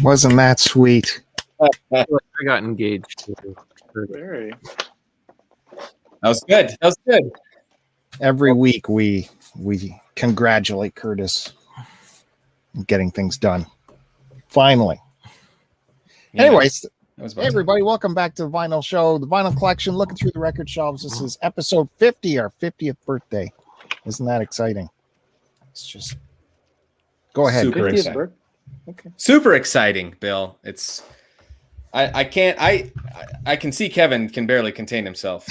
Wasn't that sweet? I got engaged too. Very. That was good. That was good. Every week we congratulate Curtiss on getting things done. Finally. Yeah, Anyways, that was hey everybody, welcome back to the Vinyl Show, the Vinyl Collection, looking through the record shelves. This is episode 50, our 50th birthday. Isn't that exciting? It's just go ahead. Super 50th exciting. birthday. Okay. Super exciting, Bill. It's I can see Kevin can barely contain himself.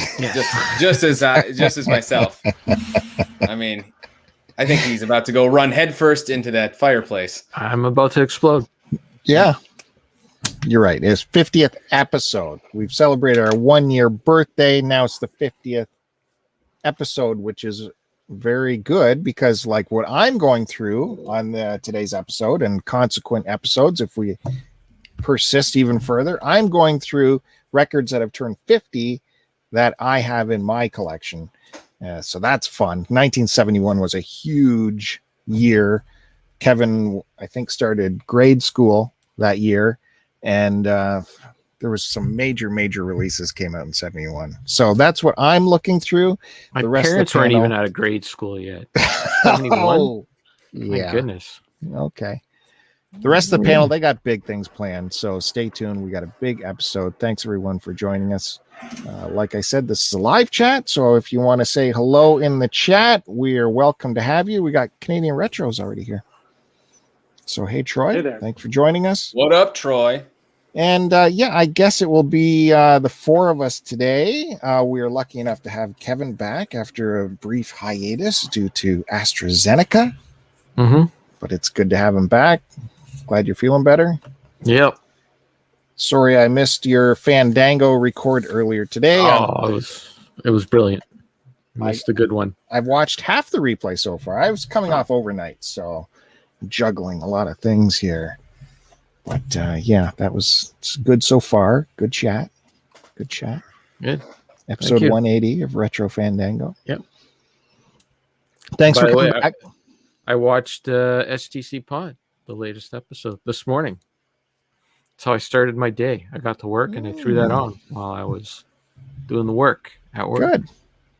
just as myself. I mean, I think he's about to go run headfirst into that fireplace. I'm about to explode. Yeah. You're right. It's 50th episode. We've celebrated our 1-year birthday. Now it's the 50th episode, which is very good because like what I'm going through on today's episode and consequent episodes, if we persist even further, I'm going through records that have turned 50 that I have in my collection. So that's fun. 1971 was a huge year. Kevin, I think, started grade school that year, and there was some major releases came out in 71. So that's what I'm looking through. My the rest parents of the weren't panel, even out of grade school yet. 71? Oh, My yeah. goodness. Okay. The rest of the panel, they got big things planned, so stay tuned. We got a big episode. Thanks, everyone, for joining us. Like I said, this is a live chat, so if you want to say hello in the chat, we are welcome to have you. We got Canadian Retros already here. So, hey, Troy, Hey there. thanks for joining us. What up, Troy? And, yeah, I guess it will be the four of us today. We are lucky enough to have Kevin back after a brief hiatus due to AstraZeneca, Mm-hmm. but it's good to have him back. Glad you're feeling better. Yep. Sorry, I missed your Fandango record earlier today. Oh, it was brilliant. Missed a good one. I've watched half the replay so far. I was coming off overnight, so I'm juggling a lot of things here. But yeah, that was good so far. Good chat. Good chat. Good. Episode 180 of Retro Fandango. Yep. Thanks By for the way, coming back. I watched STC Pod, the latest episode, this morning. That's how I started my day. I got to work and I threw that on while I was doing the work at work. Good.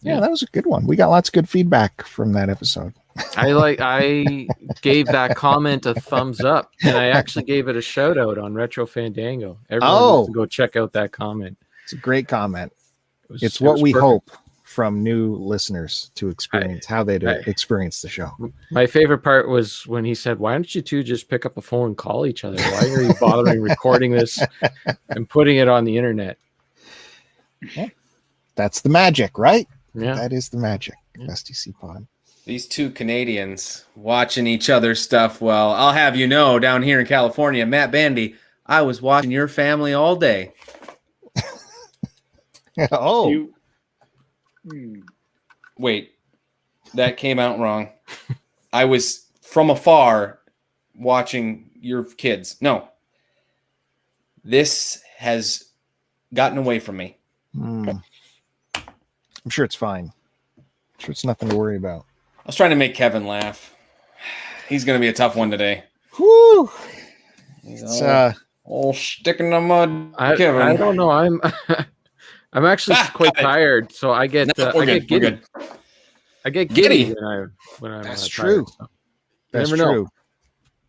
Yeah, that was a good one. We got lots of good feedback from that episode. I gave that comment a thumbs up, and I actually gave it a shout out on Retro Fandango. Everyone needs to go check out that comment. It's a great comment. It's what we hope from new listeners to experience, how they experience the show. My favorite part was when he said, "Why don't you two just pick up a phone and call each other? Why are you bothering recording this and putting it on the internet?" Yeah. That's the magic, right? Yeah, that is the magic. STC Pod. These two Canadians watching each other's stuff. Well, I'll have you know, down here in California, Matt Bandy, I was watching your family all day. Oh. Wait, that came out wrong. I was from afar watching your kids. No. This has gotten away from me. I'm sure it's fine. I'm sure it's nothing to worry about. I was trying to make Kevin laugh. He's going to be a tough one today. Whew. It's all stick in the mud, Kevin. I don't know. I'm actually quite tired, so I get giddy. I get giddy when I'm That's true. Tired, so. That's never true. know.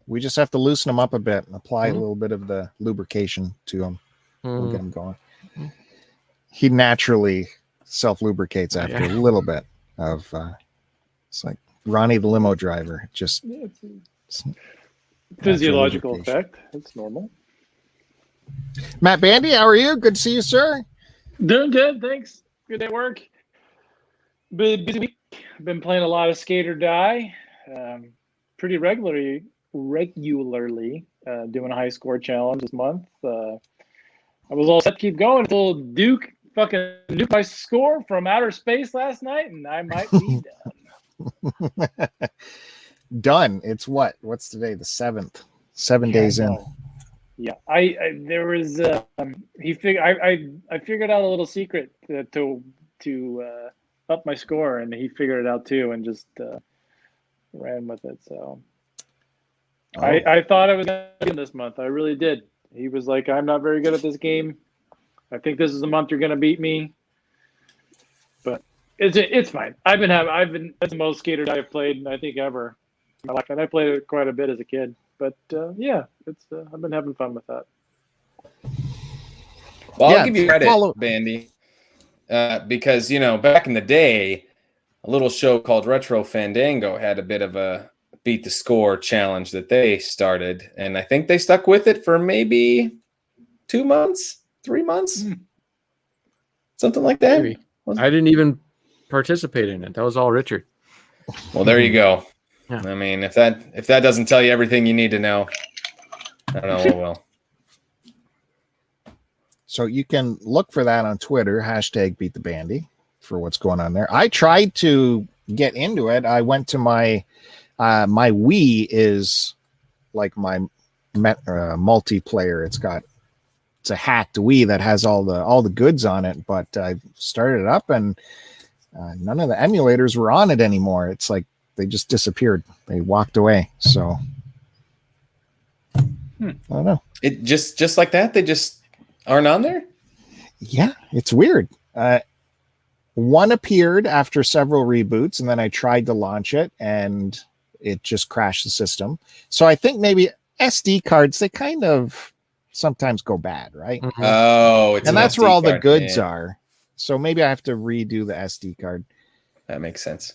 We just have to loosen them up a bit and apply a little bit of the lubrication to them. We'll get them going. He naturally self-lubricates after a little bit of it's like Ronnie the limo driver. Just Physiological effect. That's normal. Matt Bandy, how are you? Good to see you, sir. Doing good, thanks. Good at work. Busy week. Been playing a lot of Skate or Die. Pretty regularly doing a high score challenge this month. I was all set to keep going until Duke fucking nuked my score from outer space last night, and I might be done. Done. It's what's today? The 7th. 7 days in. Yeah, I there was I figured out a little secret to up my score, and he figured it out too, and just ran with it. So I thought I was going to win this month. I really did. He was like, I'm not very good at this game. I think this is the month you're going to beat me. But it's fine. That's the most skaters I've played, I think, ever in my life. And I played it quite a bit as a kid. But yeah, I've been having fun with that. Well, I'll give you credit, Bandy, because, back in the day, a little show called Retro Fandango had a bit of a beat the score challenge that they started, and I think they stuck with it for maybe 2 months, 3 months, something like that. Maybe. I didn't even participate in it. That was all Richard. Well, there you go. Yeah. I mean, if that doesn't tell you everything you need to know, I don't know what will. So you can look for that on Twitter, #BeatTheBandy, for what's going on there. I tried to get into it. I went to my Wii is like my multiplayer. It's a hacked Wii that has all the goods on it, but I started it up and none of the emulators were on it anymore. It's like they just disappeared. They walked away. So I don't know. It just like that. They just aren't on there. Yeah, it's weird. One appeared after several reboots, and then I tried to launch it, and it just crashed the system. So I think maybe SD cards, they kind of sometimes go bad, right? Mm-hmm. Oh, and that's where all the goods are. So maybe I have to redo the SD card. That makes sense.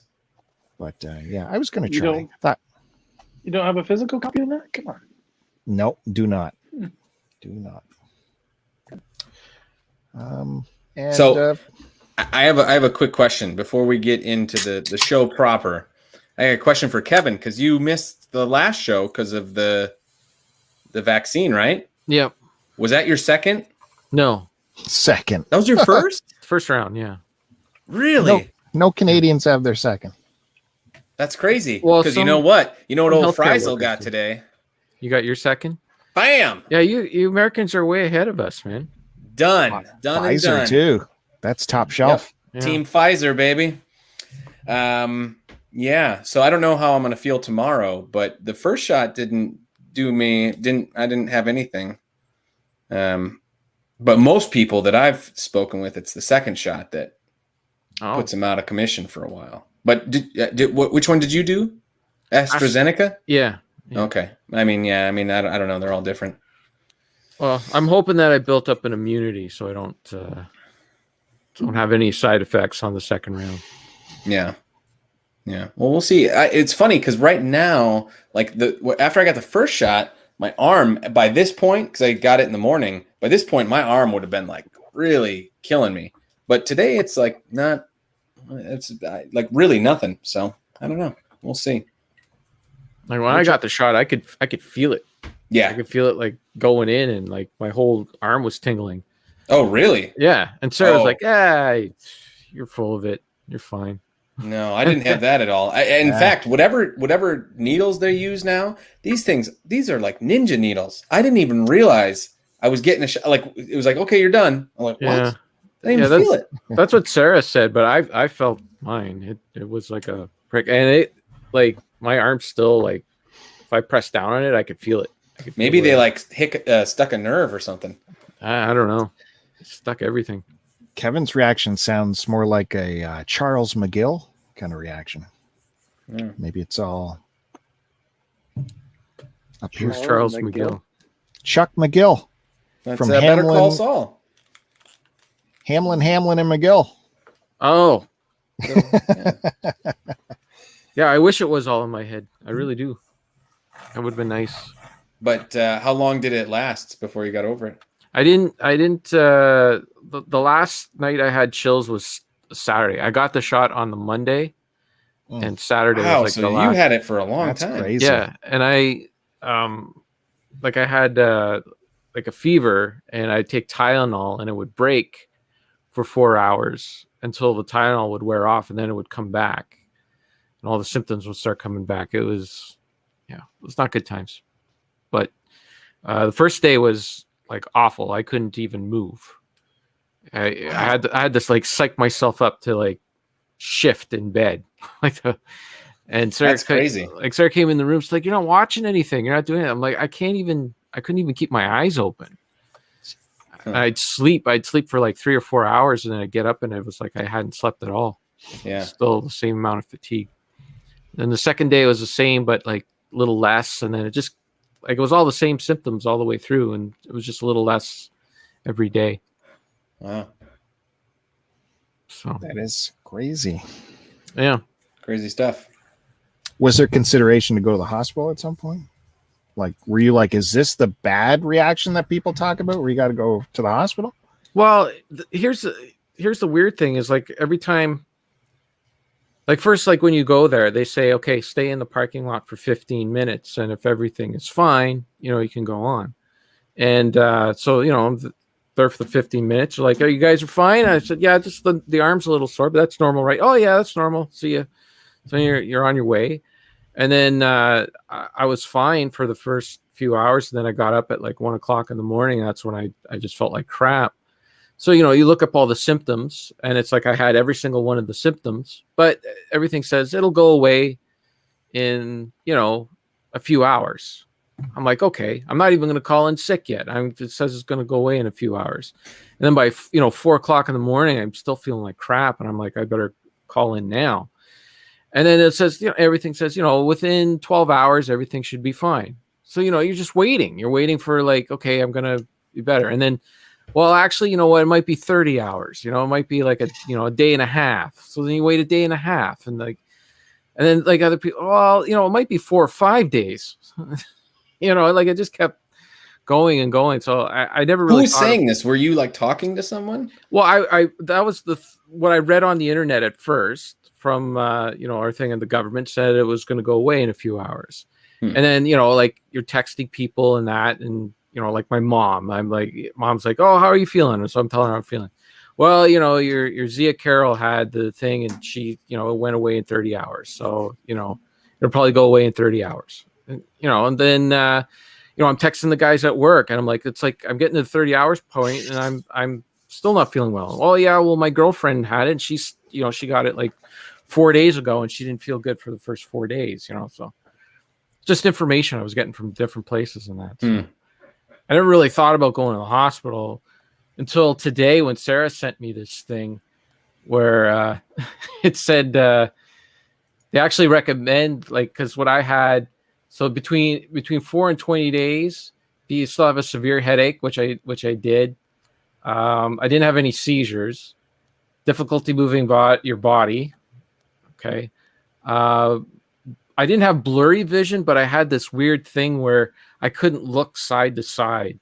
But yeah, I was going to try. You don't have a physical copy of that? Come on. No, do not. Do not. And, so I have a quick question before we get into the show proper. I got a question for Kevin, because you missed the last show because of the vaccine, right? Yep. Was that your second? No. Second. That was your first? First round, yeah. Really? No Canadians have their second. That's crazy. Well, because you know what? You know what old Frisle got do. today? You got your second? Bam! Yeah, you Americans are way ahead of us, man. Done Pfizer and done. too. That's top shelf. Yeah. Team Pfizer, baby. Yeah. So I don't know how I'm going to feel tomorrow, but the first shot didn't do me. I didn't have anything. But most people that I've spoken with, it's the second shot that puts them out of commission for a while. But which one did you do? AstraZeneca? Yeah. Okay. I don't know. They're all different. Well, I'm hoping that I built up an immunity so I don't have any side effects on the second round. Yeah. Yeah. Well, we'll see. It's funny because right now, like after I got the first shot, my arm, by this point, because I got it in the morning, by this point, my arm would have been like really killing me. But today it's like not, it's like really nothing. So I don't know. We'll see. Like when I got the shot, I could feel it. Yeah. I could feel it like going in, and like my whole arm was tingling. Oh, really? Yeah. And Sarah was like, you're full of it. You're fine. No, I didn't have that at all. In fact, whatever needles they use now, these are like ninja needles. I didn't even realize I was getting a shot. Like it was like, okay, you're done. I'm like, what? I didn't even feel it. That's what Sarah said, but I felt mine. It was like a prick, and it like my arm still like if I press down on it, I could feel it. Maybe they like stuck a nerve or something. I don't know. It stuck everything. Kevin's reaction sounds more like a Charles McGill kind of reaction. Yeah. Maybe it's all up here. Who's Charles McGill? Chuck McGill. That's from Better Hamlin, Call Saul. Hamlin, and McGill. Oh. Yeah, I wish it was all in my head. I really do. That would have been nice. But how long did it last before you got over it? I didn't the last night I had chills was Saturday. I got the shot on the Monday and Saturday was like so the you last. had it for a long time. Crazy. Yeah, and I I had like a fever, and I'd take Tylenol and it would break for 4 hours until the Tylenol would wear off, and then it would come back and all the symptoms would start coming back. It was not good times. But the first day was like awful. I couldn't even move. I had this like psych myself up to like shift in bed, And Sarah, That's crazy. Like Sarah came in the room. She's like, "You're not watching anything. You're not doing it." I'm like, I couldn't even keep my eyes open. Huh. I'd sleep for like 3 or 4 hours, and then I'd get up, and it was like I hadn't slept at all. Yeah. Still the same amount of fatigue. Then the second day was the same, but like a little less. And then it just like it was all the same symptoms all the way through, and it was just a little less every day. Wow. So That is crazy. yeah. Crazy stuff. Was there consideration to go to the hospital at some point? Like, were you like, is this the bad reaction that people talk about where you got to go to the hospital? Well, here's the weird thing is like every time, like first, like when you go there, they say, okay, stay in the parking lot for 15 minutes. And if everything is fine, you can go on. And so, I'm there for the 15 minutes. They're like, oh, you guys are fine? I said, yeah, just the arm's a little sore, but that's normal, right? Oh, yeah, that's normal. See ya. So you're on your way. And then I was fine for the first few hours. And then I got up at like 1 o'clock in the morning. That's when I just felt like crap. So, you look up all the symptoms and it's like I had every single one of the symptoms, but everything says it'll go away in, a few hours. I'm like, okay, I'm not even going to call in sick yet. It says it's going to go away in a few hours. And then by, 4 o'clock in the morning, I'm still feeling like crap. And I'm like, I better call in now. And then it says, everything says, within 12 hours, everything should be fine. So, you're just waiting. You're waiting for like, okay, I'm going to be better. And then, well, actually, you know what? It might be 30 hours. It might be like a day and a half. So then you wait a day and a half. And then like other people, well, it might be 4 or 5 days. Like it just kept going and going. So I never really. Who was saying this? Were you like talking to someone? Well, I that was what I read on the internet at first from our thing, and the government said it was going to go away in a few hours. And then like you're texting people and that, and like my mom, I'm like, mom's like, oh, how are you feeling? And so I'm telling her how I'm feeling. Well, your Zia Carroll had the thing, and she it went away in 30 hours. So it'll probably go away in 30 hours. And then I'm texting the guys at work, and I'm like, it's like I'm getting to the 30 hours point, and I'm still not feeling well. Oh yeah, well my girlfriend had it, and she's she got it like 4 days ago, and she didn't feel good for the first 4 days. So just information I was getting from different places and that. So I never really thought about going to the hospital until today when Sarah sent me this thing where it said they actually recommend, like, because what I had, so between 4 and 20 days, do you still have a severe headache, which I did. I didn't have any seizures, difficulty moving your body. Okay. I didn't have blurry vision, but I had this weird thing where I couldn't look side to side.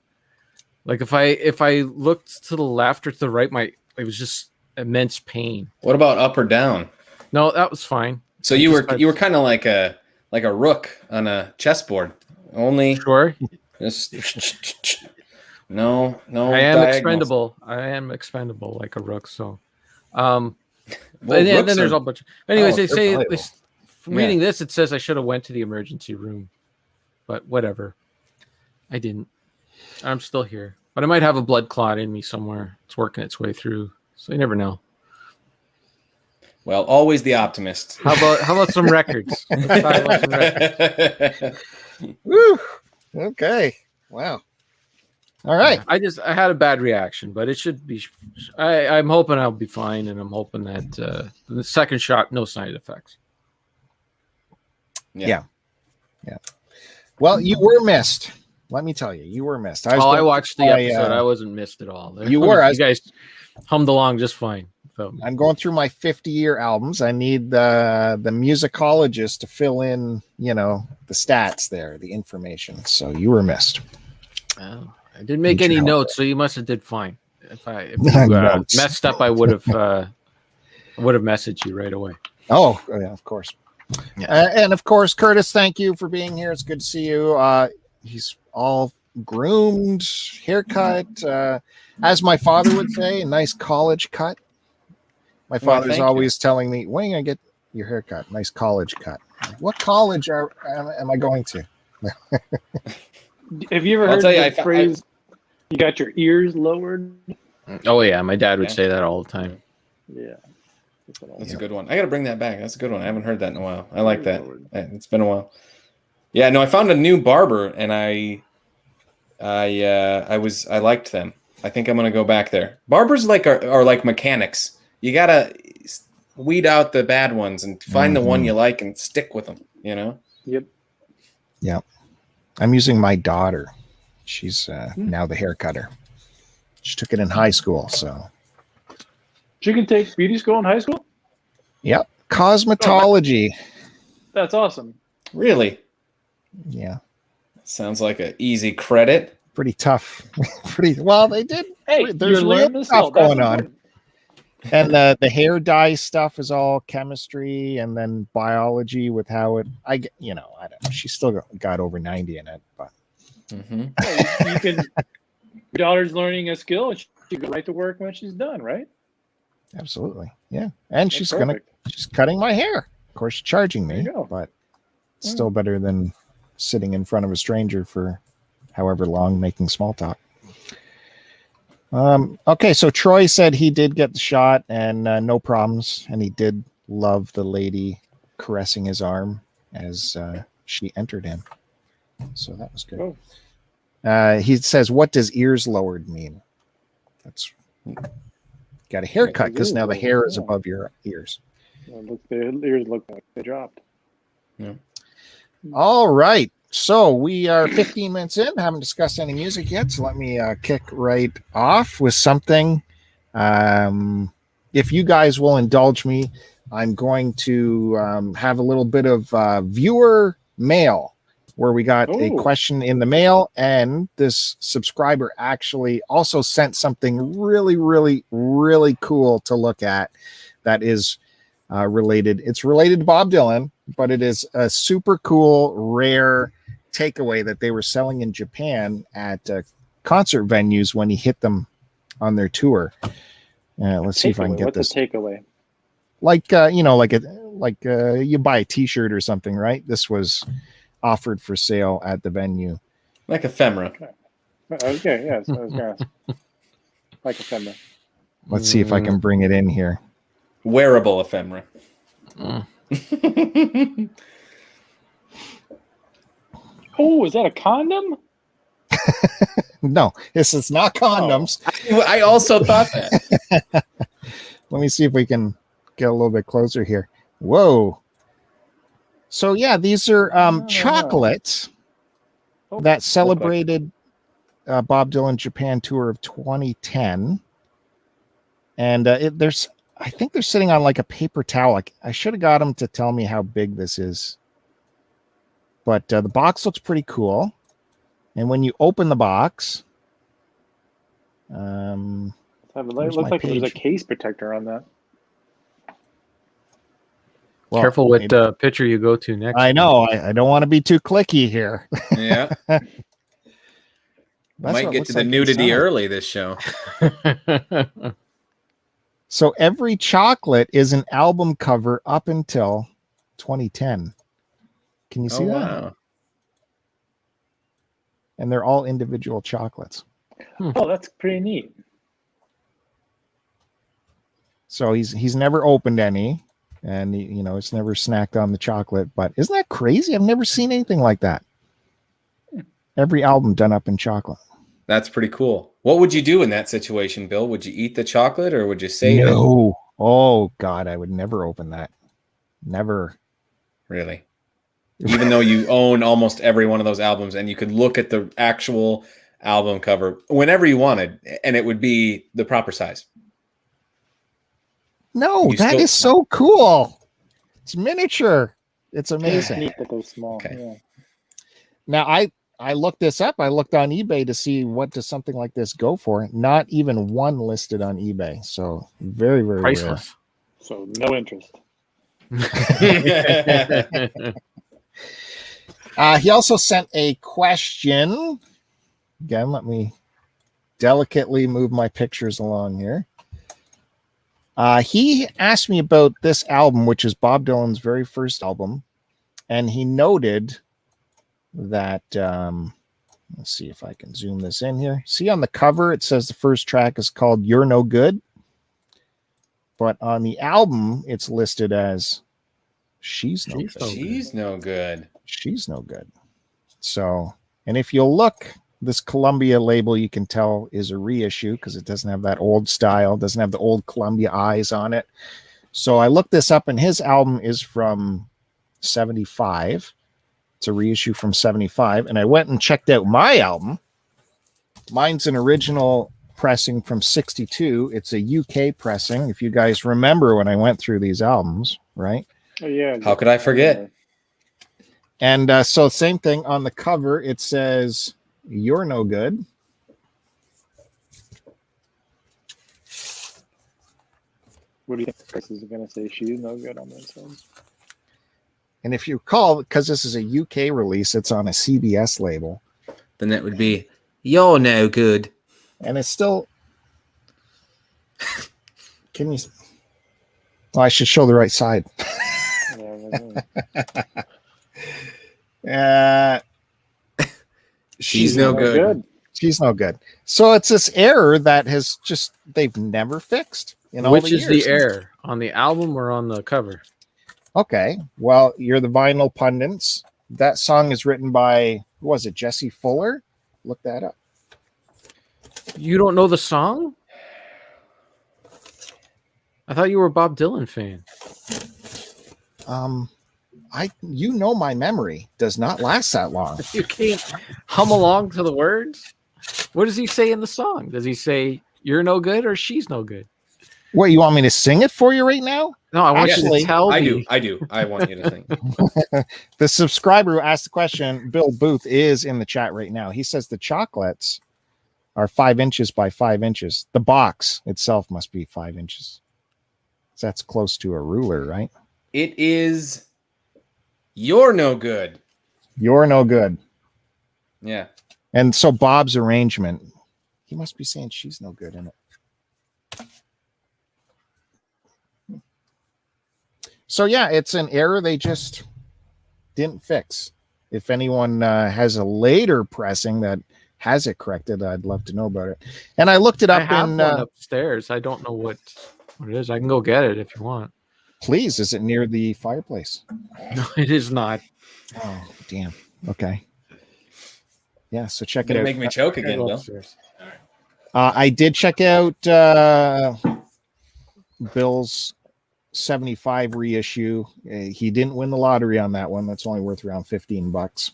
Like if I looked to the left or to the right, it was just immense pain. What about up or down? No, that was fine. So you were kind of like a rook on a chessboard. Only sure. Just no. I am diagonals. expendable. I am expendable like a rook. So, Well, and then rooks there's are- a bunch. Anyways, Oh, they they're say valuable. reading this, it says I should have went to the emergency room, but whatever. I didn't. I'm still here, but I might have a blood clot in me somewhere. It's working its way through, so you never know. Well, always the optimist. How about some records? Let's talk about some records. Woo. Okay. Wow. All right. I had a bad reaction, but it should be. I'm hoping I'll be fine, and I'm hoping that the second shot, no side effects. Yeah. Well, you were missed. Let me tell you, you were missed. I watched the episode. I wasn't missed at all. You were. You guys hummed along just fine. So I'm going through my 50-year albums. I need the musicologist to fill in, the stats there, the information. So you were missed. I didn't make Need any your help notes, so you must have did fine. If you Notes. messed up, I would have messaged you right away. Oh, yeah, of course. Yeah. And of course, Curtiss, thank you for being here. It's good to see you. He's all groomed, haircut. As my father would say, a nice college cut. My father's thank you. always telling me, when are you going to get your haircut? Nice college cut. Like, what college am I going to? Have you ever I'll heard tell you, the phrase, you got your ears lowered? Oh yeah, my dad would say that all the time. Yeah. That's a good one. I got to bring that back. That's a good one. I haven't heard that in a while. I like that. It's been a while. Yeah, no, I found a new barber and I liked them. I think I'm going to go back there. Barbers are like mechanics. You got to weed out the bad ones and find the one you like and stick with them, you know? Yep. Yeah. I'm using my daughter. She's now the hair cutter. She took it in high school, so. She can take beauty school in high school? Yep. Cosmetology. That's awesome. Really? Yeah. Sounds like an easy credit. Pretty tough. Well, they did. Hey, there's real stuff going on. And the hair dye stuff is all chemistry and then biology with how it, I don't know. She still got over 90 in it, but. Yeah, you can, your daughter's learning a skill. She can go right to work when she's done, right? Absolutely. Yeah. And That's she's perfect. she's cutting my hair. Of course, she's charging me, There you go. but it's still better than sitting in front of a stranger for however long making small talk. Okay, so Troy said he did get the shot and no problems, and he did love the lady caressing his arm as she entered him. So that was good. Oh. He says, "What does ears lowered mean?" That's got a haircut because now the hair is above your ears. Well, their ears look like they dropped. Yeah. All right. So we are 15 minutes in, haven't discussed any music yet. So let me kick right off with something. If you guys will indulge me, I'm going to have a little bit of viewer mail where we got a question in the mail, and this subscriber actually also sent something really, really, really cool to look at that is related. It's related to Bob Dylan, but it is a super cool, rare takeaway that they were selling in Japan at concert venues when he hit them on their tour. Let's see if I can get this. What's a takeaway? Like you buy a T-shirt or something, right? This was offered for sale at the venue. Like ephemera. Okay, yeah. So I was gonna ask. Like ephemera. Let's see if I can bring it in here. Wearable ephemera. Oh, is that a condom? No, this is not condoms. I also thought that. Let me see if we can get a little bit closer here. Whoa. So yeah, these are chocolates that celebrated Bob Dylan Japan tour of 2010. And I think they're sitting on like a paper towel. I should have got them to tell me how big this is. But the box looks pretty cool. And when you open the box, It looks like there's a case protector on that. Well, careful with the picture you go to next. I know. I don't want to be too clicky here. Yeah. Might get to the nudity early this show. So every chocolate is an album cover up until 2010. Can you see that? Wow. And they're all individual chocolates. Oh, that's pretty neat. So he's never opened any, and it's never snacked on the chocolate. But isn't that crazy? I've never seen anything like that. Every album done up in chocolate. That's pretty cool. What would you do in that situation, Bill? Would you eat the chocolate or would you save it? No. Oh God, I would never open that. Never. Really? Even though you own almost every one of those albums and you could look at the actual album cover whenever you wanted and it would be the proper size. No, that is so cool. It's miniature. It's amazing. Neat that they're small. Okay. Yeah. Now I looked this up. I looked on eBay to see what does something like this go for. Not even one listed on eBay. So very, very priceless. So no interest. He also sent a question. Again, let me delicately move my pictures along here. He asked me about this album, which is Bob Dylan's very first album. And he noted that, let's see if I can zoom this in here. See on the cover, it says the first track is called You're No Good. but on the album, it's listed as She's No Good. She's no good. She's No Good. So, and if you'll look, this Columbia label, you can tell is a reissue because it doesn't have that old style, doesn't have the old Columbia eyes on it. So I looked this up, and his album is from 75. It's a reissue from 75. And I went and checked out my album. Mine's an original pressing from 62. It's a UK pressing. If you guys remember when I went through these albums, right? Oh, yeah. How could I forget? And so same thing on the cover. It says, "You're No Good." What do you think Chris is going to say? She's no good on this one. And if you recall, because this is a UK release, it's on a CBS label. Then that would be, "You're no good." And it's still... Can you... Oh, I should show the right side. She's no good. She's no good. So it's this error that has just... They've never fixed. Which is the error? On the album or on the cover? Okay. Well, you're the vinyl pundits. That song is written by, who was it, Jesse Fuller? Look that up. You don't know the song? I thought you were a Bob Dylan fan. You know my memory does not last that long. You can't hum along to the words. What does he say in the song? Does he say "you're no good" or "she's no good"? What, you want me to sing it for you right now? No, I want you to tell I me. do. I want you to think. The subscriber who asked the question, Bill Booth, is in the chat right now. He says the chocolates are 5 inches by 5 inches. The box itself must be 5 inches. So that's close to a ruler, right? It is "You're No Good." You're no good. Yeah. And so Bob's arrangement, he must be saying she's no good in it. So yeah, it's an error they just didn't fix. If anyone has a later pressing that has it corrected, I'd love to know about it. And I looked it up I have in one upstairs. I don't know what it is. I can go get it if you want. Please, is it near the fireplace? No, it is not. Oh, damn. Okay. Yeah, so check it Gonna out. make me choke again, Bill. I did check out Bill's 75 reissue. He didn't win the lottery on that one. That's only worth around $15.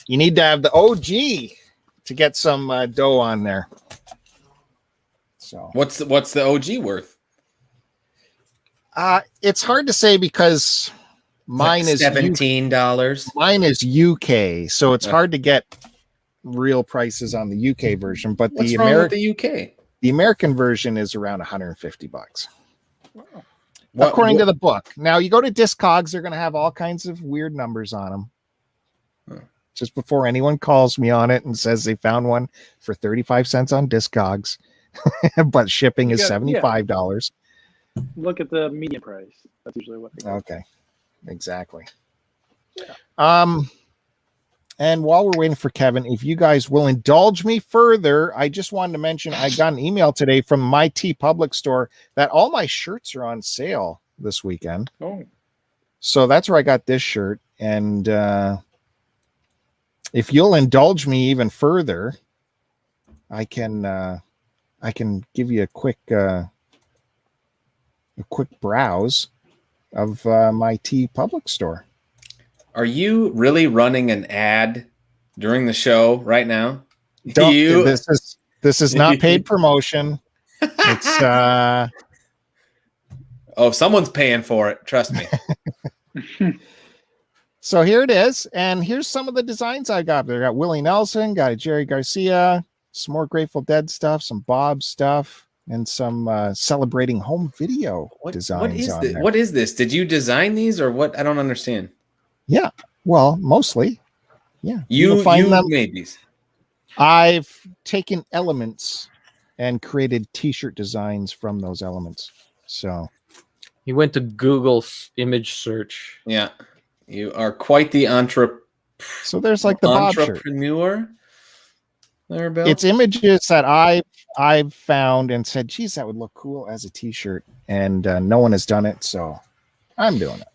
You need to have the OG to get some dough on there. So What's the OG worth? it's hard to say because mine is $17. Mine is UK, so it's hard to get real prices on the UK version. But What's wrong with the UK? The American version is around $150. According to the book. Now you go to Discogs, they're going to have all kinds of weird numbers on them. Just before anyone calls me on it and says they found one for 35 cents on Discogs, but shipping is $75. Look at the median price. That's usually what they go. Okay. Exactly. Yeah. And while we're waiting for Kevin, if you guys will indulge me further, I just wanted to mention I got an email today from my T Public store that all my shirts are on sale this weekend. Oh. So that's where I got this shirt. And if you'll indulge me even further, I can give you a quick browse of my T Public store. Are you really running an ad during the show right now? This is not paid promotion. It's someone's paying for it. Trust me. So here it is, and here's some of the designs I got. I got Willie Nelson, got a Jerry Garcia, some more Grateful Dead stuff, some Bob stuff, and some celebrating home video designs. What is this? Did you design these or what? I don't understand. Yeah, well, mostly. Yeah, you made these. I've taken elements and created T-shirt designs from those elements. So he went to Google's image search. Yeah, you are quite the So there's like the Bob shirt. entrepreneur. there, Bill? It's images that I've found and said, geez, that would look cool as a t-shirt. And no one has done it, so I'm doing it.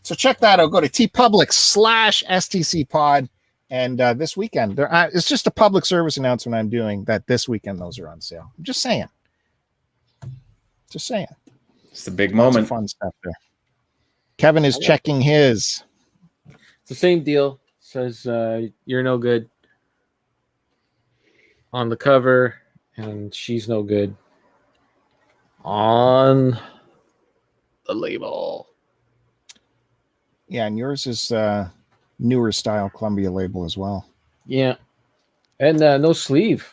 So check that out. Go to tpublic/STC pod. And this weekend, it's just a public service announcement I'm doing that this weekend those are on sale. I'm just saying. Just saying. It's the big Lots moment. of fun stuff there. Kevin is checking his. It's the same deal. Says you're no good on the cover, and she's no good on the label. Yeah, and yours is newer style Columbia label as well. Yeah, and no sleeve.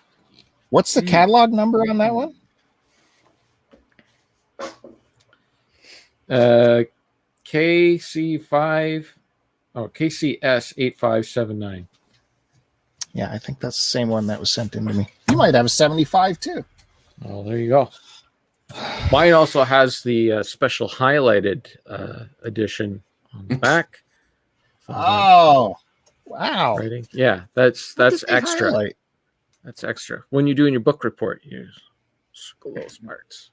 What's the catalog number on that one? KCS 8579. Yeah, I think that's the same one that was sent in to me. You might have a 75 too. Oh, there you go. Mine also has the special highlighted edition on the back. Oh, wow. Writing. Yeah, that's extra. Highlight? That's extra. When you're doing your book report, you circle those parts.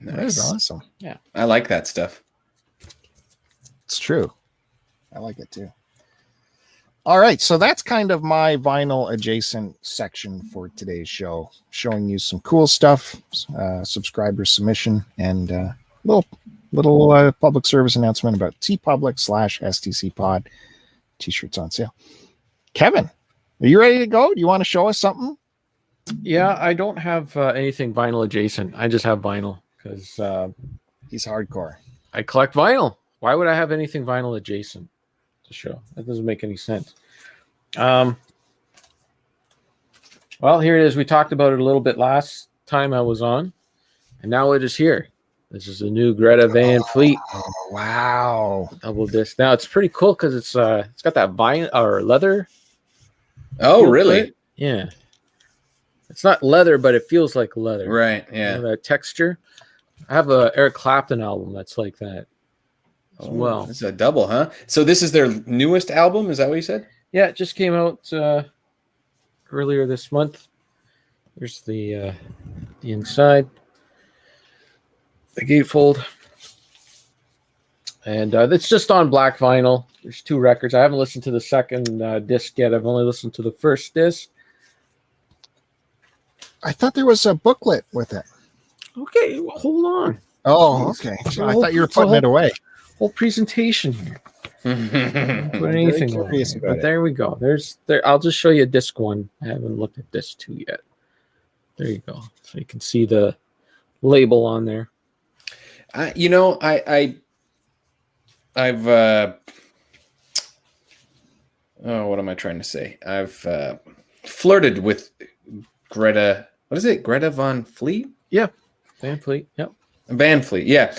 That is awesome. Yeah. I like that stuff. It's true. I like it too. All right, so that's kind of my vinyl adjacent section for today's show, showing you some cool stuff, subscriber submission, and little public service announcement about tpublic/STC pod t-shirts on sale. Kevin, are you ready to go? Do you want to show us something? Yeah, I don't have anything vinyl adjacent. I just have vinyl because He's hardcore. I collect vinyl. Why would I have anything vinyl adjacent to show? That doesn't make any sense. Well, here it is. We talked about it a little bit last time I was on, and now it is here. This is the new Greta Van Fleet. Oh, wow. Double disc. Now it's pretty cool because it's got that vinyl or leather. Oh, feel to really? it. Yeah. It's not leather, but it feels like leather. Right. You Yeah. know, that texture. I have a Eric Clapton album that's like that as well. It's a double, huh? So this is their newest album. Is that what you said? Yeah, it just came out earlier this month. There's the inside, the gatefold, and it's just on black vinyl. There's 2 records. I haven't listened to the second disc yet. I've only listened to the first disc. I thought there was a booklet with it. Okay, well, hold on. Oh, okay. So I thought you were putting it away. Whole presentation here. Put Very anything curious on it. about But it. there we go. There. I'll just show you disc 1. I haven't looked at disc 2 yet. There you go. So you can see the label on there. I've what am I trying to say? I've flirted with Greta. What is it? Greta Van Fleet? Yeah, Van Fleet. Yep. Van Fleet. Yeah.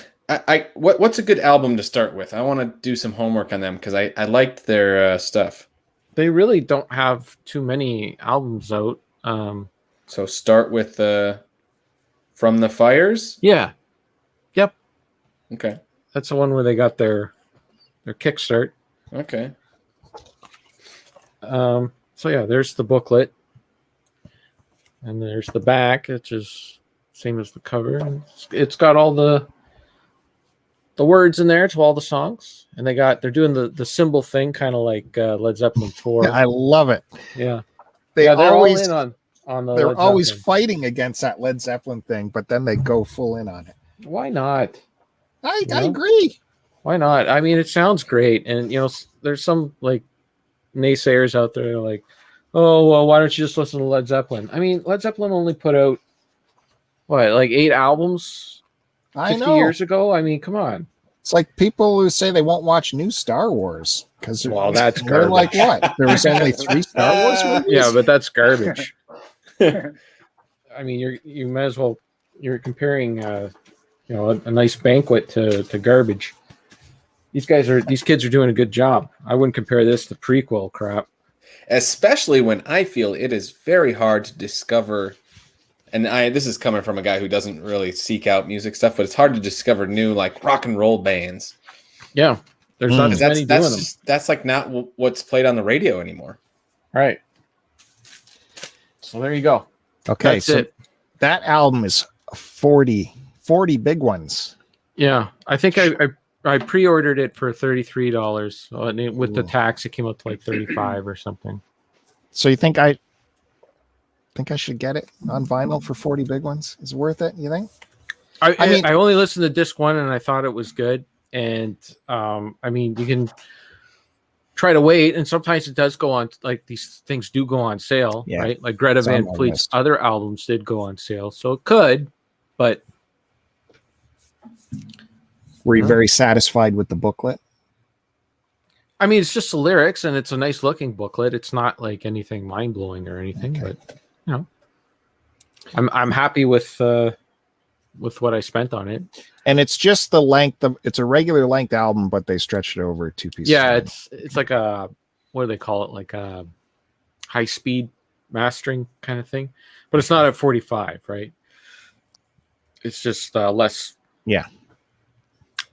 What's a good album to start with? I want to do some homework on them because I liked their stuff. They really don't have too many albums out. So start with From the Fires. Yeah. Yep. Okay. That's the one where they got their kickstart. Okay. So yeah, there's the booklet. And there's the back, which is same as the cover. It's got all the words in there to all the songs. And they're doing the symbol thing, kind of like Led Zeppelin 4. I love it. Yeah. They're always all in on the they're Led always Zeppelin. fighting against that Led Zeppelin thing, but then they go full in on it. Why not? I Yeah. agree. Why not? I mean, it sounds great. And, there's some like naysayers out there like, oh, well, why don't you just listen to Led Zeppelin? I mean, Led Zeppelin only put out, like 8 albums 50 I know. years ago? I mean, come on. It's like people who say they won't watch new Star Wars because Well, that's they're like, garbage. what? There was only 3 Star Wars movies? Yeah, but that's garbage. I mean, you might as well, you're comparing, a nice banquet to garbage. These kids are doing a good job. I wouldn't compare this to prequel crap. Especially when I feel it is very hard to discover, and this is coming from a guy who doesn't really seek out music stuff, but it's hard to discover new like rock and roll bands. Yeah, there's not as many doing them. That's like not what's played on the radio anymore. Right. So there you go. Okay, That's so it. that album is 40 big ones. Yeah, I think I pre-ordered it for $33. So, and with the tax, it came up to like 35 or something. So you think I should get it on vinyl for 40 big ones? Is it worth it, you think? I mean- I only listened to disc 1 and I thought it was good. And I mean, you can try to wait, and sometimes it does go on. Like these things do go on sale, Yeah. right? Like Greta It's on Van my Fleet's list. other albums did go on sale, so it could. But Were you very satisfied with the booklet? I mean, it's just the lyrics, and it's a nice looking booklet. It's not like anything mind blowing or anything, Okay. but you know, I'm happy with what I spent on it. And it's just the length of it's a regular length album, but they stretched it over 2 pieces. Yeah, it's like a, what do they call it? Like a high speed mastering kind of thing, but it's not at 45, right? It's just less. Yeah.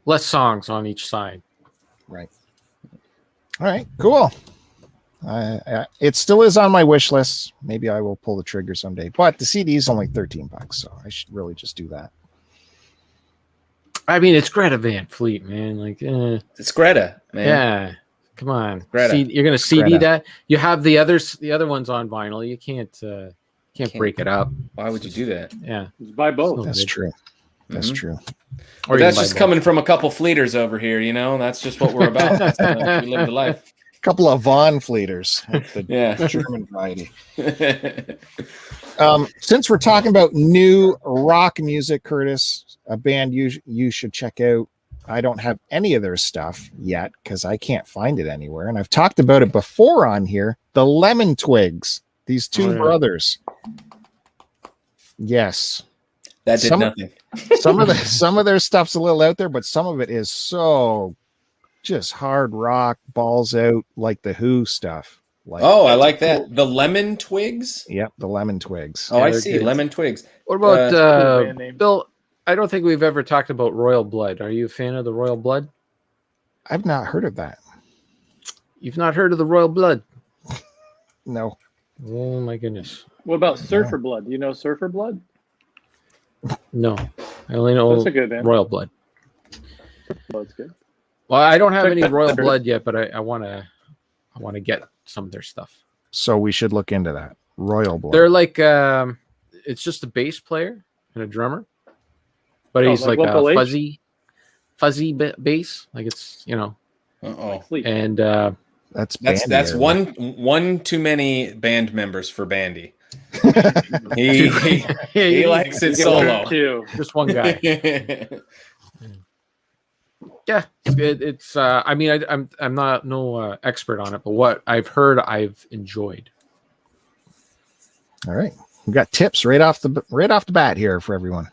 Less songs on each side. Right. All right, cool. It still is on my wish list. Maybe I will pull the trigger someday. But the CD is only $13, so I should really just do that. I mean, it's Greta Van Fleet, man. Like, It's Greta, man. yeah, come on. Greta. You're gonna CD Greta. that. You have the other ones on vinyl. You can't break it up. Why would you do that? Yeah, Just buy both. That's true. That's Mhm. true. or But that's you can buy just both. coming from a couple fleeters over here, you know. That's just what we're about. We live the life. A couple of Von Fleeters, the Yeah. German variety. Since we're talking about new rock music, Curtis, a band you should check out. I don't have any of their stuff yet because I can't find it anywhere. And I've talked about it before on here. The Lemon Twigs, these two Oh, yeah. brothers. Yes. That did Some- nothing. Some of their stuff's a little out there, but some of it is so just hard rock, balls out, like the Who stuff. Like, Oh, I like that. The Lemon Twigs. yep, the Lemon Twigs. Oh, I they're see. good. Lemon Twigs. What about Good band name. Bill? I don't think we've ever talked about Royal Blood. Are you a fan of the Royal Blood? I've not heard of that. You've not heard of the Royal Blood? No. Oh my goodness. What about Surfer Blood? Do you know Surfer Blood? No, I only know That's a good band. Royal Blood. Blood's good. Well, I don't have Check any that Royal out. Blood yet, but I want to get some of their stuff. So we should look into that. Royal Blood. They're like it's just a bass player and a drummer, but Oh, he's like like a Wumple H? fuzzy bass, like it's Uh-oh. Sleep. and That's That's Bandy one too many band members for Bandy. He likes it Give solo. it two. just one guy. Yeah, it's. I mean, I'm not no expert on it, but what I've heard, I've enjoyed. All right. We got tips right off the bat here for everyone.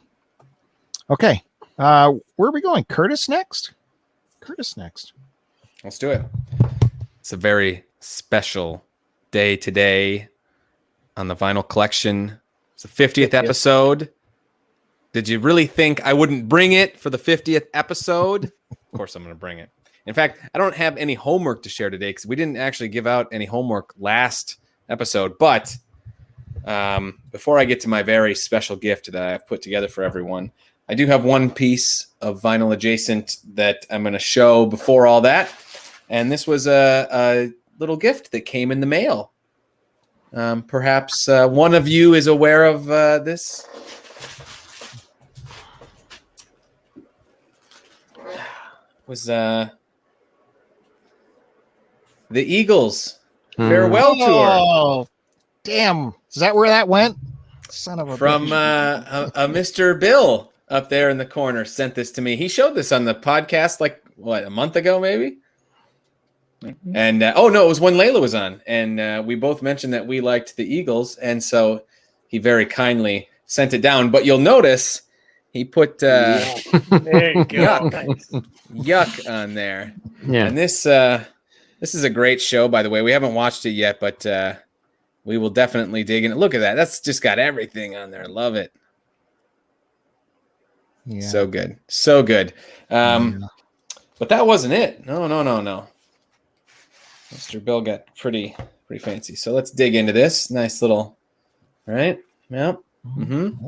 Okay. Where are we going? Curtis next? Curtis next. Let's do it. It's a very special day today on the vinyl collection. It's the 50th episode. Did you really think I wouldn't bring it for the 50th episode? Of course I'm going to bring it. In fact, I don't have any homework to share today because we didn't actually give out any homework last episode. But before I get to my very special gift that I've put together for everyone, I do have one piece of vinyl adjacent that I'm going to show before all that. And this was a little gift that came in the mail. Perhaps one of you is aware of this. Was the Eagles farewell tour Oh, damn. Is that where that went? Son of a from bitch. a Mr. Bill up there in the corner sent this to me. He showed this on the podcast like a month ago, maybe. And oh no, it was when Layla was on, and we both mentioned that we liked the Eagles, and so he very kindly sent it down. But you'll notice he put There you go. Yuck. Nice. yuck on there. Yeah, And this is a great show, by the way. We haven't watched it yet, but we will definitely dig in. Look at that. That's just got everything on there. Love it. Yeah. So good. So good. But that wasn't it. No. Mr. Bill got pretty fancy. So let's dig into this. Nice little Right? Yep. Mm-hmm.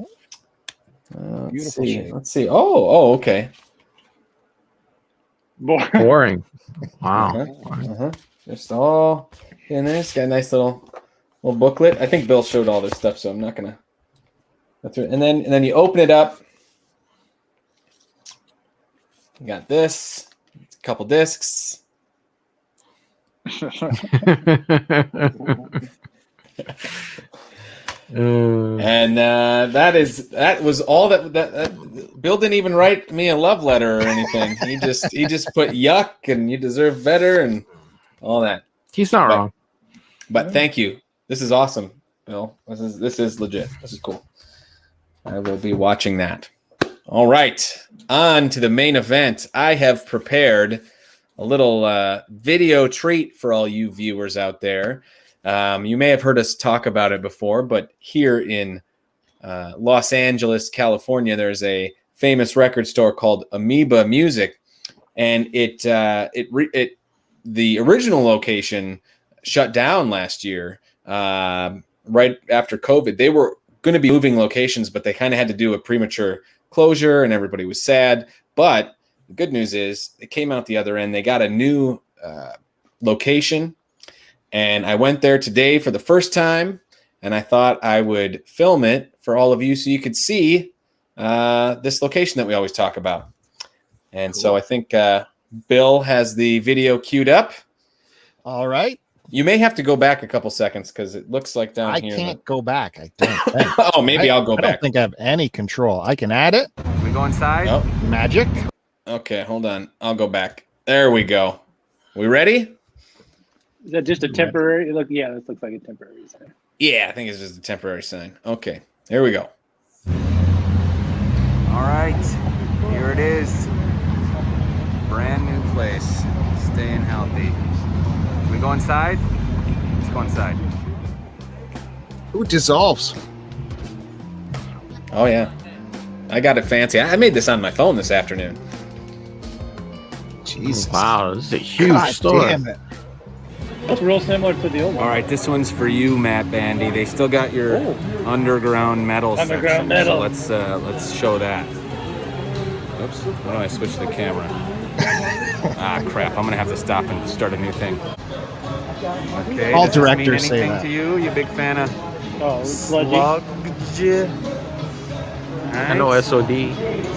Let's Beautiful see. shape. Let's see. Oh, okay. Boring. Wow. Uh-huh. Just all in there. It's got a nice little booklet. I think Bill showed all this stuff, so I'm not gonna go through it. And then you open it up. You got this, a couple discs. And that was all that Bill didn't even write me a love letter or anything. He just put yuck and you deserve better and all that. He's not wrong. But thank you. This is awesome, Bill. This is legit. This is cool. I will be watching that. All right, on to the main event. I have prepared a little video treat for all you viewers out there. You may have heard us talk about it before, but here in Los Angeles, California, there's a famous record store called Amoeba Music, and the original location shut down last year, right after COVID. They were going to be moving locations, but they kind of had to do a premature closure, and everybody was sad. But the good news is they came out the other end. They got a new location. And I went there today for the first time, and I thought I would film it for all of you so you could see this location that we always talk about. And cool. So I think Bill has the video queued up. All right. You may have to go back a couple seconds because it looks like down here. I can't go back. I don't think. Oh, maybe I'll go back. I don't think I have any control. I can add it. We go inside? Oh. Magic. Okay, hold on. I'll go back. There we go. We ready? Is that just a temporary look? Yeah, this looks like a temporary sign. Yeah, I think it's just a temporary sign. Okay, here we go. All right, here it is. Brand new place. Staying healthy. Should we go inside? Let's go inside. Who dissolves? Oh, yeah. I got it fancy. I made this on my phone this afternoon. Jesus. Wow, this is a huge God store. damn it. That's real similar to the old one. All right, this one's for you, Matt Bandy. They still got your underground metal Underground section. metal. So let's show that. Oops, how do I switch the camera? Ah, crap, I'm gonna have to stop and start a new thing. Okay, All does this mean directors say anything that. to you? You a big fan of Oh, sludgy. Sludge? I know SOD.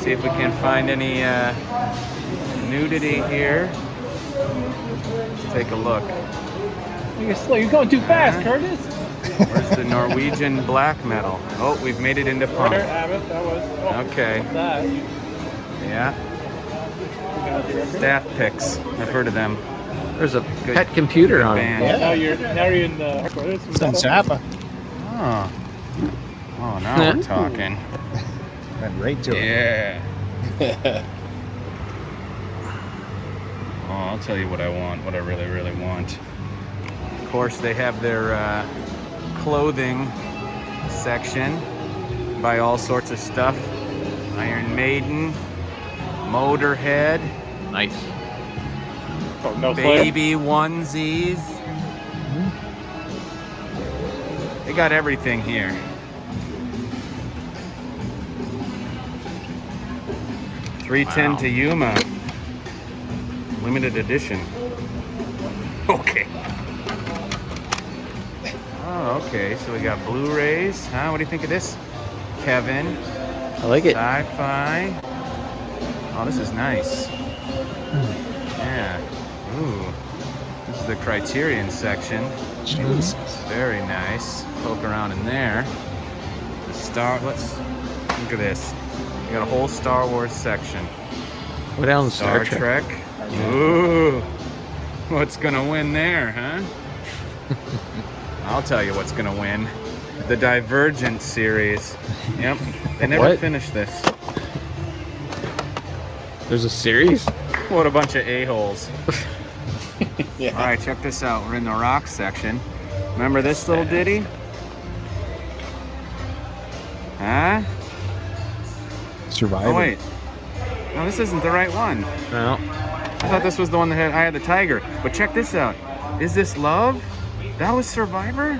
See if we can find any nudity here. Let's take a look. You're slow. You're going too fast, Curtis. Where's the Norwegian black metal? Oh, we've made it into punk. There, Abbott, that was. Oh, Okay. that. Yeah. You got the record? Staff picks. I've heard of them. There's a Good- pet computer on it. band. Yeah. Now you're in the hardcore. This is It's on metal. Zappa. Oh. Oh, now we're talking. Went right to it. Yeah. Oh, I'll tell you what I want, what I really, really want. Of course, they have their clothing section. Buy all sorts of stuff. Iron Maiden, Motorhead, Nice. Oh, no Slayer. baby onesies. They got everything here. $310 to Yuma. Limited edition. Okay. Oh, okay. So we got Blu-rays. Huh? What do you think of this, Kevin? I like it. Sci-fi. Oh, this is nice. Yeah. Ooh. This is the Criterion section. Jesus. Very nice. Poke around in there. Let's look at this. We got a whole Star Wars section. What else? Star Trek. Ooh. What's gonna win there, huh? I'll tell you what's gonna win. The Divergent series. Yep. They never What? finished this. There's a series? What a bunch of a-holes. Yeah. All right, check this out. We're in the rock section. Remember this little ditty? Huh? Survivor. Oh, wait. No, this isn't the right one. No. I thought this was the one that had Eye of the Tiger. But check this out. Is this Love? That was Survivor?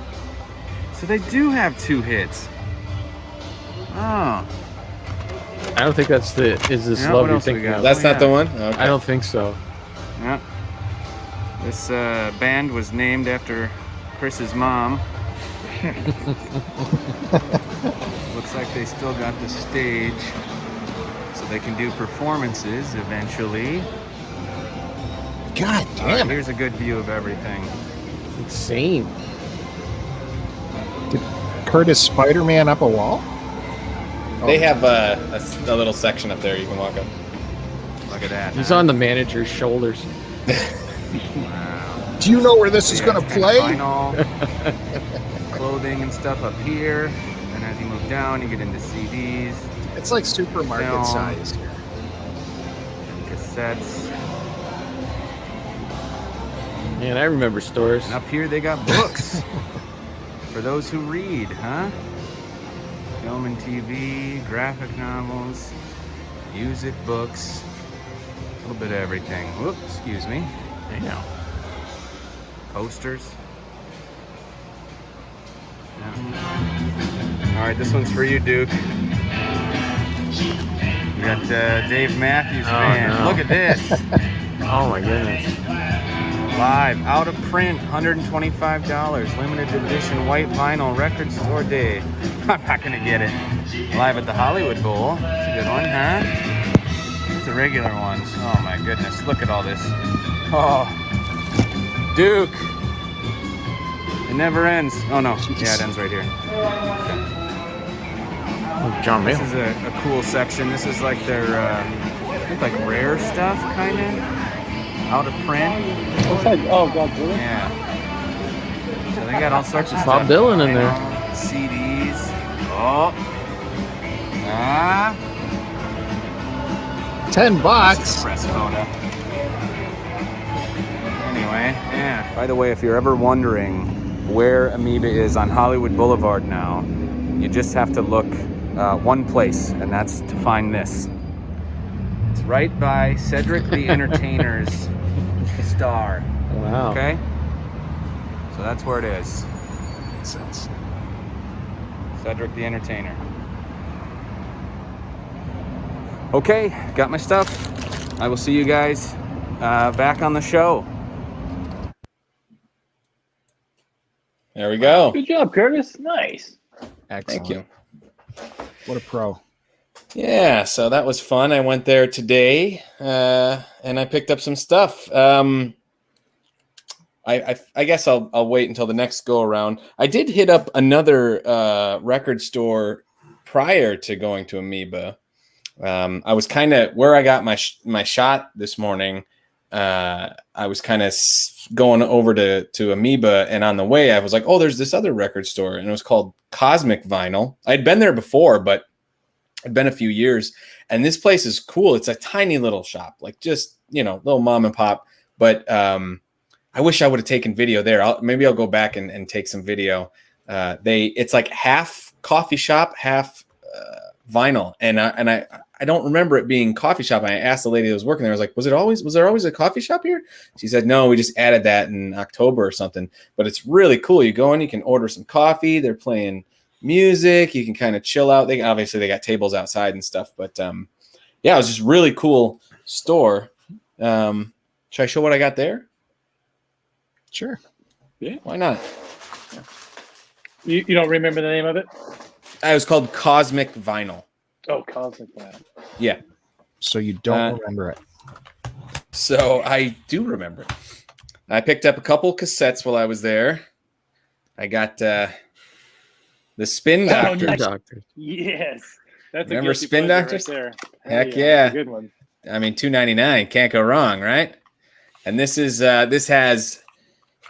So they do have 2 hits. Oh. I don't think that's the Is This Yeah, Love what you're else we thinking got? of. That's not yeah. the one? Okay. I don't think so. Yeah. This band was named after Chris's mom. Looks like they still got the stage, so they can do performances eventually. God All right, damn it. here's a good view of everything. Insane. Curtiss Spider-Man up a wall? They have a little section up there you can walk up. Look at that. He's on the manager's shoulders. Wow. Do you know where this is Yeah, going to it's kinda play? vinyl, clothing and stuff up here, and as you move down, you get into CDs, It's like supermarket Film. size. cassettes, Man, I remember stores. and up here they got books for those who read, huh? Film and TV, graphic novels, music, books, a little bit of everything. Whoops, excuse me. Damn. Posters. Yeah. All right, this one's for you, Duke. We got Dave Matthews Oh, Band. no. Look at this. Oh my goodness. Live, out of print, $125. Limited edition white vinyl, record store day. I'm not gonna get it. Live at the Hollywood Bowl. That's a good one, huh? It's the regular ones. Oh my goodness, look at all this. Oh, Duke. It never ends. Oh no, yeah, it ends right here. Oh, John This Mayle. is a cool section. This is like their, I think like rare stuff, kind of. Out of print. What's that? Oh, God, really? Yeah. So they got all sorts of Bob stuff. Dylan in there. CDs. Oh. Ah. $10. Press photo. Anyway, yeah. By the way, if you're ever wondering where Amoeba is on Hollywood Boulevard now, you just have to look one place, and that's to find this. It's right by Cedric the Entertainer's star. Wow. Okay? So that's where it is. Cedric the Entertainer. Okay, got my stuff. I will see you guys back on the show. There we go. Good job, Curtis. Nice. Excellent. Thank you. What a pro. Yeah, so that was fun. I went there today, and I picked up some stuff. I guess I'll wait until the next go around. I did hit up another record store prior to going to Amoeba. I was kind of where I got my shot this morning. I was kind of going over to Amoeba, and on the way I was like, oh, there's this other record store, and it was called Cosmic Vinyl. I'd been there before, but it'd been a few years, and this place is cool. It's a tiny little shop, like just, little mom and pop, but I wish I would have taken video there. Maybe I'll go back and take some video. It's like half coffee shop, half vinyl, and I don't remember it being coffee shop. I asked the lady that was working there. I was like, was there always a coffee shop here? She said, no, we just added that in October or something. But it's really cool. You go in, you can order some coffee. They're playing music. You can kind of chill out. They got tables outside and stuff. But yeah, it was just really cool store. Should I show what I got there? Sure. Yeah, why not? You don't remember the name of it? It was called Cosmic Vinyl. Oh, Cosmic Vinyl. Yeah. So you don't remember it. So I do remember it. I picked up a couple cassettes while I was there. I got the Spin Doctors. nice. Doctor. Yes. That's Remember a guilty Spin pleasure Doctors? right there. Heck That's yeah. a good one. I mean, $2.99 can't go wrong, right? And this has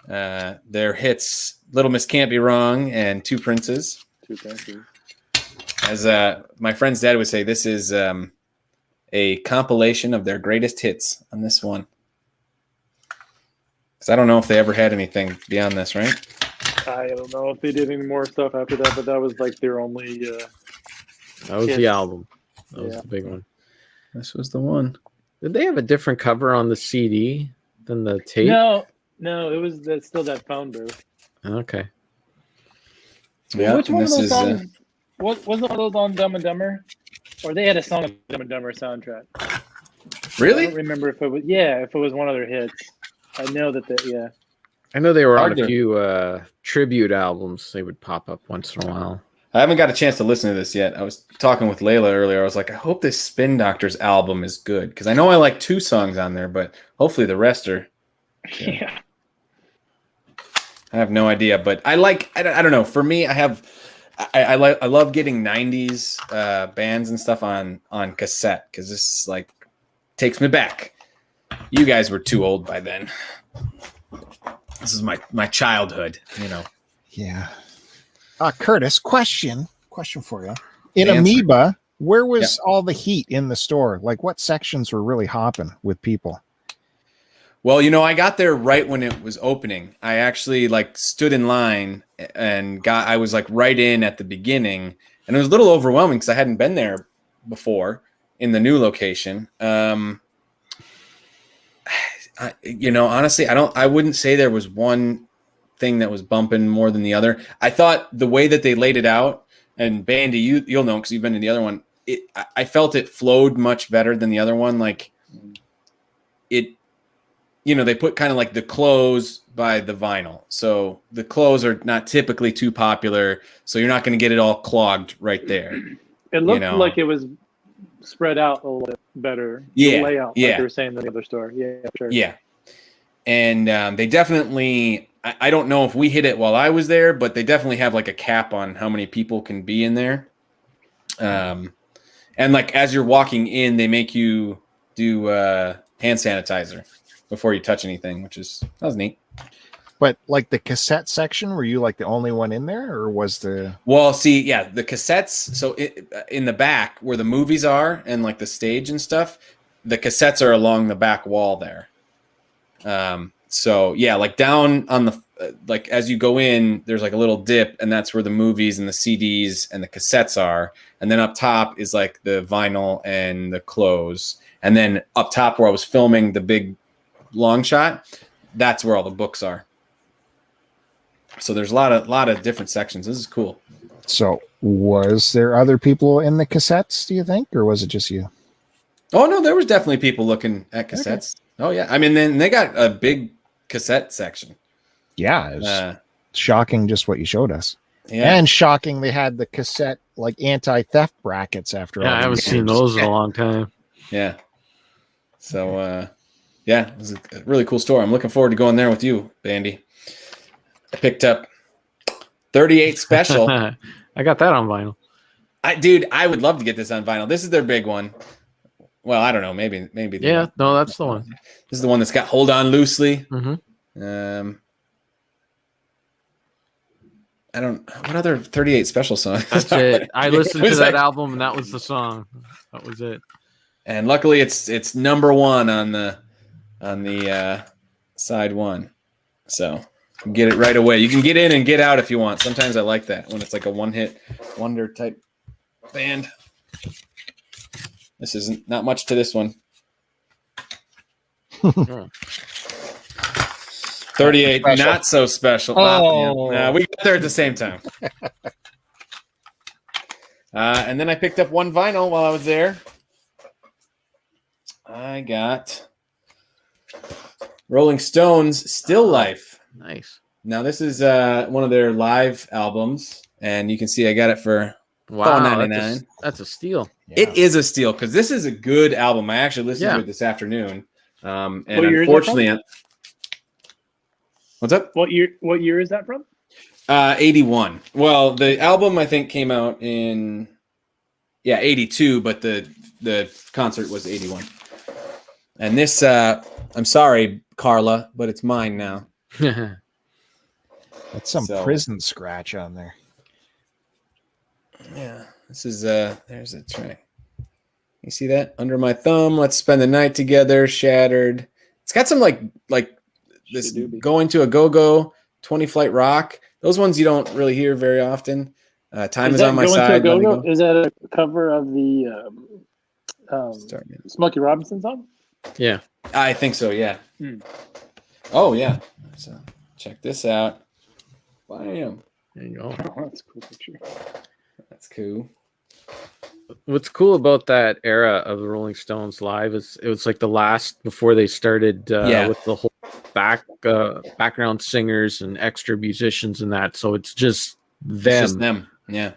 their hits "Little Miss Can't Be Wrong" and "Two Princes." Two Princes. As my friend's dad would say, this is a compilation of their greatest hits on this one. Because I don't know if they ever had anything beyond this, right? I don't know if they did any more stuff after that, but that was like their only. That was Hits. the album. That was Yeah. the big one. This was the one. Did they have a different cover on the CD than the tape? No, it was still that phone booth. Okay. Yeah, Which and one of this those is, songs? What was one of those on Dumb and Dumber? Or they had a song on Dumb and Dumber soundtrack. I really? don't remember if it was. Yeah, if it was one of their hits. I know that. Yeah. I know they were on Hard a to- few tribute albums. They would pop up once in a while. I haven't got a chance to listen to this yet. I was talking with Layla earlier. I was like, I hope this Spin Doctors album is good because I know I like 2 songs on there, but hopefully the rest are. Yeah. I have no idea, but I don't know. For me, I love getting 90s bands and stuff on cassette because this like takes me back. You guys were too old by then. This is my childhood, you know. Yeah. Curtis, question for you. In Answer. Amoeba, where was all the heat in the store? Like, what sections were really hopping with people? Well, you know, I got there right when it was opening. I actually like stood in line and I was like right in at the beginning, and it was a little overwhelming because I hadn't been there before in the new location. You know, honestly, I wouldn't say there was one thing that was bumping more than the other. I thought the way that they laid it out, and Bandy, you'll know because you've been in the other one. I felt it flowed much better than the other one. Like it, you know, they put kind of like the clothes by the vinyl, so the clothes are not typically too popular, so you're not going to get it all clogged right there. It looked like it was spread out a little bit better. Yeah, The layout, yeah. like you were saying in the other store. Yeah, sure. Yeah. And they definitely, I don't know if we hit it while I was there, but they definitely have like a cap on how many people can be in there. And like as you're walking in, they make you do hand sanitizer before you touch anything, that was neat. But like the cassette section, were you like the only one in there, or was the? Well, see, yeah, the cassettes. So in the back where the movies are and like the stage and stuff, the cassettes are along the back wall there. So yeah, like down on the like as you go in, there's like a little dip, and that's where the movies and the CDs and the cassettes are. And then up top is like the vinyl and the clothes. And then up top where I was filming the big long shot, that's where all the books are. So there's a lot of different sections. This is cool. So was there other people in the cassettes, do you think, or was it just you? Oh no, there was definitely people looking at cassettes. Okay. Oh yeah, I mean, then they got a big cassette section. Yeah, it was shocking just what you showed us. Yeah, and shocking they had the cassette like anti-theft brackets after all. Yeah, I haven't seen those in a long time. Yeah. So yeah, it was a really cool store. I'm looking forward to going there with you, Bandy. I picked up 38 Special. I got that on vinyl. Dude, I would love to get this on vinyl. This is their big one. Well, I don't know. Maybe. Yeah, no, that's the one. This is the one that's got Hold On Loosely. Mm-hmm. I don't. What other 38 Special songs? That's it. I listened to that album, and that was the song. That was it. And luckily, it's number one on the side one. So get it right away. You can get in and get out if you want. Sometimes I like that when it's like a one-hit wonder type band. This isn't not much to this one. 38, special. Not so special. Oh. We got there at the same time. And then I picked up one vinyl while I was there. I got Rolling Stones Still Life. Nice. Now this is one of their live albums, and you can see I got it for $4.99. That's a steal. Yeah. It is a steal because this is a good album. I actually listened to it this afternoon. And unfortunately, what's up? What year is that from? 81. Well, the album I think came out in 82, but the concert was 81. And this I'm sorry, Carla, but it's mine now. That's some prison scratch on there. Yeah, this is there's a track. You see that? Under My Thumb, Let's Spend the Night Together, Shattered. It's got some like this Going to a Go-Go, 20 Flight Rock. Those ones you don't really hear very often. Time is on my side. Go. Is that a cover of the Smokey Robinson song? Yeah. I think so, yeah. Oh, yeah. So check this out. Bam. There you go. Oh, that's a cool picture. That's cool. What's cool about that era of the Rolling Stones live is it was like the last before they started with the whole background singers and extra musicians and that. So it's just them. It's just them. Yeah.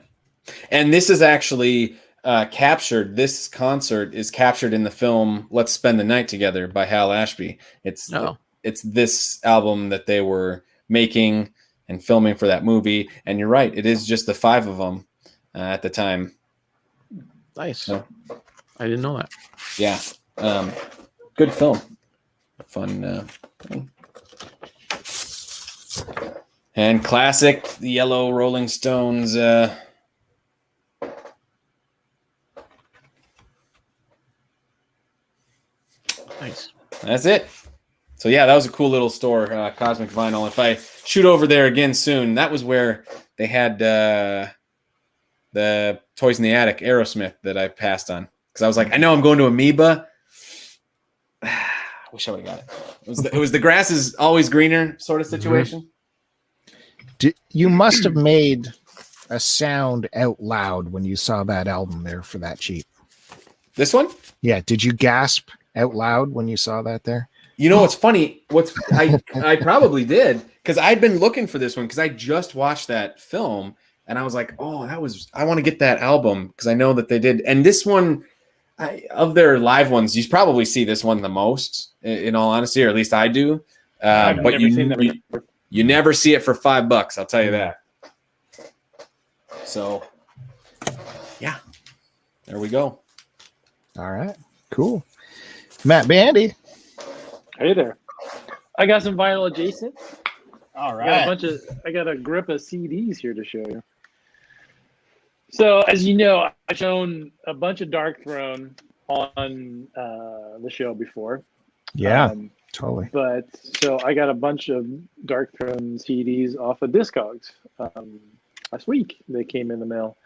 And this is actually captured. This concert is captured in the film "Let's Spend the Night Together" by Hal Ashby. It's this album that they were making and filming for that movie. And you're right, it is just the 5 of them at the time. Nice. So, I didn't know that. Yeah. Good film. Fun. And classic, the yellow Rolling Stones. Nice. That's it. So yeah, that was a cool little store, Cosmic Vinyl. If I shoot over there again soon, that was where they had the Toys in the Attic Aerosmith that I passed on. Because I was like, I know I'm going to Amoeba. Wish I would have got it. It was the grass is always greener sort of situation. You must have made a sound out loud when you saw that album there for that cheap. This one? Yeah. Did you gasp out loud when you saw that there? You know what's funny? I probably did, because I'd been looking for this one because I just watched that film and I was like, oh, I want to get that album because I know that they did. And this one, of their live ones, you probably see this one the most, in all honesty, or at least I do. But you never see it for $5. I'll tell you that. So, yeah, there we go. All right, cool. Matt Bandy. Hey there. I got some vinyl adjacent. All right. I got a grip of CDs here to show you. So, as you know, I've shown a bunch of Dark Throne on the show before. Yeah, totally. But so I got a bunch of Dark Throne CDs off of Discogs last week. They came in the mail.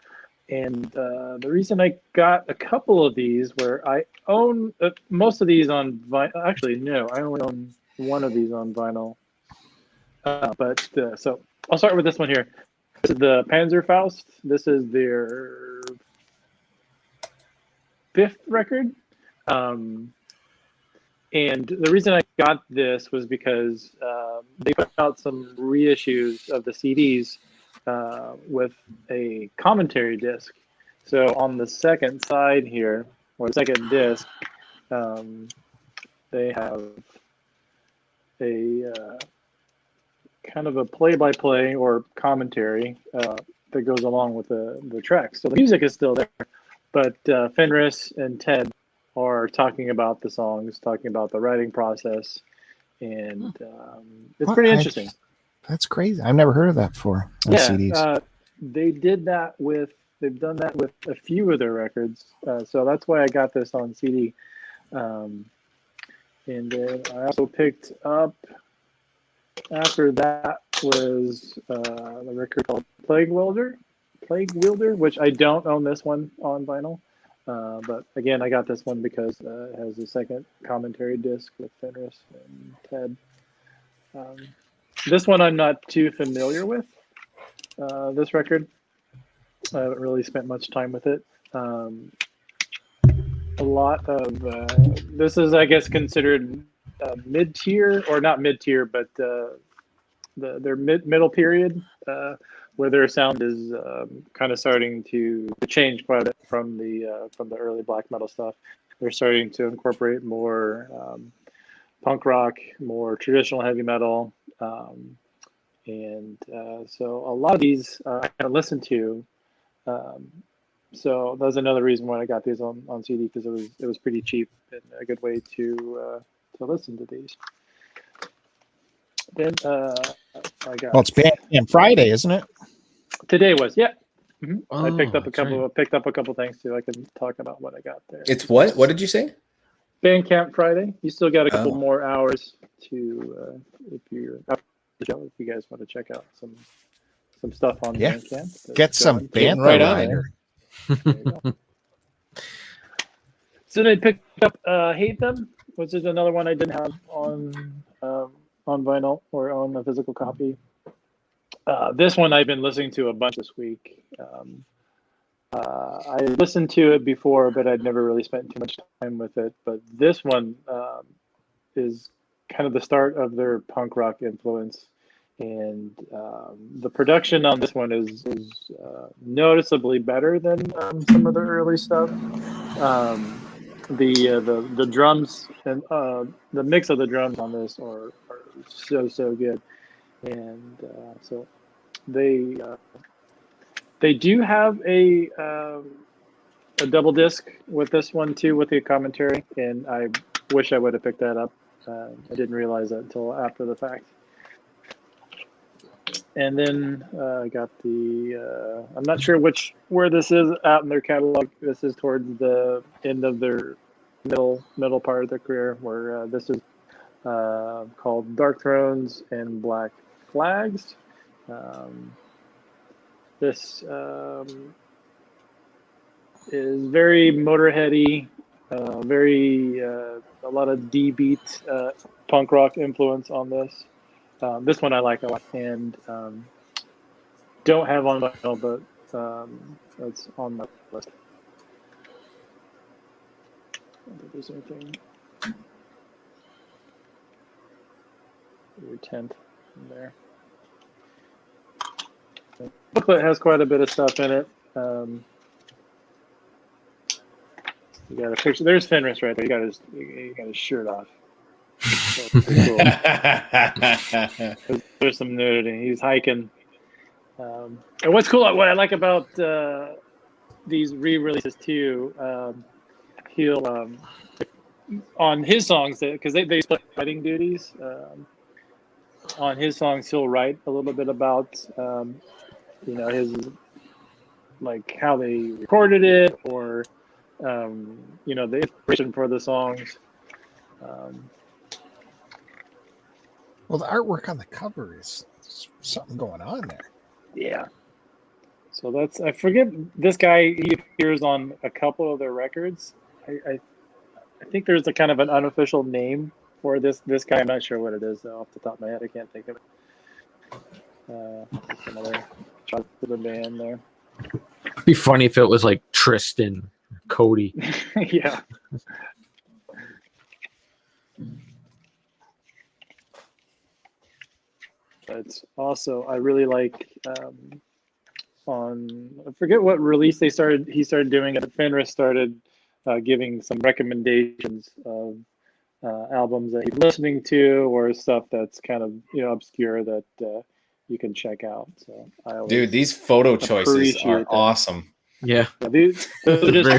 And the reason I got a couple of these, where I own most of these on vinyl. Actually, no, I only own one of these on vinyl. So I'll start with this one here. This is the Panzerfaust. This is their 5th record. And the reason I got this was because they put out some reissues of the CDs with a commentary disc. So on the second side here, or the second disc, they have a kind of a play-by-play or commentary that goes along with the tracks. So the music is still there, but Fenris and Ted are talking about the songs, talking about the writing process, and it's pretty interesting. That's crazy. I've never heard of that before on CDs. They've done that with a few of their records. So that's why I got this on CD. And then I also picked up, after that was the record called Plague Wielder, which I don't own this one on vinyl. But again, I got this one because it has a second commentary disc with Fenris and Ted. This one I'm not too familiar with, this record. I haven't really spent much time with it. A lot of, this is, I guess, considered mid-tier, or not mid-tier, but their middle period, where their sound is kind of starting to change quite a bit from the early black metal stuff. They're starting to incorporate more punk rock, more traditional heavy metal. So a lot of these I kind of listen to. So that's another reason why I got these on CD, because it was pretty cheap and a good way to listen to these. Then I got. Well, it's Bandcamp Friday, isn't it? Today was, yeah. Mm-hmm. Oh, I picked up a couple. right. Picked up a couple things too. I can talk about what I got there. It's what? What did you say? Bandcamp Friday. You still got a couple more hours to, if you're after the show, if you guys want to check out some stuff on Bandcamp. Get some band right on rider. So they picked up Hate Them, which is another one I didn't have on vinyl or on a physical copy. This one I've been listening to a bunch this week. I listened to it before, but I'd never really spent too much time with it. But this one is kind of the start of their punk rock influence. And the production on this one is noticeably better than some of the early stuff. The drums and the mix of the drums on this are so good, and so they do have a double disc with this one too, with the commentary, and I wish I would have picked that up. I didn't realize that until after the fact. And then I got the, I'm not sure where this is out in their catalog. This is towards the end of their middle part of their career, where this is called Dark Thrones and Black Flags. This is very Motorheady, very a lot of D-beat punk rock influence on this. This one I like a lot, and don't have on vinyl, but that's on my list. I don't think there's anything. Your 10th in there. The booklet has quite a bit of stuff in it. You got a picture. There's Fenris right there. You got his shirt off. Cool. There's some nudity. He's hiking. And what's cool, what I like about these re-releases too, he'll on his songs, because they split writing duties. On his songs, he'll write a little bit about his, like, how they recorded it, or the inspiration for the songs. Well, the artwork on the cover is something going on there. Yeah. So that's, I forget, this guy, he appears on a couple of their records. I think there's a kind of an unofficial name for this guy. I'm not sure what it is, though, off the top of my head. I can't think of it. Some other shot of the band there. It'd be funny if it was like Tristan, Cody. Yeah. But also, I really like on, I forget what release he started doing it. Fenris started giving some recommendations of albums that he's listening to, or stuff that's kind of obscure that you can check out. So Dude, these photo choices are awesome. Yeah, those are just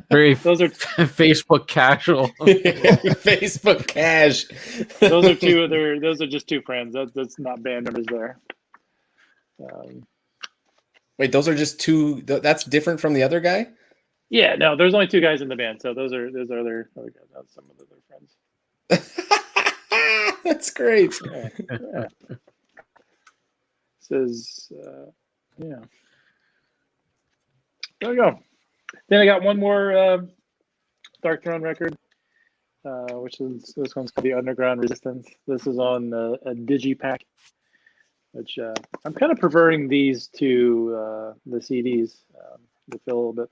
very those are Facebook casual. Facebook cash. those are just two friends. That's not band members there. Wait, those are just two. That's different from the other guy. Yeah, no, there's only two guys in the band, so those are their other guys. That's some of their friends. That's great. Yeah. Says, yeah. There we go. Then I got one more Dark Throne record, which is, this one's called The Underground Resistance. This is on a digipack, which I'm kind of preferring these to the CDs. They feel a little bit,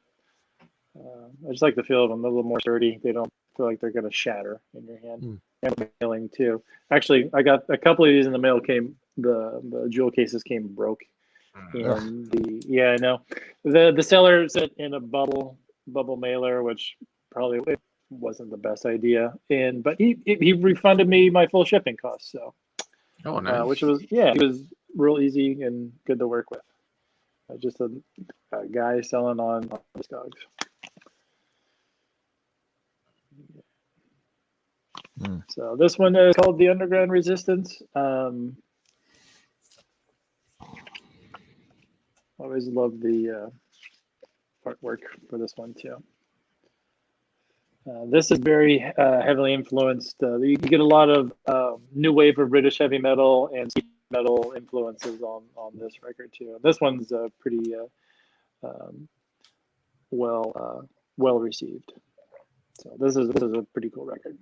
I just like the feel of them, a little more sturdy. They don't feel like they're going to shatter in your hand. And mailing too. Actually, I got a couple of these in the mail. The jewel cases came broke. And I know the seller sent in a bubble mailer, which probably wasn't the best idea. But he refunded me my full shipping costs. So, nice. Which was it was real easy and good to work with. Just a guy selling on Discogs. So this one is called The Underground Resistance. Always love the artwork for this one too. This is very heavily influenced. You can get a lot of new wave of British heavy metal and speed metal influences on this record too. This one's pretty well received. So this is a pretty cool record.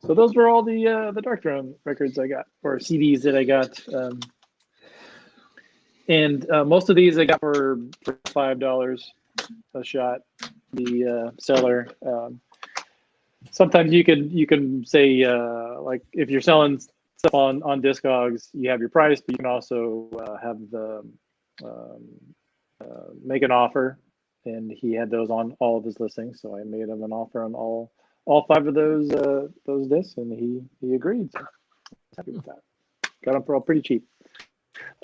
So those were all the Dark Throne records I got, or CDs that I got. And most of these I got for $5 a shot. The seller. Sometimes you can say like if you're selling stuff on Discogs, you have your price, but you can also have the make an offer, and he had those on all of his listings, so I made him an offer on all 5 of those discs, and he agreed. So I was happy with that. Got them for all pretty cheap.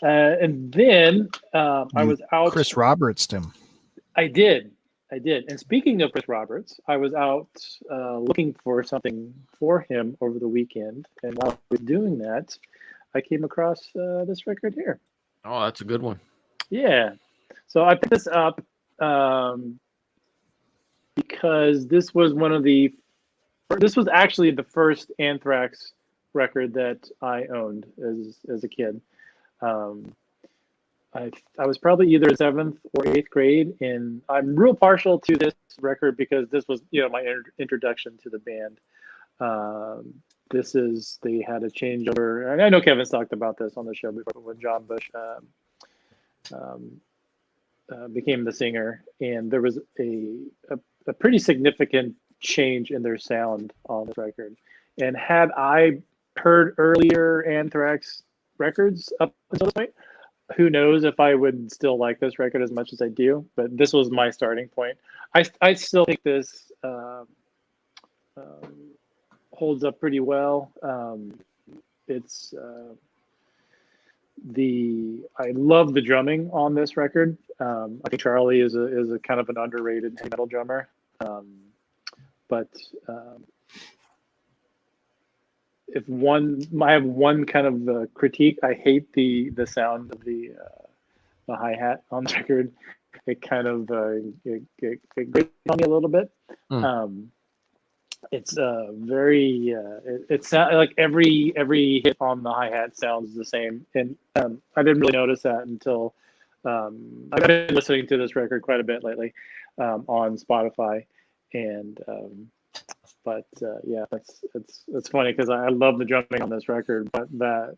And then I was out. Chris Roberts him. I did. And speaking of Chris Roberts, I was out looking for something for him over the weekend. And while I was doing that, I came across this record here. Oh, that's a good one. Yeah. So I picked this up because this was actually the first Anthrax record that I owned as a kid. I was probably either 7th or 8th grade, and I'm real partial to this record because this was, my introduction to the band. They had a changeover, and I know Kevin's talked about this on the show before when John Bush became the singer, and there was a pretty significant change in their sound on this record. And had I heard earlier Anthrax records up until this point, who knows if I would still like this record as much as I do, but this was my starting point. I still think this holds up pretty well. I love the drumming on this record. I think Charlie is a kind of an underrated heavy metal drummer. But I have one kind of critique. I hate the sound of the hi-hat on the record. It kind of it grates on me a little bit. It's very it sounds like every hit on the hi-hat sounds the same, and I didn't really notice that until I've been listening to this record quite a bit lately on Spotify, and it's funny because I love the drumming on this record, but that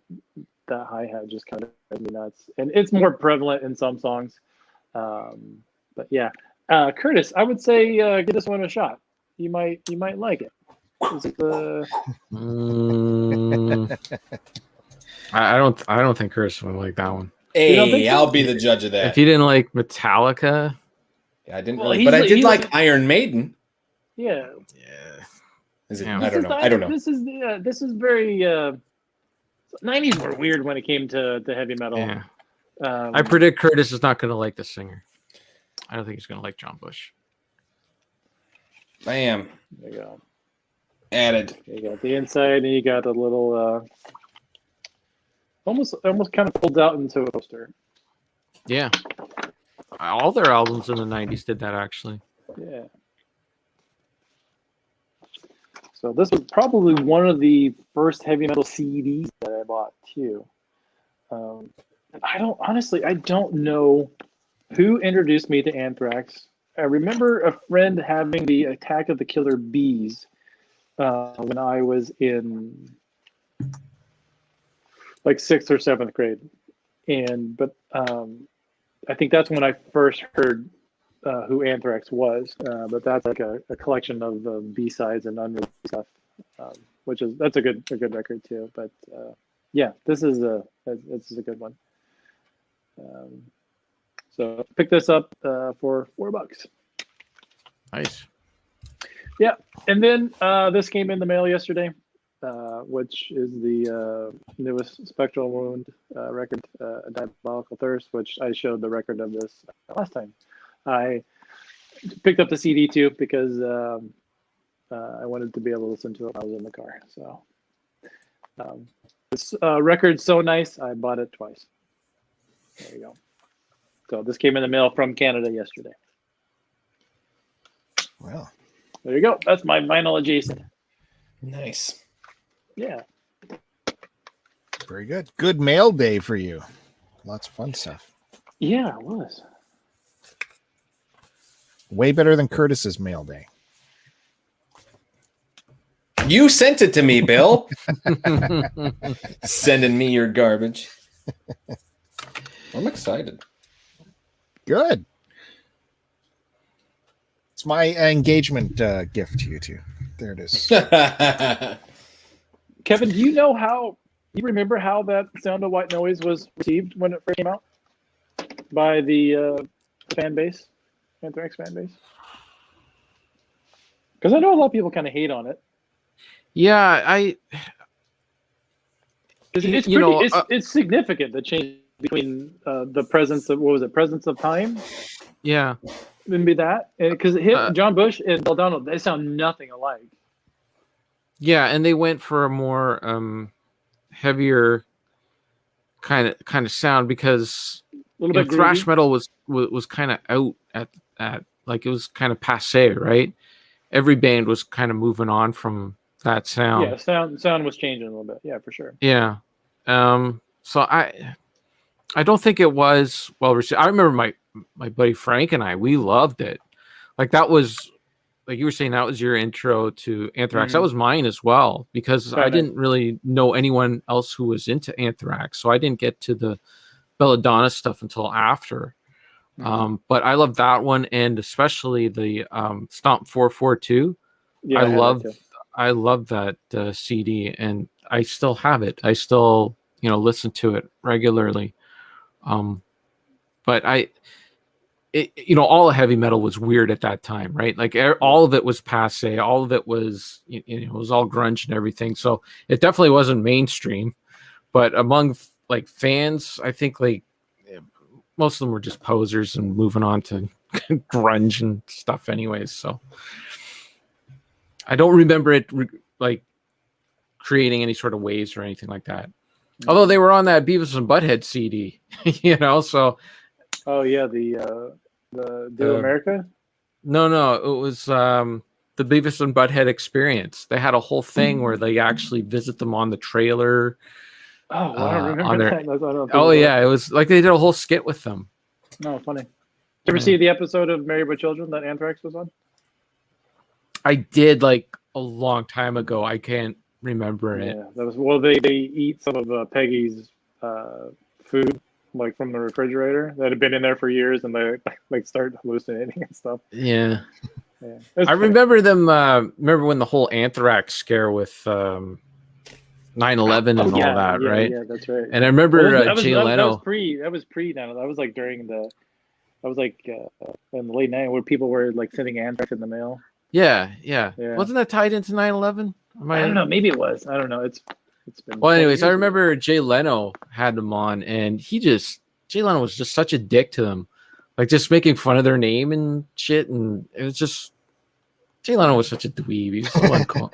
hi-hat just kind of drives me nuts, and it's more prevalent in some songs. But yeah, Curtis, I would say give this one a shot. You might like it. Is it I don't think Curtis would like that one. Hey, I'll be the judge of that. If you didn't like Metallica, yeah, I didn't really, but I did like Iron Maiden. Yeah. Is it? Yeah. I don't know. This is very 90s were weird when it came to heavy metal. yeah. I predict Curtis is not going to like the singer. I don't think he's going to like John Bush. Bam. There you go. Added. You got the inside, and you got a little almost kind of folds out into a poster. Yeah. All their albums in the 90s did that, actually. Yeah. So this was probably one of the first heavy metal CDs that I bought too. I don't know who introduced me to Anthrax. I remember a friend having the Attack of the Killer Bees when I was in like 6th or 7th grade, but I think that's when I first heard who Anthrax was. But that's like a collection of B-sides and unreleased stuff, that's a good record too. But yeah, this is a good one. So pick this up for $4. Nice. Yeah, and then this came in the mail yesterday, which is the newest Spectral Wound record, A Diabolical Thirst, which I showed the record of this last time. I picked up the CD too because I wanted to be able to listen to it while I was in the car. So this record's so nice, I bought it twice. There you go. So this came in the mail from Canada yesterday. Well, there you go. That's my vinyl adjacent. Nice. Yeah. very good. Good mail day for you. Lots of fun stuff. Yeah, it was. Way better than Curtis's mail day. You sent it to me, Bill. Sending me your garbage. I'm excited. Good. It's my engagement gift to you two. There it is. Kevin, do you remember how that Sound of White Noise was received when it first came out by the fan base, Anthrax fan base? Because I know a lot of people kind of hate on it. Yeah, it's significant, the change between the presence of, presence of time? Yeah. Maybe that. Because John Bush and Belladonna, they sound nothing alike. Yeah, and they went for a more heavier kind of sound because thrash metal was kind of out at like it was kind of passé, right? Every band was kind of moving on from that sound. Yeah, sound was changing a little bit. Yeah, for sure. Yeah. So I don't think it was well received. I remember my buddy Frank and we loved it. Like that was, like you were saying, that was your intro to Anthrax. That was mine as well, because I didn't really know anyone else who was into Anthrax. So I didn't get to the Belladonna stuff until after. But I love that one, and especially the Stomp 442. Yeah, I love that CD, and I still have it. I still, listen to it regularly. But all the heavy metal was weird at that time, right? Like all of it was passé, all of it was, it was all grunge and everything. So it definitely wasn't mainstream. But among like fans, I think like most of them were just posers and moving on to grunge and stuff, anyways. So I don't remember it like creating any sort of waves or anything like that. Although they were on that Beavis and Butthead CD, so. Oh yeah, the Deal America? No, it was the Beavis and Butthead Experience. They had a whole thing where they actually visit them on the trailer. Oh, I don't remember that. It was like they did a whole skit with them. No, funny. Did you ever see the episode of Married with Children that Anthrax was on? I did, like a long time ago. I can't remember it. Yeah, that was they eat some of Peggy's food, like from the refrigerator that had been in there for years, and they like start hallucinating and stuff. Yeah. I remember them. Remember when the whole Anthrax scare with 9/11 and all that, right? Yeah, that's right. And I remember Jay Leno. That was pre 9/11. That was like during the. That was like in the late 90s where people were like sending Anthrax in the mail. Yeah. Wasn't that tied into 9/11? I don't know. Maybe it was. I don't know. It's been. Well, anyways, I remember Jay Leno had them on, and Jay Leno was just such a dick to them, like just making fun of their name and shit, and it was just Jay Leno was such a dweeb. He was so uncool.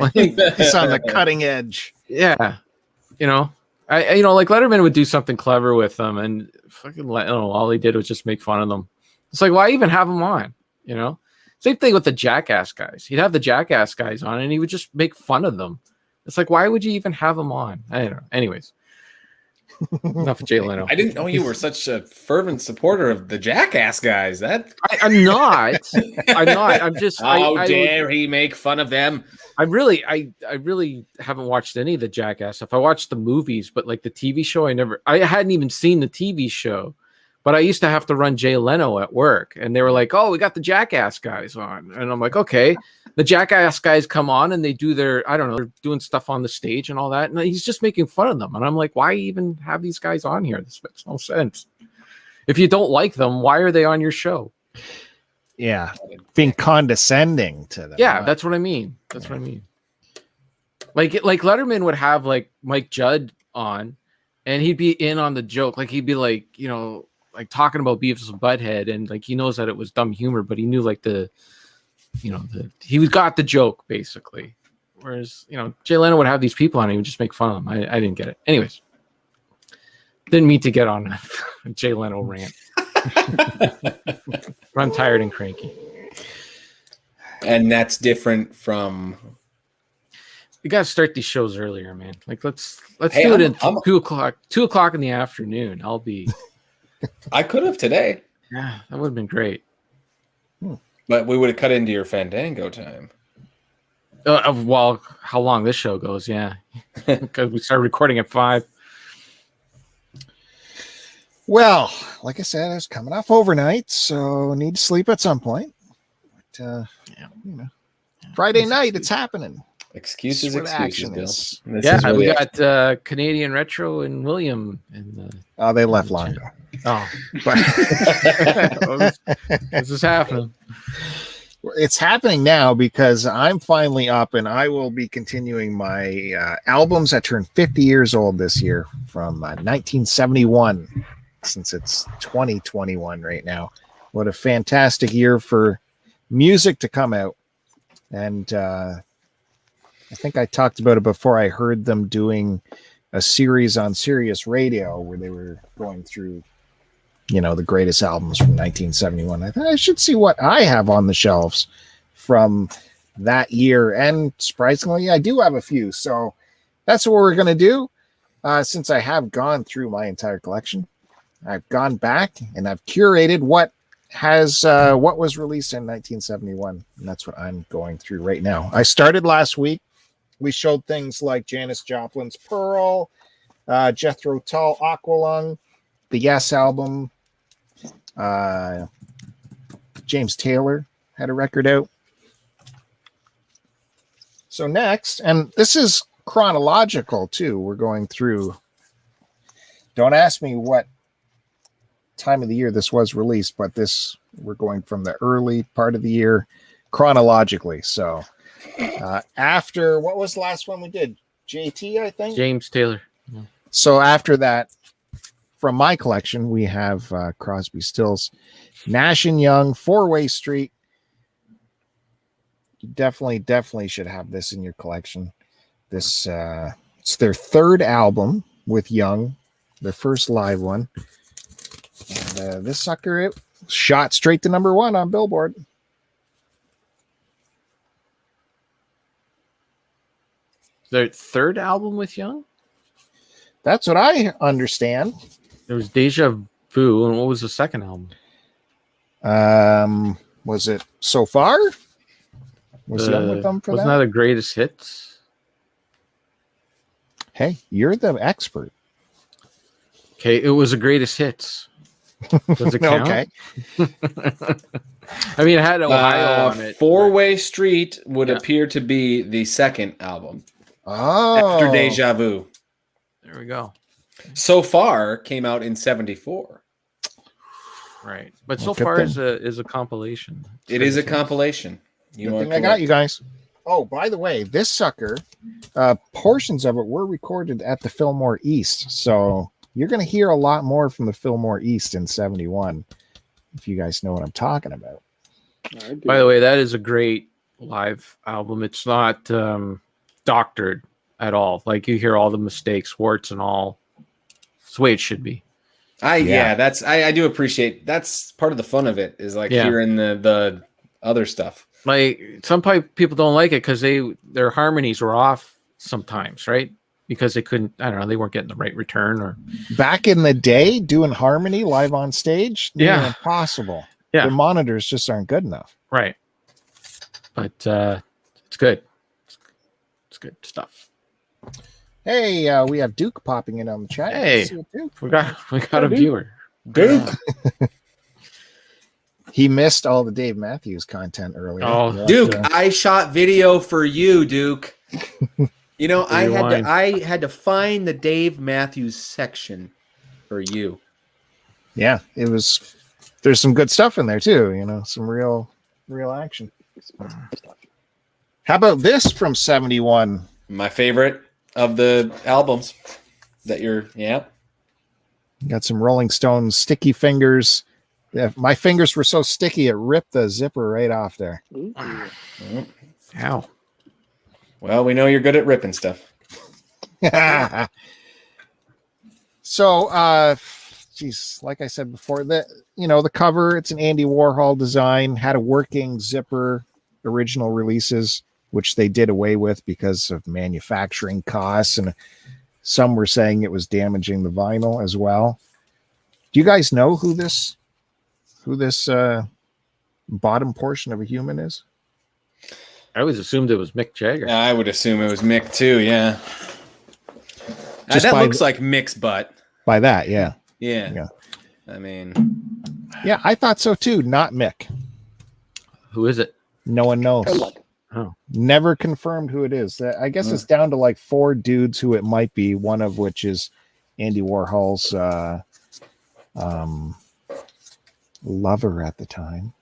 He's on the cutting edge. Yeah, I like Letterman would do something clever with them, and fucking all he did was just make fun of them. It's like, why even have them on? Same thing with the Jackass guys. He'd have the Jackass guys on, and he would just make fun of them. It's like, why would you even have them on? I don't know. Anyways, enough of Jay Leno. I didn't know you were such a fervent supporter of the Jackass guys. I'm not. I'm just. How dare he make fun of them? I really haven't watched any of the Jackass stuff. I watched the movies, but like the TV show, I hadn't even seen the TV show. But I used to have to run Jay Leno at work, and they were like, "Oh, we got the Jackass guys on," and I'm like, "Okay." The Jackass guys come on and they do they're doing stuff on the stage and all that, and he's just making fun of them, and I'm like, "Why even have these guys on here? This makes no sense. If you don't like them, why are they on your show?" Yeah, being condescending to them. Yeah, that's what I mean. Like Letterman would have like Mike Judd on, and he'd be in on the joke. Like he'd be like, like talking about Beavis and Butthead, and like he knows that it was dumb humor, but he knew like he got the joke basically. Whereas Jay Leno would have these people on, and he would just make fun of them. I didn't get it. Anyways, didn't mean to get on a Jay Leno rant. I'm tired and cranky. And that's different from. We gotta start these shows earlier, man. Like let's do it at 2:00 in the afternoon. I'll be. I could have today. Yeah, that would have been great. But we would have cut into your Fandango time. Well, how long this show goes, yeah. Because we started recording at 5. Well, like I said, I was coming off overnight, so need to sleep at some point. But, Friday night, it's happening. Excuses, This is where the excuses, action Bill. is. This Yeah, is where we the got Canadian Retro and William. Oh, they left long ago. Oh, But this is happening. it's happening now because I'm finally up and I will be continuing my albums that turned 50 years old this year from 1971, since it's 2021 right now. What a fantastic year for music to come out. And I think I talked about it before. I heard them doing a series on Sirius Radio where they were going through, the greatest albums from 1971. I thought I should see what I have on the shelves from that year. And surprisingly, I do have a few. So that's what we're going to do. Since I have gone through my entire collection, I've gone back and I've curated what was released in 1971. And that's what I'm going through right now. I started last week. We showed things like Janis Joplin's Pearl, Jethro Tull, Aqualung, the Yes album. James Taylor had a record out. So next, and this is chronological too. We're going through. Don't ask me what time of the year this was released, but we're going from the early part of the year chronologically. So after, what was the last one we did? JT, I think. James Taylor. Yeah. So after that, from my collection, we have Crosby, Stills, Nash and Young, Four-Way Street. You definitely should have this in your collection. This it's their third album with Young, their first live one. And this sucker, it shot straight to number 1 on Billboard. Their third album with Young? That's what I understand. There was Deja Vu, and what was the second album? Was it So Far? Was Young with them for wasn't that? that a greatest hits? Hey, you're the expert. Okay, it was a greatest hits. Does it count? Okay. I mean, it had Ohio on it. Four-Way Street would appear to be the second album. Oh. After Deja Vu. There we go. So Far came out in 74. Right. But Well, So good Far thing. is a compilation. It is a compilation. You Good are thing I got correct. you guys. Oh, by the way, this sucker, portions of it were recorded at the Fillmore East. So you're going to hear a lot more from the Fillmore East in 71, if you guys know what I'm talking about. By the way, that is a great live album. It's not doctored at all. Like, you hear all the mistakes, warts and all. It's the way it should be. I do appreciate that's part of the fun of it is like hearing the other stuff. Like, some people don't like it because their harmonies were off sometimes, right? Because they couldn't, I don't know, they weren't getting the right return. Or Back in the day, doing harmony live on stage, Yeah. impossible. Yeah. The monitors just aren't good enough. right. But it's good. It's good stuff. Hey, we have Duke popping in on the chat. Hey. Let's see what Duke. We got a viewer. Duke. He missed all the Dave Matthews content earlier. Oh, Yeah, Duke, so- I shot video for you, Duke. You know, Rewind. I had to find the Dave Matthews section for you. yeah, it was. There's some good stuff in there too. Some real action. How about this from 71? My favorite of the albums that Got some Rolling Stones Sticky Fingers. Yeah, my fingers were so sticky it ripped the zipper right off there. Ow. Well, we know you're good at ripping stuff. So, geez, like I said before, the cover, it's an Andy Warhol design, had a working zipper, original releases, which they did away with because of manufacturing costs, and some were saying it was damaging the vinyl as well. Do you guys know who this bottom portion of a human is? I always assumed it was Mick Jagger. I would assume it was Mick too. Yeah. Just That by looks like Mick's butt. By that, yeah. Yeah. Yeah. I mean, Yeah, I thought so too. Not Mick. Who is it? No one knows. Good luck. Oh, Never confirmed who it is. I guess it's down to like 4 dudes who it might be, one of which is Andy Warhol's lover at the time.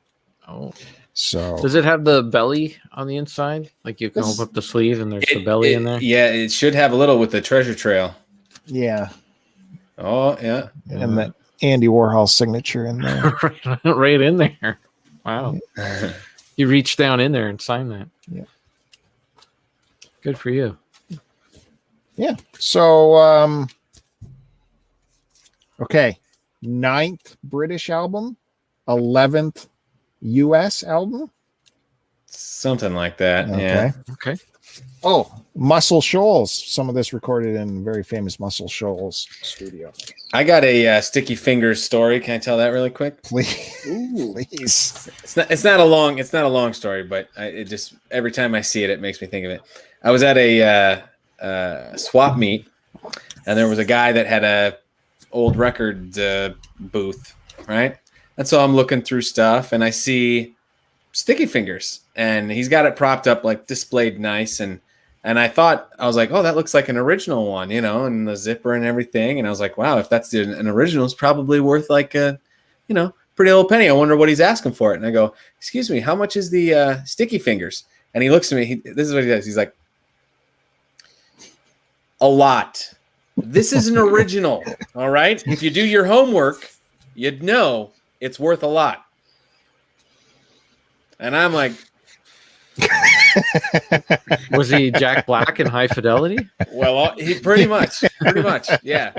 oh. So Does it have the belly on the inside? Like you can This- open up the sleeve and there's the belly in there? Yeah, it should have a little with the treasure trail. yeah, Oh, yeah. and the Andy Warhol signature in there. Right in there. Wow. You reached down in there and signed that. Yeah. Good for you. Yeah. So okay. 9th British album, 11th US album. Something like that. Okay. Yeah. Okay. Oh, Muscle Shoals. Some of this recorded in very famous Muscle Shoals studio. I got a Sticky Fingers story. Can I tell that really quick? Please. Please. It's not a long story, but it just every time I see it, it makes me think of it. I was at a swap meet, and there was a guy that had a old record booth, right? And so I'm looking through stuff, and I see Sticky Fingers, and he's got it propped up, like displayed nice, and I was like, oh, that looks like an original one, and the zipper and everything, and I was like, wow, if that's an original, it's probably worth like a, pretty little penny. I wonder what he's asking for it. And I go, excuse me, how much is the Sticky Fingers? And he looks at me. This is what he does. He's like, a lot. This is an original. All right. If you do your homework, you'd know it's worth a lot. And I'm like, Was he Jack Black in High Fidelity? well, he pretty much. Yeah.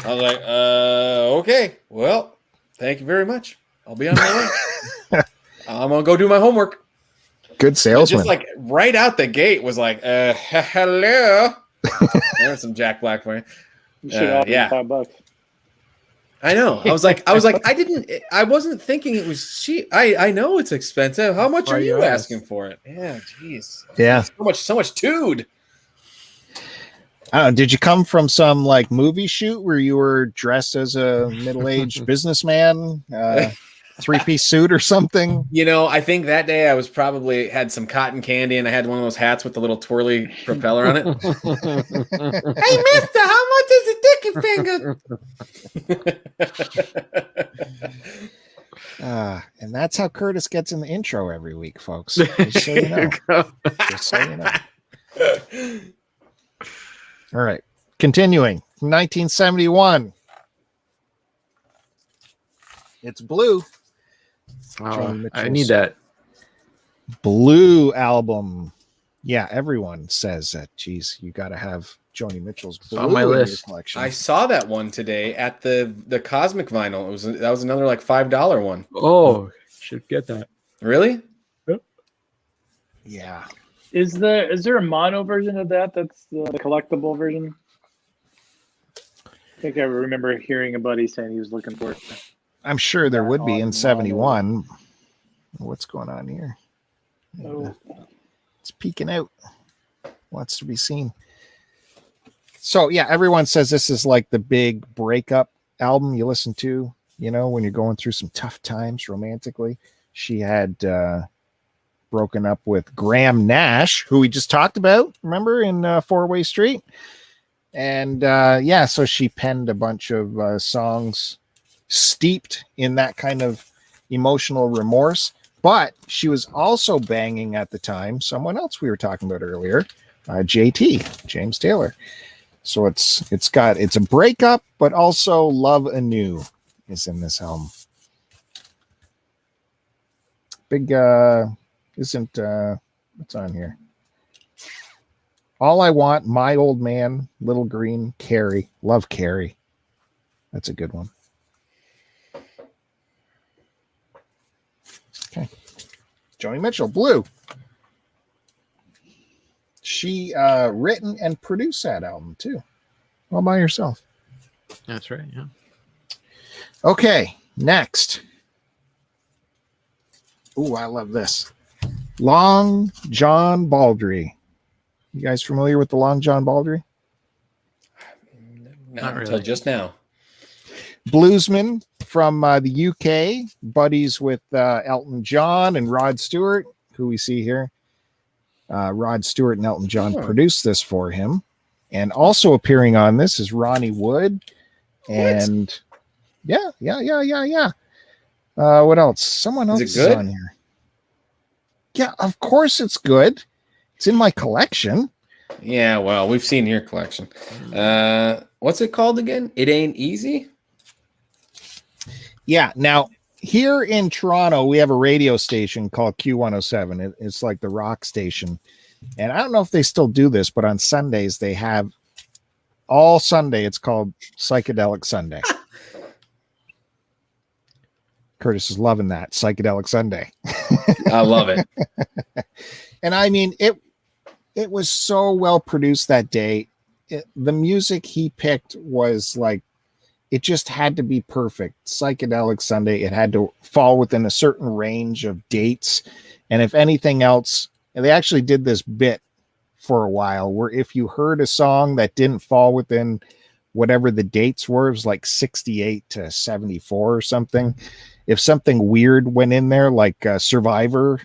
I was like, okay, well, thank you very much. I'll be on my way. I'm going to go do my homework. Good salesman. Just like right out the gate was like, hello. There's some Jack Black for you. You should offer yeah. $5. I know. I was like, I wasn't thinking it was cheap. I know it's expensive. How much are you asking for it? Yeah, jeez. Yeah. So much dude. I don't know, did you come from some like movie shoot where you were dressed as a middle-aged businessman, 3-piece suit or something? I think that day I was probably had some cotton candy and I had one of those hats with the little twirly propeller on it. Hey, mister, how much is the Dicky Finger? And that's how Curtiss gets in the intro every week, folks. Just so you know. Just so you know. All right. Continuing. 1971. It's Blue. I need that. Blue album. Yeah, everyone says that. Geez, you got to have Joni Mitchell's Blue on my in your list. collection. I saw that one today at the Cosmic Vinyl. That was another like $5 one. Oh, should get that. Really? Yeah. Is there a mono version of that? That's the collectible version. I think I remember hearing a buddy saying he was looking for it. I'm sure there would be in On 71. What's going on here? Oh. It's peeking out. Wants to be seen. So yeah, everyone says this is like the big breakup album you listen to, when you're going through some tough times romantically. She had broken up with Graham Nash, who we just talked about, remember, in Four-Way Street. And so she penned a bunch of songs steeped in that kind of emotional remorse. But she was also banging at the time someone else we were talking about earlier, JT, James Taylor. So it's a breakup, but also love anew is in this album. Big isn't what's on here? All I Want, My Old Man, Little Green, Carrie. Love Carrie. That's a good one. Okay. Joni Mitchell, Blue. She written and produced that album too, all by herself. That's right. Yeah. Okay, next. Ooh, I love this. Long John Baldry. You guys familiar with the Long John Baldry? Not really. until just now. Bluesman from the UK, buddies with Elton John and Rod Stewart, who we see here. Rod Stewart and Elton John produced this for him. And also appearing on this is Ronnie Wood. And yeah. What else? Someone else is on here. Yeah, of course it's good. It's in my collection. Yeah, well, we've seen your collection. What's it called again? It Ain't Easy? Yeah. Now, here in Toronto, we have a radio station called Q107. It's like the rock station. And I don't know if they still do this, but on Sundays, they have all Sunday, it's called Psychedelic Sunday. Curtis is loving that Psychedelic Sunday. I love it. And I mean, it was so well produced that day. The music he picked was like, it just had to be perfect. Psychedelic Sunday, it had to fall within a certain range of dates. And if anything else, and they actually did this bit for a while where if you heard a song that didn't fall within whatever the dates were, it was like 68 to 74 or something. If something weird went in there, like a Survivor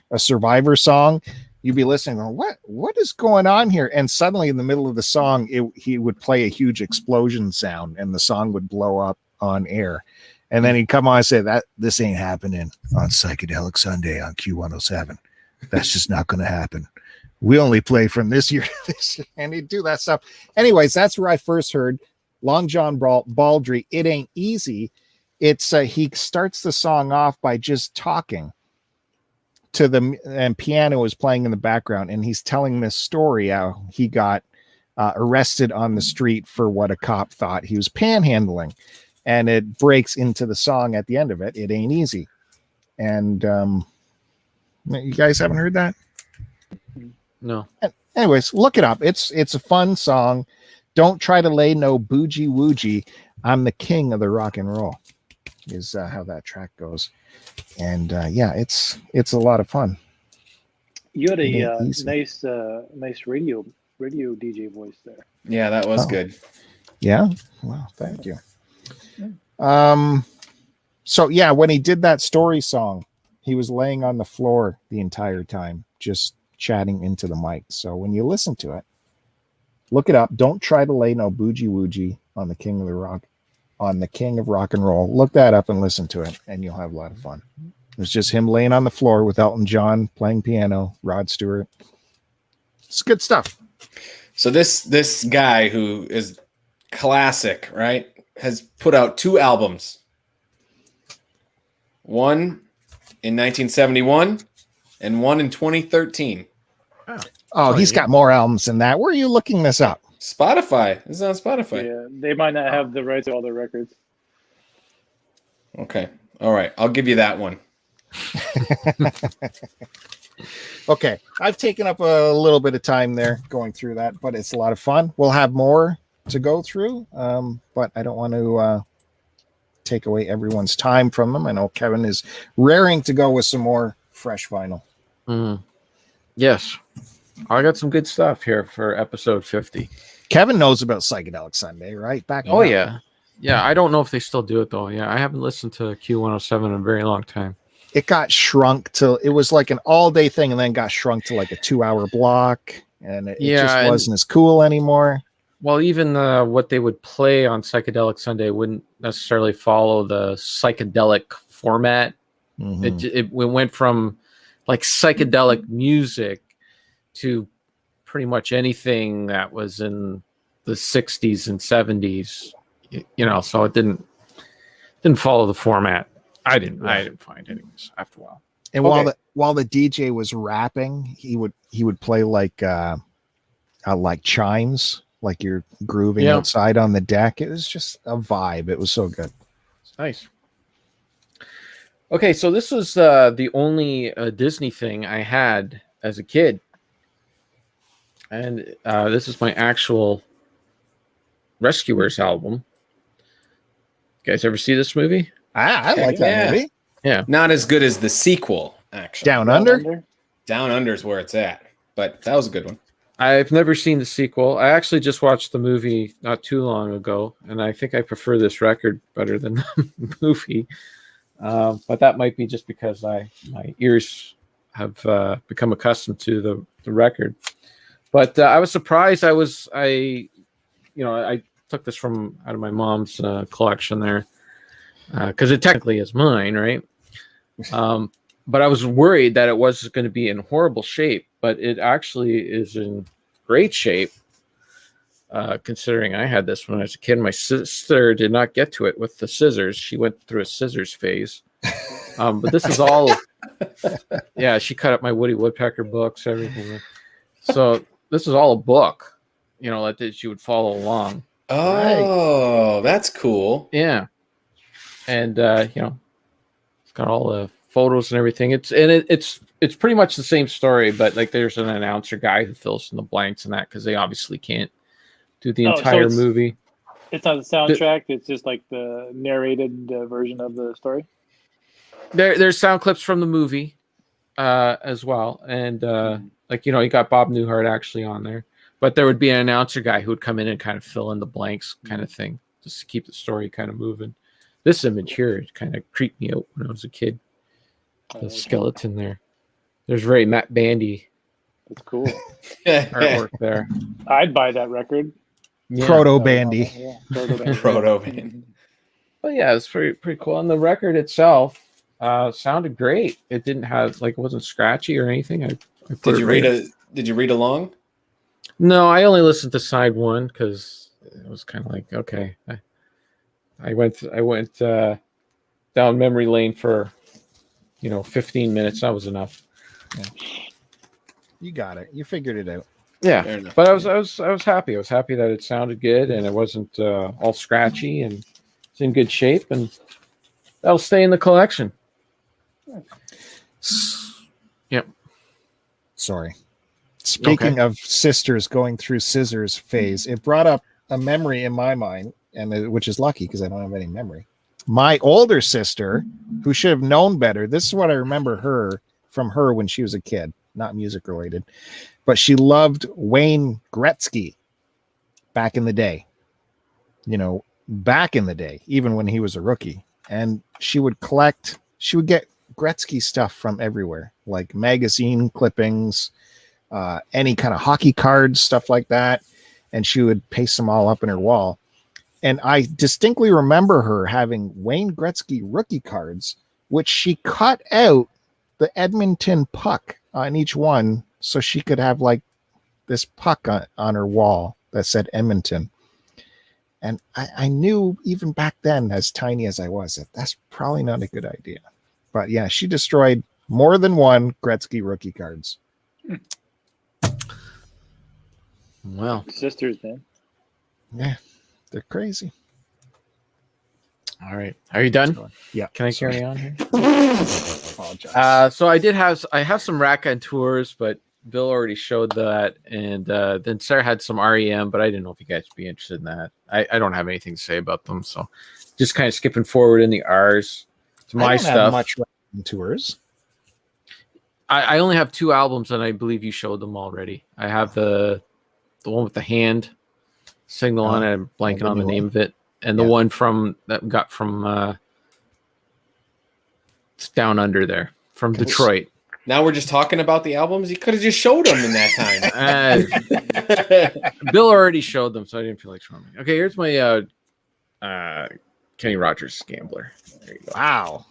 song, you'd be listening, going, what is going on here? And suddenly in the middle of the song, he would play a huge explosion sound and the song would blow up on air. And then he'd come on and say, this ain't happening on Psychedelic Sunday on Q107. That's just not going to happen. We only play from this year to this year. And he'd do that stuff. Anyways, that's where I first heard Long John Baldry, It Ain't Easy. It's he starts the song off by just talking to the and piano is playing in the background, and he's telling this story how he got arrested on the street for what a cop thought he was panhandling, and it breaks into the song at the end of it. It ain't easy, and you guys haven't heard that? No. Anyways, look it up. It's a fun song. Don't try to lay no bougie woogee. I'm the king of the rock and roll. Is how that track goes. And yeah, it's a lot of fun. You had a nice radio DJ voice there. Yeah, that was good. Yeah. Wow, thank you. So yeah, when he did that story song, he was laying on the floor the entire time, just chatting into the mic. So when you listen to it, look it up. Don't try to lay no bougie woogee on the king of rock and roll. Look that up and listen to it, and you'll have a lot of fun. It's just him laying on the floor with Elton John playing piano, Rod Stewart. It's good stuff. So this guy who is classic, right, has put out 2 albums. One in 1971 and one in 2013. Oh, he's got more albums than that. Where are you looking this up? Spotify. This is on Spotify. Yeah, they might not have the rights to all their records. Okay. All right. I'll give you that one. Okay. I've taken up a little bit of time there going through that, but it's a lot of fun. We'll have more to go through, but I don't want to take away everyone's time from them. I know Kevin is raring to go with some more fresh vinyl. Yes. I got some good stuff here for episode 50. Kevin knows about Psychedelic Sunday, right? Yeah. Yeah, I don't know if they still do it, though. Yeah, I haven't listened to Q107 in a very long time. It got shrunk to, it was like an all-day thing and then got shrunk to like a 2-hour block, and it just wasn't as cool anymore. Well, even what they would play on Psychedelic Sunday wouldn't necessarily follow the psychedelic format. Mm-hmm. It went from like psychedelic music to pretty much anything that was in the 60s and 70s, so it didn't follow the format. I didn't find anyways after a while. And while the DJ was rapping, he would play like chimes, like you're grooving outside on the deck. It was just a vibe. It was so good. It's nice. Okay, so this was the only Disney thing I had as a kid. And this is my actual Rescuers album. You guys ever see this movie? I like that movie. Yeah. Not as good as the sequel, actually. Down Under? Down Under's where it's at. But that was a good one. I've never seen the sequel. I actually just watched the movie not too long ago, and I think I prefer this record better than the movie. But that might be just because my ears have become accustomed to the record. But I was surprised. I took this from out of my mom's collection there because it technically is mine, right? But I was worried that it was going to be in horrible shape, but it actually is in great shape. Considering I had this when I was a kid, my sister did not get to it with the scissors. She went through a scissors phase. But this is all, yeah, she cut up my Woody Woodpecker books, everything. So this is all a book, that she would follow along. Oh, that's cool. Yeah. And, it's got all the photos and everything. It's pretty much the same story, but like there's an announcer guy who fills in the blanks and that because they obviously can't do the entire movie. It's not the soundtrack. It's just like the narrated version of the story. There's sound clips from the movie as well, and you got Bob Newhart actually on there, but there would be an announcer guy who would come in and kind of fill in the blanks, kind of thing, just to keep the story kind of moving. This image here kind of creeped me out when I was a kid. The skeleton there. There's very Matt Bandy. That's cool. Artwork there. I'd buy that record. Yeah. Proto Bandy. Yeah, Proto-Bandy. Proto-Bandy. But yeah, it's pretty cool. And the record itself sounded great. It didn't have it wasn't scratchy or anything. Did you read along? No, I only listened to side one because it was kind of like, okay. I went down memory lane for 15 minutes. That was enough. Yeah. You got it. You figured it out. Yeah, but I was happy. I was happy that it sounded good and it wasn't all scratchy and it's in good shape, and that'll stay in the collection. Yep. Sorry. Speaking of sisters going through scissors phase, it brought up a memory in my mind, which is lucky because I don't have any memory. My older sister, who should have known better, this is what I remember from her when she was a kid, not music related, but she loved Wayne Gretzky back in the day. Back in the day, even when he was a rookie. And she would get Gretzky stuff from everywhere, like magazine clippings, any kind of hockey cards, stuff like that. And she would paste them all up in her wall. And I distinctly remember her having Wayne Gretzky rookie cards, which she cut out the Edmonton puck on each one so she could have like this puck on her wall that said Edmonton. And I knew even back then, as tiny as I was, that that's probably not a good idea. But yeah, she destroyed more than one Gretzky rookie cards. Well, sisters, man. Yeah. They're crazy. All right. Are you done? Yeah. Can I carry on here? Apologize. So I have some raconteurs, but Bill already showed that, and then Sarah had some REM, but I didn't know if you guys would be interested in that. I don't have anything to say about them, so just kind of skipping forward in the R's to my stuff. Have much raconteurs. I only have 2 albums, and I believe you showed them already. I have the one with the hand signal on it. I'm blanking on the name of it, and the one that we got from it's Down Under there from Detroit. Now we're just talking about the albums. You could have just showed them in that time. Bill already showed them, so I didn't feel like showing them. Okay, here's my Kenny Rogers Gambler. There you go. Wow.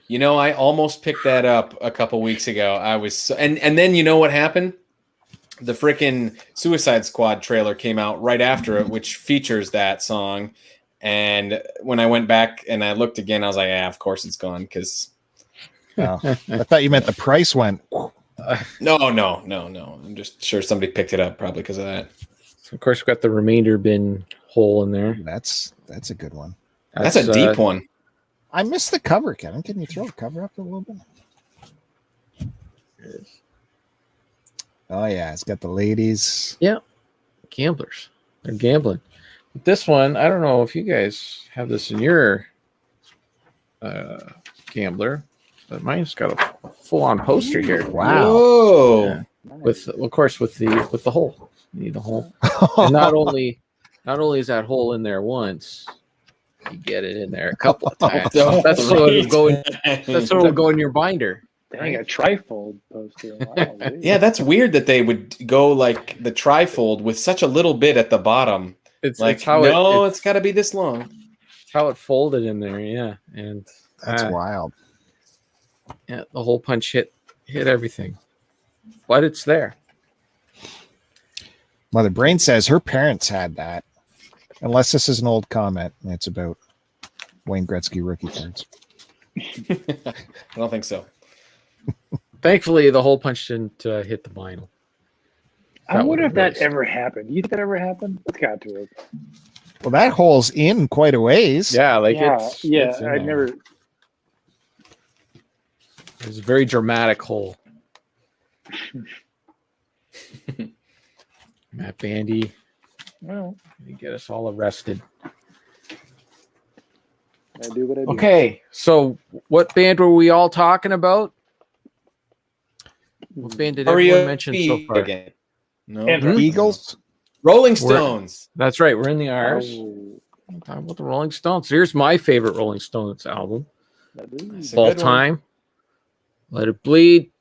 I almost picked that up a couple weeks ago. I was and then you know what happened? The freaking Suicide Squad trailer came out right after it, which features that song. And when I went back and I looked again, I was like, yeah, of course it's gone. Because I thought you meant the price went. No. I'm just sure somebody picked it up probably because of that. So of course, we've got the remainder bin hole in there. That's a good one. That's a deep one. I missed the cover, Kevin. Can you throw the cover up a little bit? Oh, yeah. It's got the ladies. Yeah. Gamblers. They're gambling. But this one, I don't know if you guys have this in your gambler. Mine's got a full-on poster here. Wow. Whoa. Yeah. With of course with the hole. You need the hole. And not only is that hole in there once, you get it in there a couple of times. That's so it'll go in, that's so it'll go in your binder. Dang, a trifold poster. Wow, Yeah, that's weird that they would go like the trifold with such a little bit at the bottom. It's Like, it's how it's got to be this long. it's how it folded in there, yeah. And That's wild. yeah, the hole punch hit everything. But it's there. Mother Brain says her parents had that. Unless this is an old comment and it's about Wayne Gretzky rookie cards. I don't think so. Thankfully, the hole punch didn't hit the vinyl. I wonder if that really ever happened. You think that ever happened? It's got to have. Well, that hole's in quite a ways. Yeah, like It's in I there. never. It's a very dramatic hole. Matt Bandy, Well, you get us all arrested. I do what I do. Okay, so what band were we all talking about? What band did everyone mention so far? Again. No. And- Eagles. Rolling Stones. That's right, we're in the R's. Oh, Talking about the Rolling Stones. Here's my favorite Rolling Stones album that is- That's a all good one. time. Let It Bleed.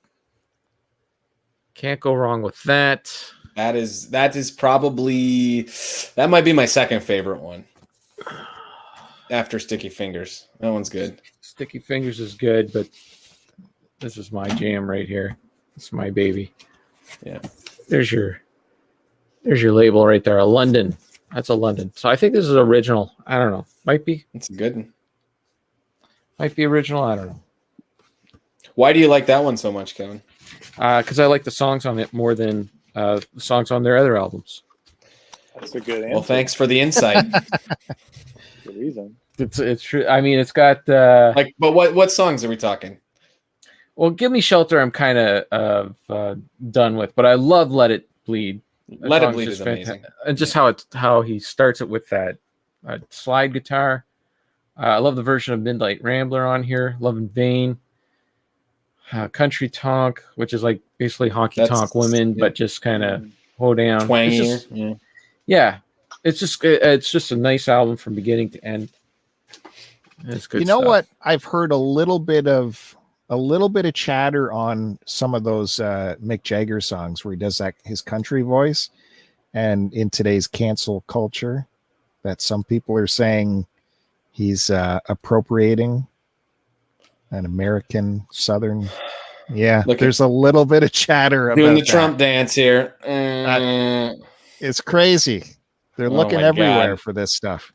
Can't go wrong with that. That is probably that might be my second favorite one. After Sticky Fingers. That one's good. Sticky Fingers is good, but this is my jam right here. It's my baby. Yeah. There's your label right there. A London. That's a London. So I think this is original. I don't know. Might be It's a good one. original. I don't know. Why do you like that one so much, Kevin? Because I like the songs on it more than the songs on their other albums. That's a good answer. Well, thanks for the insight. Good reason. It's true. I mean, it's got Like, but what songs are we talking? well, Give Me Shelter. I'm kind of done with, but I love Let It Bleed. That Let It song's Bleed just is amazing. And just how he starts it with that slide guitar. I love the version of Midnight Rambler on here. Love in Vain. Country Tonk, which is like basically honky tonk women, yeah. but just kind of hoe down. It's Twangier. just- Yeah. yeah, it's just a nice album from beginning to end. It's good. You know stuff. what? I've heard a little bit of chatter on some of those Mick Jagger songs where he does that his country voice, and in today's cancel culture, that some people are saying he's appropriating an American Southern. Yeah, there's a little bit of chatter about Doing the that. Trump dance here. It's crazy. They're looking my everywhere God. for this stuff.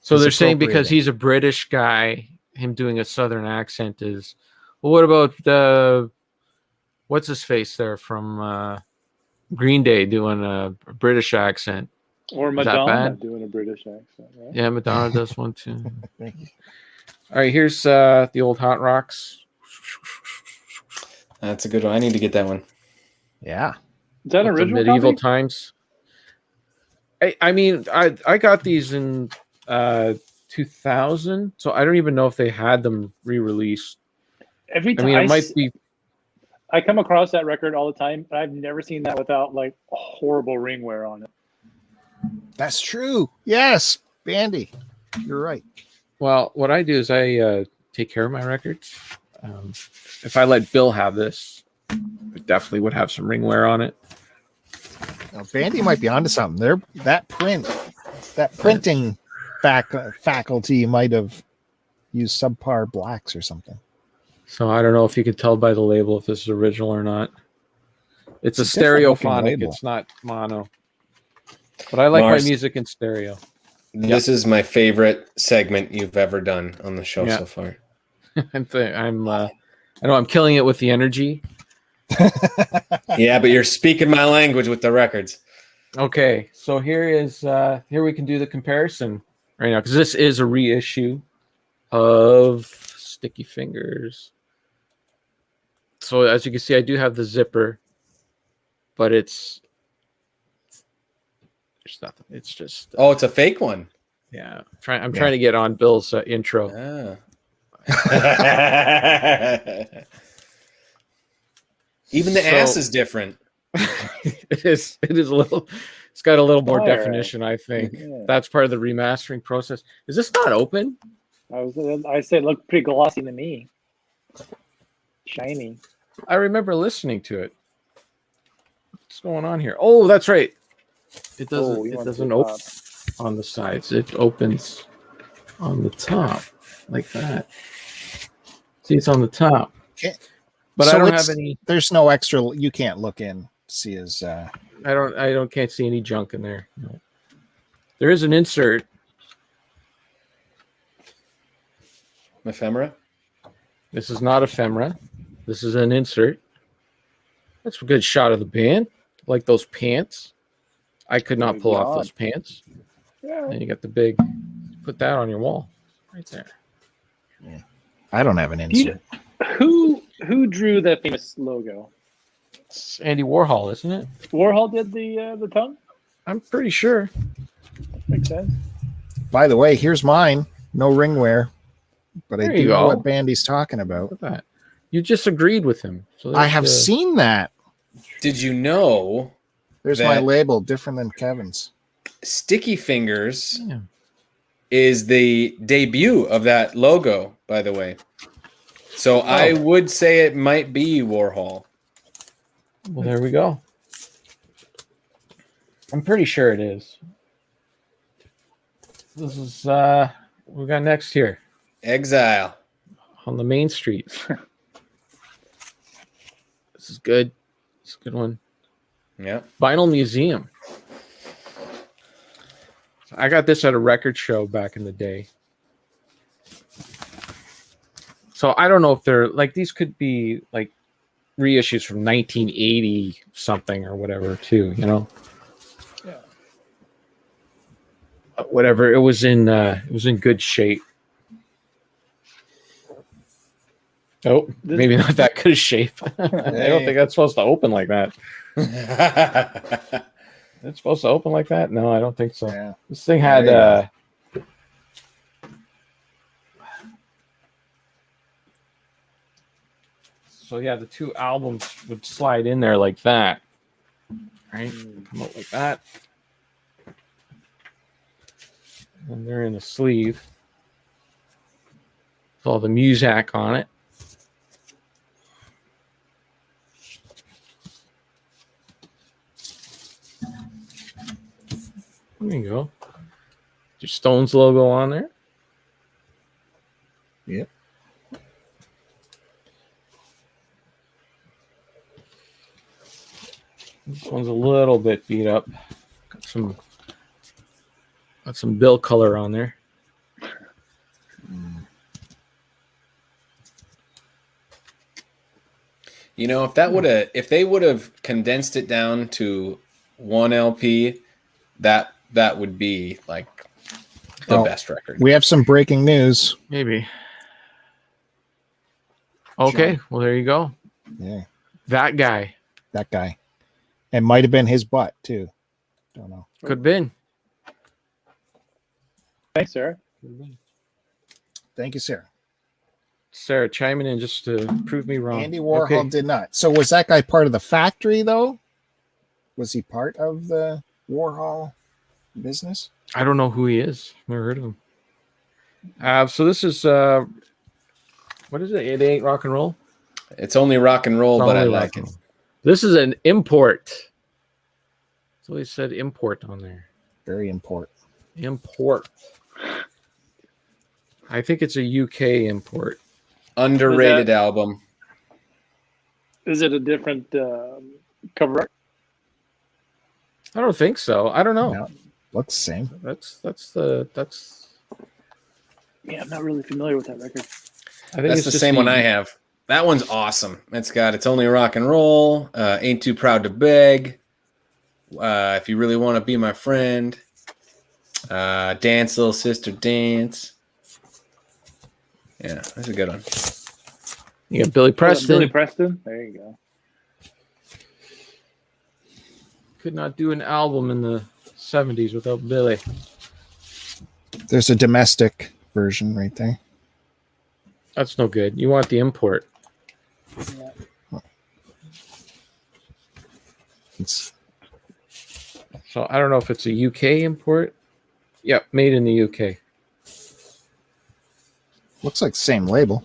So He's they're saying because appropriating. he's a British guy, him doing a Southern accent is. Well, what about what's his face there from Green Day doing a British accent? Or Is that Madonna bad? doing a British accent, right? Yeah, Madonna does one too. All right, here's the old Hot Rocks. That's a good one. I need to get that one. Yeah. Is that With the original? medieval copy? times. I mean, I got these in 2000, so I don't even know if they had them re-released. Every I time mean, it might be. I come across that record all the time, but I've never seen that without like horrible ring wear on it. That's true. Yes, Bandy. You're right. Well, what I do is I take care of my records. If I let Bill have this, it definitely would have some ring wear on it. Now, Bandy might be onto something. That printing faculty might have used subpar blacks or something. So I don't know if you could tell by the label if this is original or not. It's a It's a different looking stereophonic. label. It's not mono. But I like Mars. my music in stereo. This is my favorite segment you've ever done on the show Yeah. so far. I know I'm killing it with the energy. Yeah, but you're speaking my language with the records. Okay, so here we can do the comparison right now because this is a reissue of Sticky Fingers. So as you can see, I do have the zipper, but there's nothing. It's just Oh, it's a fake one. yeah. I'm trying to get on Bill's intro. Ah. Even the ass is different. It is a little. It's got a little more All right. definition, I think. Yeah. That's part of the remastering process. Is this not open? I said it looked pretty glossy to me. Shiny. I remember listening to it. What's going on here? Oh, that's right. It doesn't. Oh, you it want doesn't the open top. on the sides. It opens on the top like that. See, it's on the top. Okay. But So I don't it's- have any. There's no extra. You can't look in to see his. Can't see any junk in there. No. There is an insert. Ephemera. This is not ephemera. This is an insert. That's a good shot of the band. Like those pants. I could not Good pull off God. those pants. Yeah. And you got the big. Put that on your wall, right there. I don't have an insert. Who drew that famous logo? It's Andy Warhol, isn't it? Warhol did the tongue. I'm pretty sure. Makes sense. By the way, here's mine. No ring wear, but I There do you know go. what Bandy's talking about. Look at that. You just agreed with him. So I have there's, seen that. Did you know There's my that- label, different than Kevin's. Sticky Fingers Yeah. is the debut of that logo, by the way. So I would say it might be Warhol. Well, there we go. I'm pretty sure it is. This is what we got next here Exile. on the main street. This is good. It's a good one. Yeah. Vinyl Museum. I got this at a record show back in the day. So I don't know if they're like these could be like reissues from 1980 something or whatever too, you know. Yeah. Whatever, it was in good shape. Oh, maybe not that good of shape. I don't think that's supposed to open like that. It's supposed to open like that? No, I don't think so. Yeah. This thing had There so yeah, the two albums would slide in there like that. Right? Come out like that. And they're in the sleeve. With all the music on it. There you go. Your Stones logo on there. Yep. This one's a little bit beat up. Got some bill color on there. You know, if they would have condensed it down to one LP, that would be like the Oh. best record. We have some breaking news. Maybe. Okay, well there you go. Yeah, That guy that guy. It might have been his butt too. Don't know. could have been. Thanks, sir. Thank you, sir. Sarah chiming in just to prove me wrong. Andy Warhol Okay. did not. So was that guy part of the factory though? Was he part of the Warhol business? I don't know who he is. Never heard of him. So this is what is it? It ain't rock and roll. It's only rock and roll, but I Only like rock and it. roll. This is an import. So he said import on there. Very important. Import. I think it's a UK import. Underrated album. Is it a different cover art? I don't think so. I don't know. No, looks the same. That's. Yeah, I'm not really familiar with that record. I think That's it's the just same one I have. That one's awesome. It's only rock and roll. Ain't too proud to beg. If you really want to be my friend. Dance, little sister, dance. Yeah, that's a good one. You got Billy Preston. Billy Preston. There you go. Could not do an album in the 70s without Billy. There's a domestic version right there. That's no good. You want the import. It's So I don't know if it's a UK import. Yep, made in the UK. looks like the same label.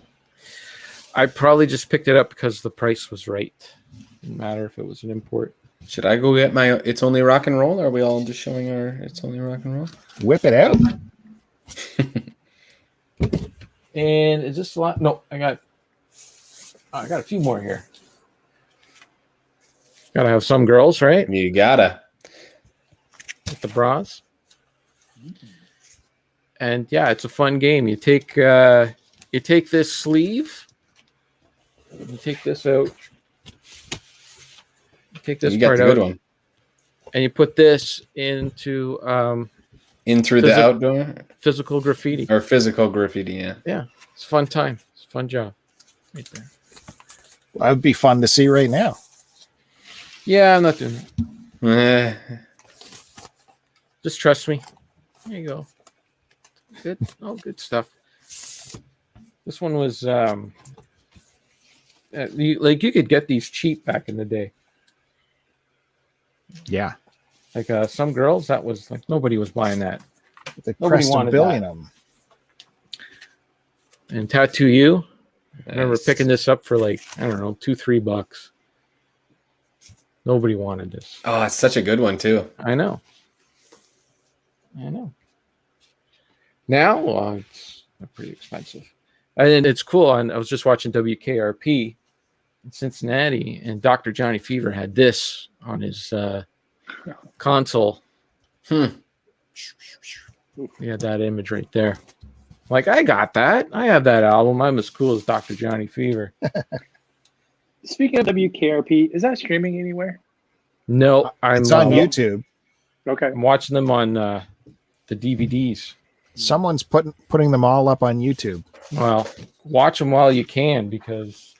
I probably just picked it up because the price was right. Didn't matter if it was an import. Should I go get my It's Only Rock and Roll? Or are we all just showing our It's Only Rock and Roll? Whip it out. And is this a lot? No, I got a few more here. Gotta have some girls, right? You gotta. With the bras. And yeah, it's a fun game. You take this sleeve, you take this out, you take this You got part the out, good one. and you put this into In through the outdoor physical graffiti. or physical graffiti, yeah. Yeah, it's a fun time. It's a fun job. Right there. That would be fun to see right now. Yeah, I'm not doing that. Eh, Just trust me. There you go. Good. Oh, good stuff. This one was you could get these cheap back in the day. Yeah. Like some girls, that was like nobody was buying that. They Nobody pressed a wanted billion that. of them. And Tattoo You, I remember nice. picking this up for like, I don't know, $2-3. Nobody wanted this. Oh, it's such a good one too. I know. Now it's pretty expensive. And it's cool. I was just watching WKRP in Cincinnati, and Dr. Johnny Fever had this on his console. He had that image right there. Like, I got that. I have that album. I'm as cool as Dr. Johnny Fever. Speaking of WKRP, is that streaming anywhere? No, It's on YouTube. Okay. I'm watching them on the DVDs. Someone's putting them all up on YouTube. Well, watch them while you can, because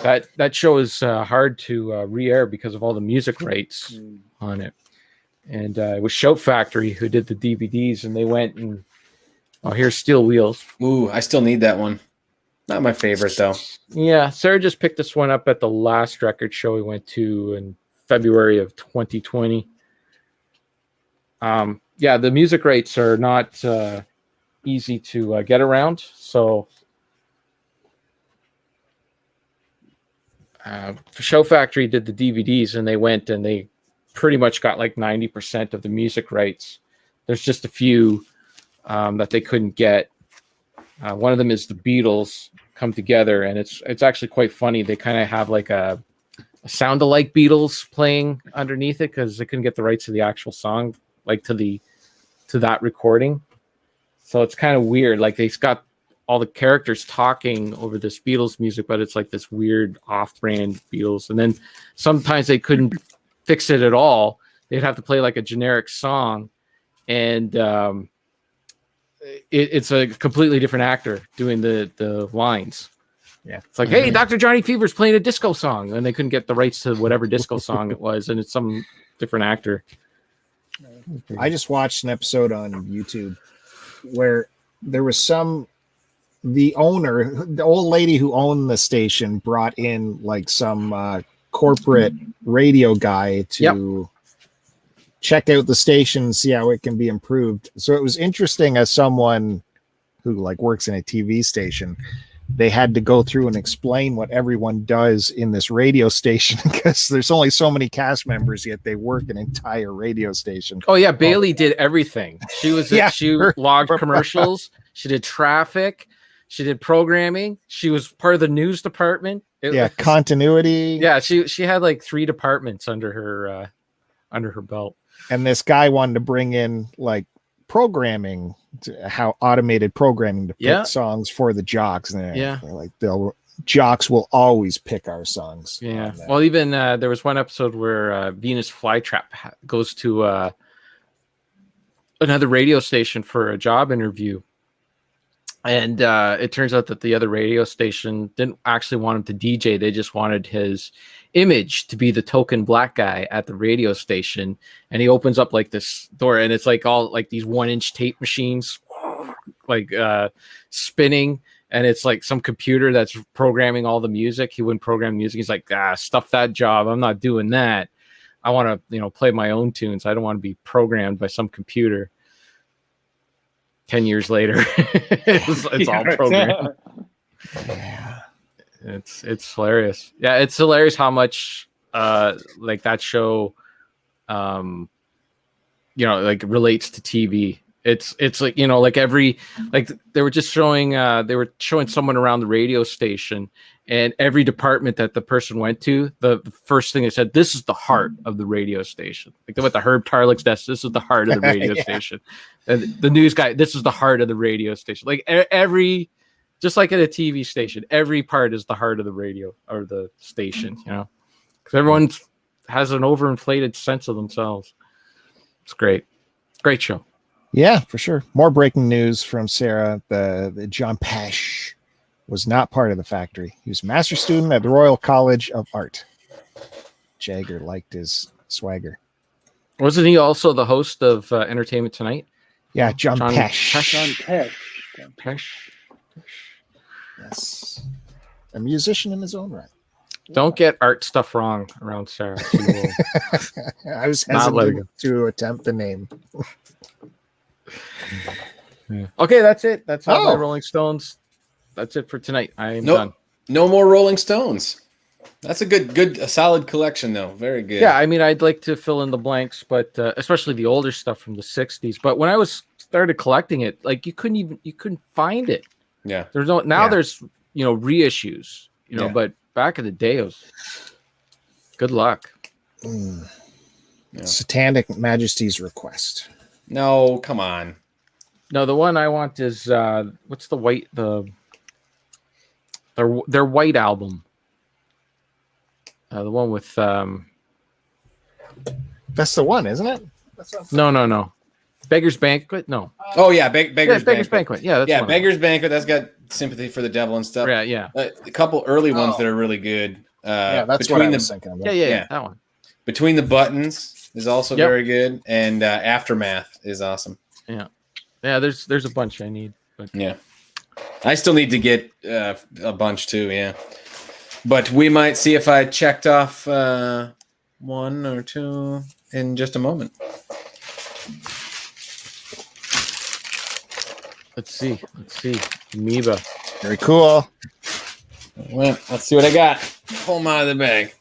that show is hard to re-air because of all the music rights on it. And it was Shout Factory who did the DVDs, and they went and here's Steel Wheels. Ooh, I still need that one. Not my favorite though. Yeah, Sarah just picked this one up at the last record show we went to in February of 2020. Yeah, the music rights are not easy to get around. So Show Factory did the DVDs, and they went and they pretty much got like 90% of the music rights. There's just a few that they couldn't get. One of them is the Beatles come together, and it's actually quite funny. They kind of have like a sound-alike Beatles playing underneath it because they couldn't get the rights to the actual song, like to that recording. So it's kind of weird. Like they've got all the characters talking over this Beatles music, but it's like this weird off-brand Beatles. And then sometimes they couldn't fix it at all. They'd have to play like a generic song, and it's a completely different actor doing the lines. Yeah. It's like, hey, Dr. Johnny Fever's playing a disco song, and they couldn't get the rights to whatever disco song it was, and it's some different actor. I just watched an episode on YouTube where there was the owner, the old lady who owned the station, brought in like some corporate radio guy to check out the station and see how it can be improved. So it was interesting as someone who like works in a TV station. They had to go through and explain what everyone does in this radio station because there's only so many cast members, yet they work an entire radio station. Oh yeah, Bailey did everything. She was she logged commercials. She did traffic. She did programming. She was part of the news department. Continuity. Yeah, she had like 3 departments under her belt. And this guy wanted to bring in like programming, how automated programming to pick songs for the jocks. And they're like, jocks will always pick our songs. Yeah. Well, even there was one episode where Venus Flytrap goes to another radio station for a job interview. And it turns out that the other radio station didn't actually want him to DJ. They just wanted his image to be the token black guy at the radio station. And he opens up like this door, and it's like all like these 1-inch tape machines like spinning. and it's like some computer that's programming all the music. He wouldn't program music. He's like, stuff that job. I'm not doing that. I want to, play my own tunes. I don't want to be programmed by some computer. 10 years later, it's all programmed. Yeah. It's hilarious. Yeah, it's hilarious how much like that show like relates to TV. It's like, like they were just showing someone around the radio station, and every department that the person went to, the first thing they said, this is the heart of the radio station. Like they went to Herb Tarlick's desk, this is the heart of the radio station. And the news guy, this is the heart of the radio station. Like just like at a TV station, every part is the heart of the radio or the station, because everyone has an overinflated sense of themselves. It's great. Great show. Yeah, for sure. More breaking news from Sarah. The John Pesh was not part of the factory. He was a master student at the Royal College of Art. Jagger liked his swagger. Wasn't he also the host of Entertainment Tonight? Yeah, John Pesh. John Pesh. Yes. A musician in his own right. Don't get art stuff wrong around Sarah. She will I was not let it hesitant to attempt the name. Yeah. Okay, that's it. That's all my Rolling Stones. That's it for tonight. I am done. No more Rolling Stones. That's a solid collection, though. Very good. Yeah, I mean, I'd like to fill in the blanks, but especially the older stuff from the '60s. But when I started collecting it, like you couldn't find it. Yeah. There's reissues. But back in the day, it was good luck. Yeah. Satanic Majesty's Request. No, come on. No, the one I want is what's the white their white album. The one with That's the one, isn't it? No. Beggar's Banquet? No. Oh yeah, Beggar's Banquet. Yeah, that's Beggar's Banquet. That's got Sympathy for the Devil and stuff. Yeah. A couple early ones that are really good. Yeah, that's what I was thinking about. Yeah, that one. Between the Buttons is also very good, and Aftermath is awesome. Yeah, there's a bunch I need. But yeah, I still need to get a bunch too. Yeah, but we might see if I checked off one or two in just a moment. Let's see. Amoeba. Very cool. Well, let's see what I got. Pull them out of the bag.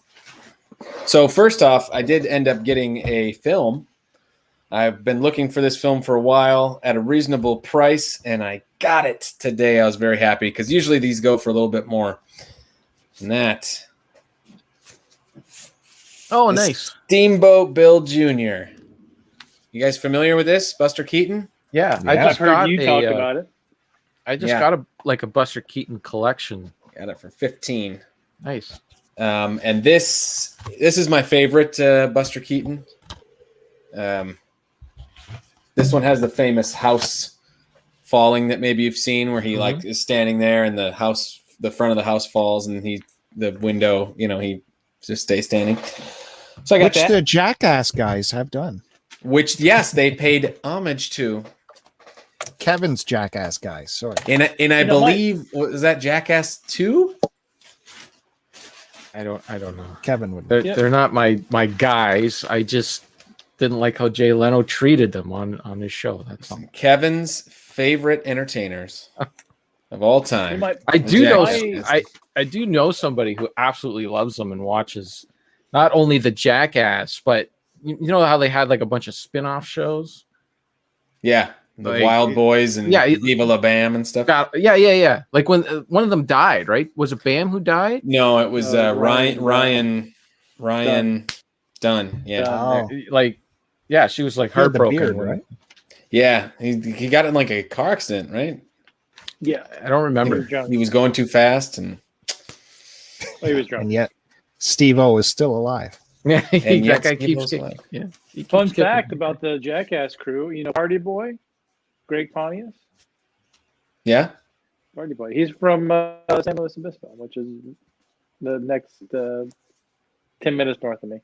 So first off, I did end up getting a film. I've been looking for this film for a while at a reasonable price, and I got it today. I was very happy because usually these go for a little bit more than that. Oh, nice. Steamboat Bill Jr. You guys familiar with this? Buster Keaton? Yeah. I just heard you talk about it. I just got a Buster Keaton collection. Got it for $15. Nice. And this is my favorite Buster Keaton. This one has the famous house falling that maybe you've seen, where he like is standing there and the front of the house falls and the window, he just stays standing. So I got Which the Jackass guys have done. Which, yes, they paid homage to. Kevin's Jackass guys. Sorry. And I believe, was that Jackass 2? I don't know. Kevin would. They're not my guys. I just didn't like how Jay Leno treated them on his show. That's all. Kevin's favorite entertainers of all time. I do know somebody who absolutely loves them and watches not only the Jackass, but you know how they had like a bunch of spin-off shows? Yeah. The Wild Boys and Viva La Bam and stuff. Yeah. Like when one of them died, right? Was it Bam who died? No, it was Ryan Dunn. Yeah. Oh. She was like heartbroken, beard, right? Yeah, he got in like a car accident, right? Yeah, I don't remember. He was going too fast, and he was drunk. And yet, Steve-O is still alive. Yeah, that guy keeps kicking. Yeah. Fun fact about the Jackass crew: Party Boy, Greg Pontius. Yeah, Party Boy. He's from San Luis Obispo, which is the next 10 minutes north of me.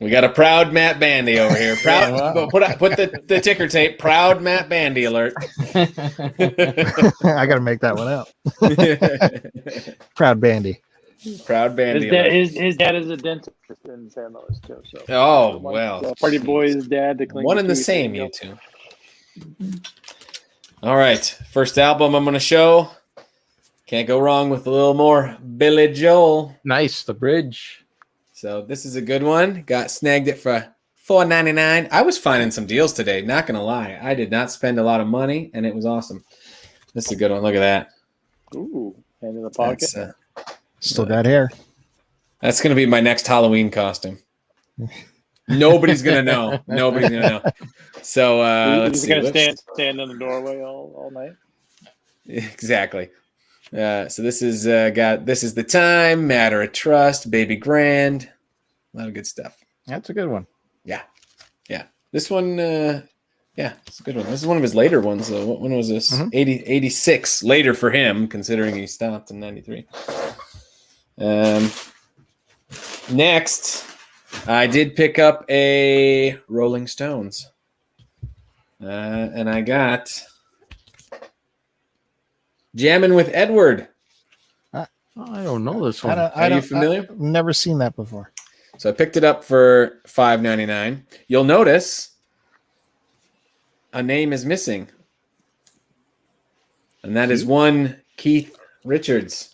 We got a proud Matt Bandy over here. Proud. Wow. Put the ticker tape. Proud Matt Bandy alert. I got to make that one up. Proud Bandy. Proud Bandy His dad, alert. his dad is a dentist in San Luis too. So Oh well. Party Boy's dad. To clean One your and the teeth, same, you you two. All right. First album I'm going to show. Can't go wrong with a little more Billy Joel. Nice, the bridge. So this is a good one. Snagged it for $4.99. I was finding some deals today. Not going to lie. I did not spend a lot of money, and it was awesome. This is a good one. Look at that. Ooh, hand in the pocket. Still got hair. That's going to be my next Halloween costume. Nobody's going to know. Nobody's going to know. So let's He's see. gonna stand in the doorway all night. Exactly. So this is this is the time, matter of trust, baby grand, a lot of good stuff. That's a good one. Yeah. This one, it's a good one. This is one of his later ones. When was this? 86 later for him, considering he stopped in 93. Next, I did pick up a Rolling Stones, and I got Jammin' with Edward. I don't know this one. Are you familiar? I've never seen that before. So I picked it up for $5.99. You'll notice a name is missing, and that is one Keith Richards.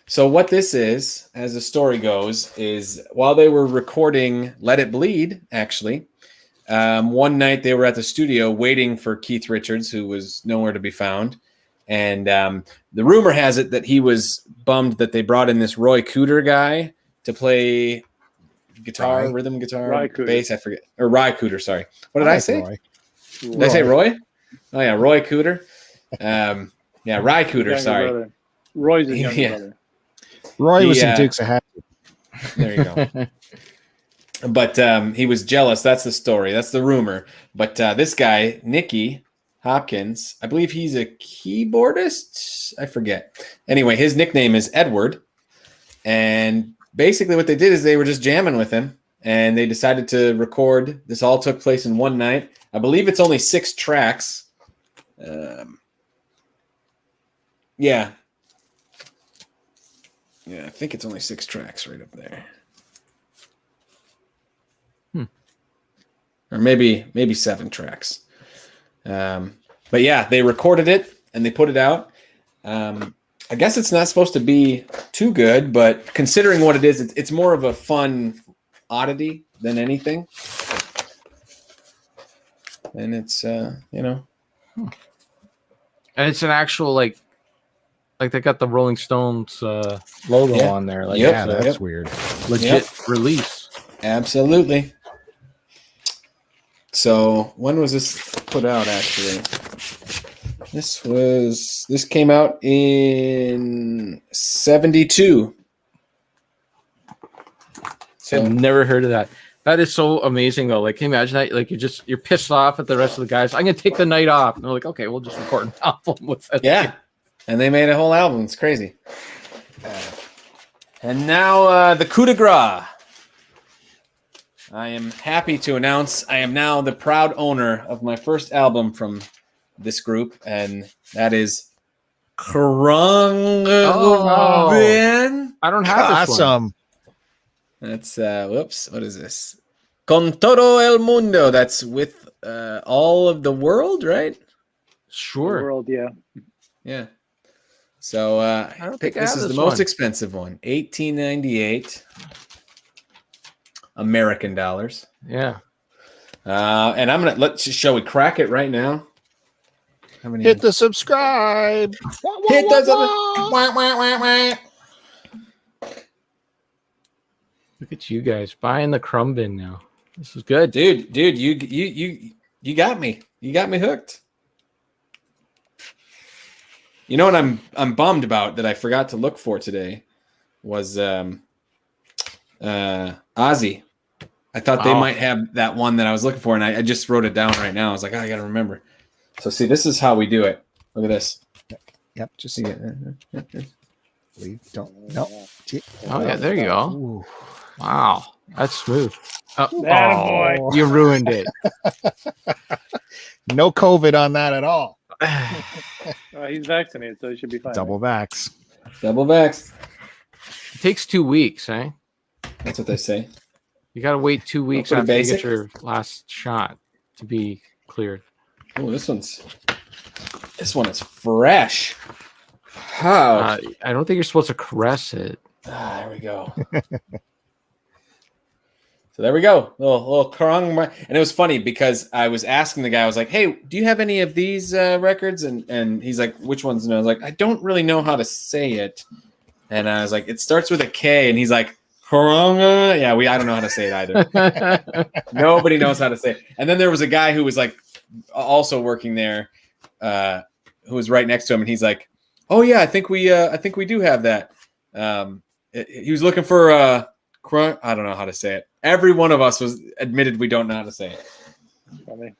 So what this is, as the story goes, is while they were recording Let It Bleed, actually, one night they were at the studio waiting for Keith Richards, who was nowhere to be found. And the rumor has it that he was bummed that they brought in this Roy Cooter guy to play guitar, rhythm guitar, bass, I forget. Or Ry Cooter, sorry. What did I say? Roy. Did I say Roy? Oh, yeah, Roy Cooter. Ry Cooter, sorry. Brother. Roy's his younger brother. Roy was in Dukes of Hazzard. There you go. But he was jealous. That's the story. That's the rumor. But this guy, Nicky Hopkins, I believe he's a keyboardist. I forget. Anyway, his nickname is Edward. And basically what they did is they were just jamming with him. And they decided to record. This all took place in one night. I believe it's only 6 tracks. Yeah, I think it's only 6 tracks right up there. Or maybe 7 tracks. But yeah, they recorded it and they put it out. I guess it's not supposed to be too good, but considering what it is, it's more of a fun oddity than anything. And it's, And it's an actual, like they got the Rolling Stones logo on there. Like, Yeah, that's weird. Legit release. Absolutely. So when was this put out, actually? This came out in 1972. So I've never heard of that. That is so amazing, though. Like, can you imagine that? Like, you're pissed off at the rest of the guys. I'm gonna take the night off, and they're like, okay, we'll just record an album with that. yeah, and they made a whole album. It's crazy. And now the coup de grace. I am happy to announce I am now the proud owner of my first album from this group, and that is Krung. I don't have this one. Awesome. That's whoops. What is this? Con todo el mundo. That's with all of the world, right? Sure. World, yeah. Yeah. So I don't think I this have is the this most one. expensive one. 1898 American dollars. Yeah. And I'm gonna shall we crack it right now? Hit the subscribe. Hit the Look at you guys buying the crumb bin now. This is good. dude. You got me. You got me hooked. You know what I'm bummed about that I forgot to look for today was Ozzy. I thought they might have that one that I was looking for, and I just wrote it down right now. I was like, I gotta remember. So see, this is how we do it. Look at this. Yep, just leave. Don't. No. Oh yeah, there you go. Ooh. Wow, that's smooth. Attaboy. You ruined it. No COVID on that at all. He's vaccinated, so he should be fine. Double vax. Double vax. It takes 2 weeks, eh? That's what they say. You got to wait 2 weeks pretty after you basic. get your last shot to be cleared. Oh, this one is fresh. How? I don't think you're supposed to caress it. There we go. So there we go. Little krung. And it was funny because I was asking the guy, I was like, hey, do you have any of these records? And he's like, which ones? And I was like, I don't really know how to say it. And I was like, it starts with a K. And he's like, krung. Yeah, I don't know how to say it either. Nobody knows how to say it. And then there was a guy who was like also working there who was right next to him. And he's like, oh yeah, I think we do have that. He was looking for I don't know how to say it. Every one of us was admitted we don't know how to say it. Funny.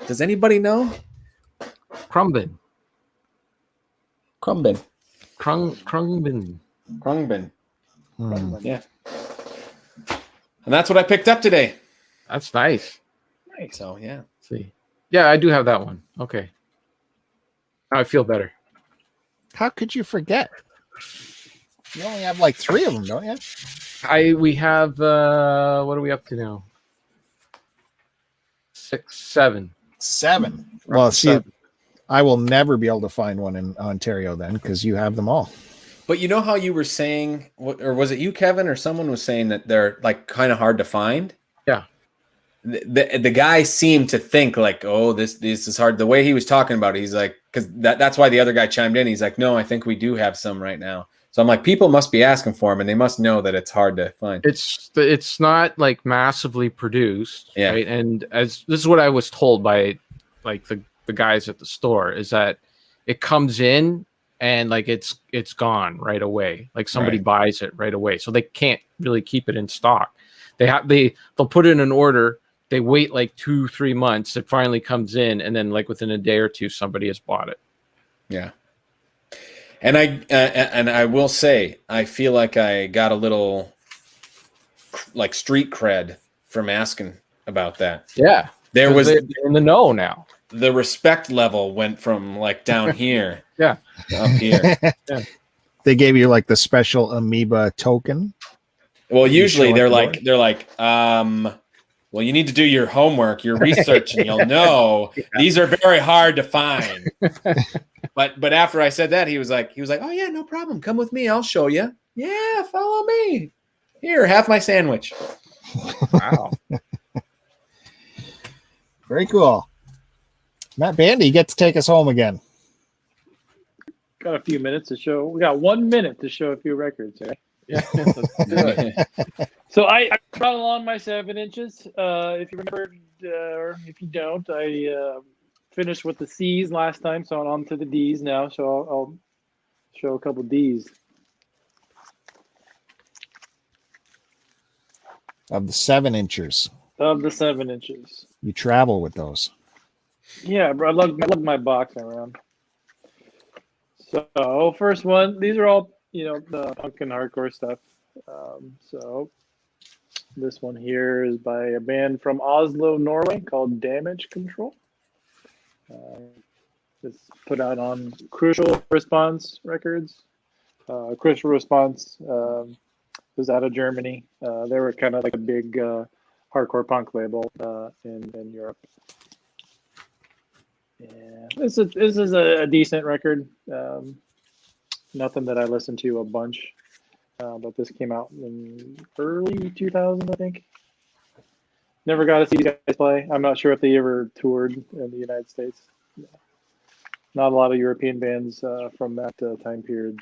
Does anybody know? Crumbin. Krungbin. Krungbin. Yeah. And that's what I picked up today. That's nice. So yeah. Let's see. Yeah, I do have that one. Okay. Now I feel better. How could you forget? You only have like 3 of them, don't you? We have what are we up to now? 6, 7. 7. Well, see, I will never be able to find one in Ontario then because you have them all. But you know how you were saying, or was it you, Kevin, or someone was saying that they're like kind of hard to find? Yeah. The guy seemed to think like, oh, this is hard. The way he was talking about it, he's like, because that's why the other guy chimed in. He's like, no, I think we do have some right now. So I'm like, people must be asking for them, and they must know that it's hard to find. It's not like massively produced, Yeah. right? And as this is what I was told by like the guys at the store is that it comes in and like it's gone right away. Like somebody buys it right away, so they can't really keep it in stock. They'll put in an order. They wait like 2-3 months. It finally comes in, and then like within a day or two, somebody has bought it. Yeah. And I will say, I feel like I got a little like street cred from asking about that. Yeah, There was they're in the know now. The respect level went from like down here, Yeah, to up here. Yeah. They gave you like the special Amoeba token. Well, usually they're show like, well, you need to do your homework, your research, and you'll know these are very hard to find. But after I said that, he was like, oh yeah, no problem. Come with me. I'll show you. Yeah, follow me. Here, have my sandwich. wow. Very cool. Matt Bandy, you get to take us home again. Got a few minutes to show. We got 1 minute to show a few records, right? Yeah, let's do it. So I brought along my 7 inches. If you remember, or if you don't, I finished with the C's last time, so I'm on to the D's now. So I'll show a couple D's. Of the 7 inchers. Of the 7 inches. You travel with those. Yeah, bro, I love my box around. So first one, these are all, the punk and hardcore stuff. So this one here is by a band from Oslo, Norway called Damage Control. It's put out on Crucial Response Records. Crucial Response was out of Germany. They were kind of like a big hardcore punk label in Europe. Yeah, this is a decent record. Nothing that I listened to a bunch, but this came out in early 2000, I think. Never got to see these guys play. I'm not sure if they ever toured in the United States. Not a lot of European bands from that time period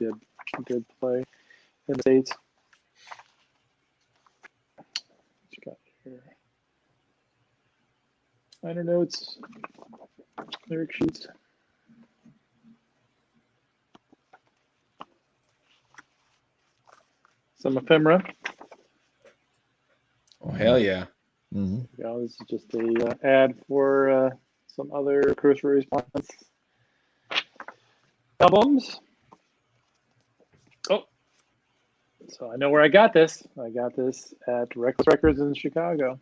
did play in the States. What you got here? Liner notes, lyric sheets. Some ephemera. Oh, hell yeah. Mm-hmm. Yeah, this is just a ad for some other Curtiss Response albums. Oh, So I know where I got this. I got this at Reckless Records in Chicago.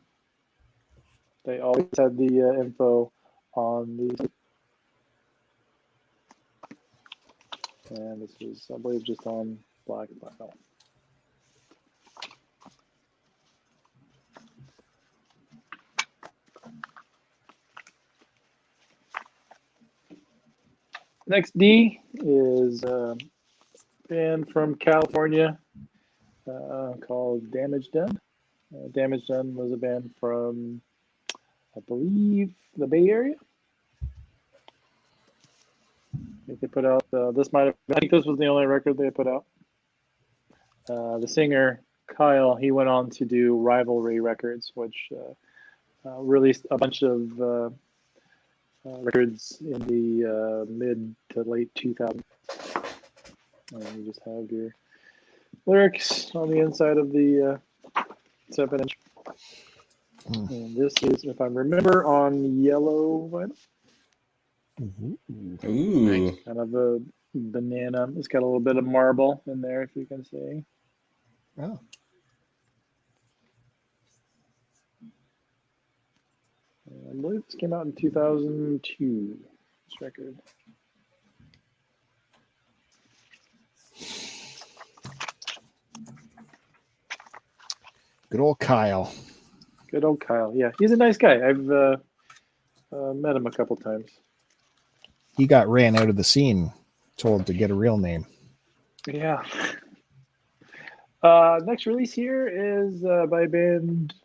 They always had the info on the. And this is, I believe, just on black vinyl. Next D is a band from California called Damage Done. Damage Done was a band from, I believe, the Bay Area. I think they put out, this might have, I think this was the only record they put out. The singer, Kyle, he went on to do Rivalry Records, which released a bunch of records in the mid to late 2000s. And you just have your lyrics on the inside of the 7-inch. And this is, if I remember, on yellow vinyl. Ooh. Kind of a banana. It's got a little bit of marble in there, if you can see. Oh. I believe this came out in 2002, this record. Good old Kyle. Good old Kyle. Yeah, he's a nice guy. I've met him a couple times. He got ran out of the scene, told to get a real name. Yeah. Next release here is by a band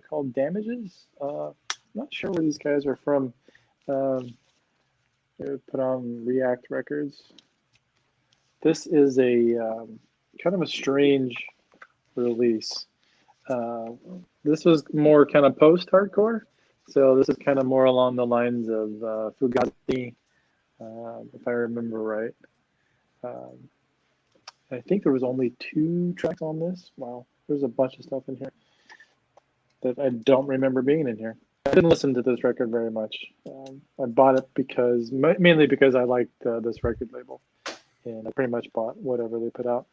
called Damages. Not sure where these guys are from. They're put on React Records. This is a kind of a strange release. This was more kind of post-hardcore. So this is kind of more along the lines of Fugazi, if I remember right. I think there was only 2 tracks on this. Wow, there's a bunch of stuff in here that I don't remember being in here. I didn't listen to this record very much. I bought it because mainly because I liked this record label, and I pretty much bought whatever they put out.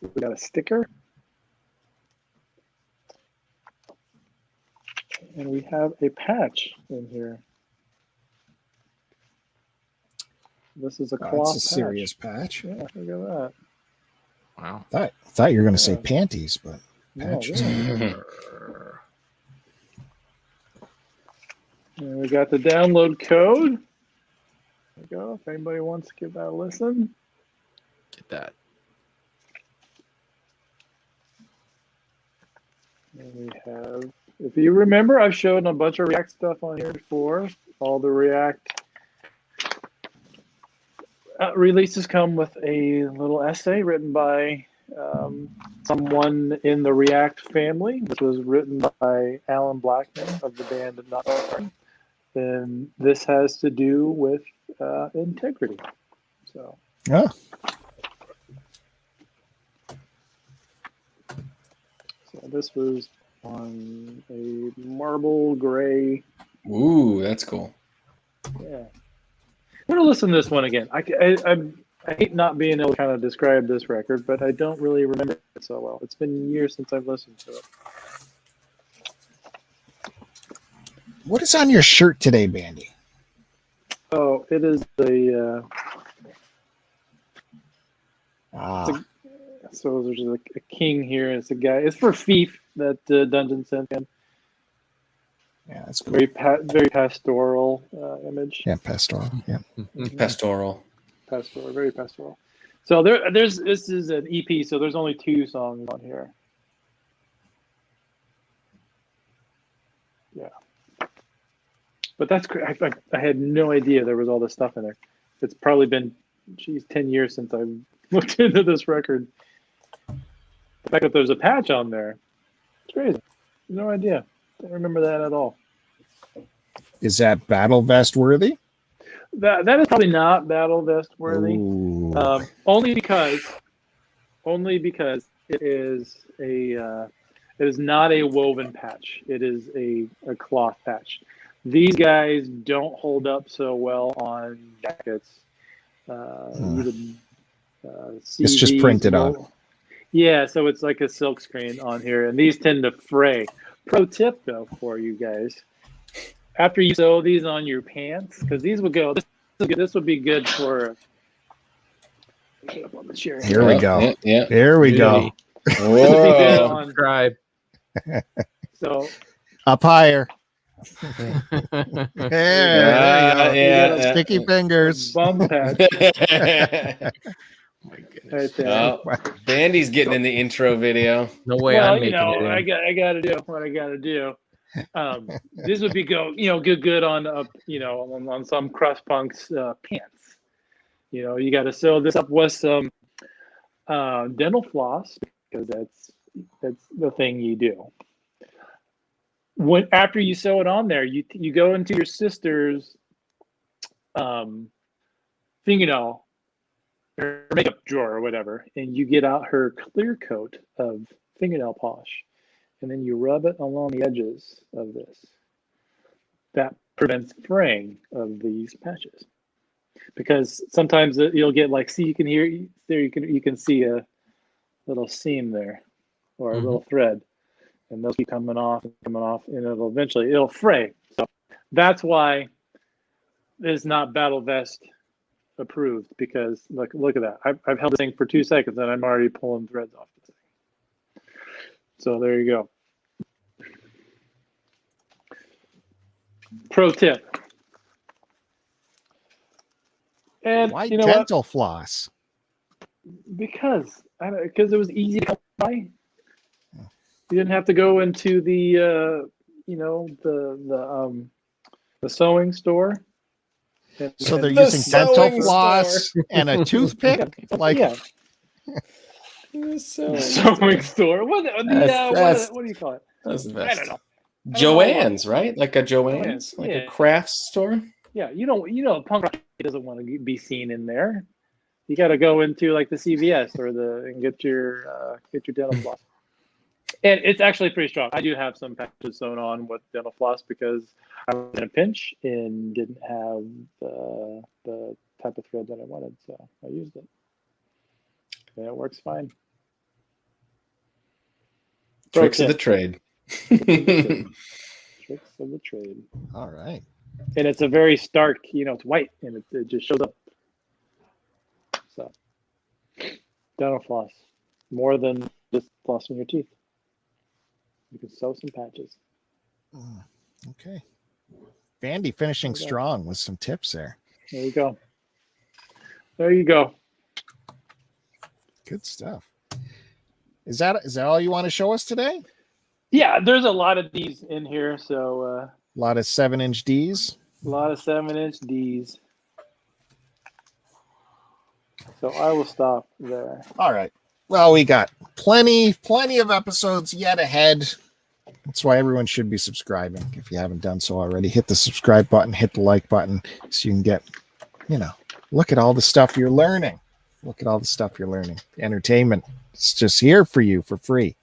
We got a sticker, and we have a patch in here. This is a cloth. That's a serious patch. Yeah, look at that. Wow. Thought you were going to say panties, but No, patches. really. And we got the download code. There we go. If anybody wants to give that a listen. Get that. And we have, if you remember, I've shown a bunch of React stuff on here before. All the React releases come with a little essay written by someone in the React family. This was written by Alan Blackman of the band Not Sorry. And this has to do with integrity. So. Yeah. So this was on a marble gray. Ooh, that's cool. Yeah. I'm going to listen to this one again. I hate not being able to kind of describe this record, but I don't really remember it so well. It's been years since I've listened to it. What is on your shirt today, Bandy? Oh, it is the... So there's a king here. It's a guy. It's for Fief, that Dungeon sent in. Yeah, that's cool. Very pastoral image. Yeah, pastoral. Yeah. Pastoral. Pastoral, very pastoral. So this is an EP, so there's only 2 songs on here. Yeah. But that's great. I had no idea there was all this stuff in there. It's probably been, 10 years since I've looked into this record. The fact that there's a patch on there, it's crazy. No idea. Don't remember that at all. Is that Battle Vest worthy? That is probably not Battle Vest worthy. Only because it is not a woven patch. It is a cloth patch. These guys don't hold up so well on jackets. It's just printed on. Yeah, so it's like a silk screen on here, and these tend to fray. Pro tip though for you guys: after you sew these on your pants, because these would go. This would be good for. Here we go. Yeah. There we go. Whoa. Subscribe. So Up higher. Yeah. There you go. Yeah. Sticky fingers. bum patch Oh my goodness. right there. Oh, Bandy's getting in the intro video. No way Well, I'm making it in. I got to do what I got to do. This would be good on on some crust punks pants. You got to sew this up with some dental floss, because that's the thing you do. After you sew it on there, you go into your sister's fingernail or makeup drawer or whatever, and you get out her clear coat of fingernail polish, and then you rub it along the edges of this. That prevents fraying of these patches, because sometimes you'll get you can see a little seam there, or a little thread, and they'll keep coming off, and it'll fray. So that's why it's not Battle Vest approved, because look at that. I've held this thing for 2 seconds and I'm already pulling threads off the thing. So there you go. Pro tip. And Why you know dental floss? because it was easy to come by. You didn't have to go into the sewing store. So they're The using dental sewing floss and a toothpick? Yeah. Sewing store. What do you call it? That's the I best. don't know. Joann's, right? Like a Joann's, Joann's, like yeah. a crafts store. Yeah, punk rock doesn't want to be seen in there. You got to go into like the CVS and get your dental floss. And it's actually pretty strong. I do have some patches sewn on with dental floss because I was in a pinch and didn't have the type of thread that I wanted, so I used it. And it works fine. Tricks of the trade. Tricks of the trade. All right. And it's a very stark, it's white, and it just shows up. So, dental floss, more than just flossing your teeth. You can sew some patches. Okay. Bandy finishing strong with some tips there. There you go. There you go. Good stuff. Is that all you want to show us today? Yeah, there's a lot of D's in here, so A lot of 7-inch Ds. a lot of 7-inch D's. So I will stop there. All right. Well, we got plenty of episodes yet ahead. That's why everyone should be subscribing. If you haven't done so already, hit the subscribe button, hit the like button, so you can get, look at all the stuff you're learning. Look at all the stuff you're learning. Entertainment. It's just here for you for free.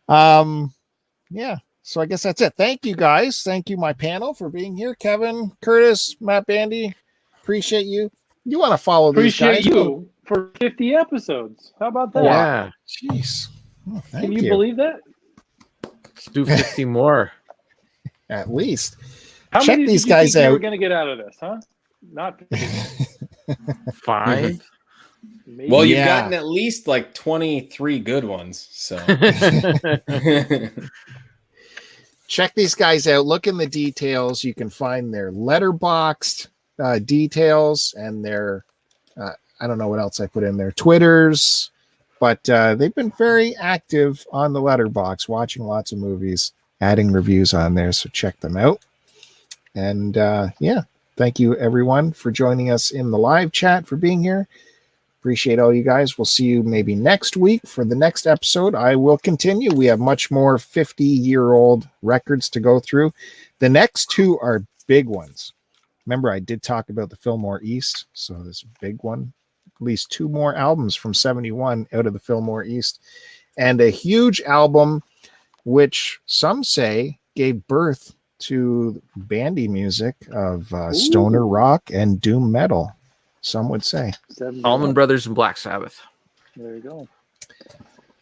Yeah. So I guess that's it. Thank you guys. Thank you, my panel, for being here. Kevin, Curtis, Matt Bandy. Appreciate you. You want to follow these guys? Appreciate you for 50 episodes. How about that? Yeah. Jeez. Oh, thank Can you believe that? Let's do 50 more. At least. How Check many these did you guys think you were out. going to get out of this, huh? Not 50. 5. Maybe. Well, you've Yeah. gotten at least like 23 good ones. So Check these guys out. Look in the details. You can find their letterboxed details and their, I don't know what else I put in there, Twitters. But they've been very active on the letterbox, watching lots of movies, adding reviews on there. So check them out. And yeah, thank you everyone for joining us in the live chat, for being here. Appreciate all you guys. We'll see you maybe next week for the next episode. I will continue. We have much more 50-year-old records to go through. The next two are big ones. Remember, I did talk about the Fillmore East. So this big one, at least 2 more albums from 71 out of the Fillmore East. And a huge album, which some say gave birth to bandy music of stoner rock and doom metal. Some would say. 71. Allman Brothers and Black Sabbath. There you go.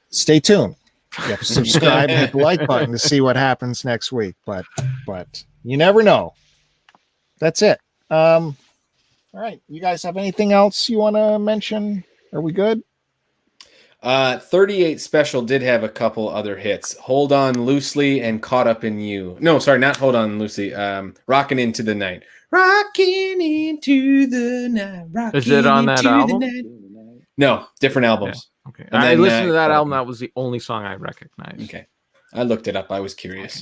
Stay tuned. You have to subscribe and hit the like button to see what happens next week. But you never know. That's it. All right. You guys have anything else you want to mention? Are we good? 38 Special did have a couple other hits. Hold On Loosely and Caught Up in You. No, sorry, not Hold On Loosely. Rockin' Into the Night. Rockin' Into the Night. Is it on that album? No, different albums. Yeah. Okay. And I then, listened to that Caught Up album. in- That was the only song I recognized. Okay. I looked it up. I was curious.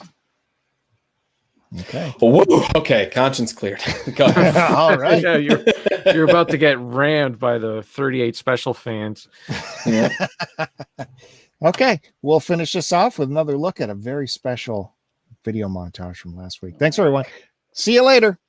Okay. Oh, whoa. Okay, conscience cleared. Go ahead. All right. Yeah, you're about to get rammed by the 38 Special fans. Yeah. Okay. We'll finish this off with another look at a very special video montage from last week. Thanks, everyone. See you later.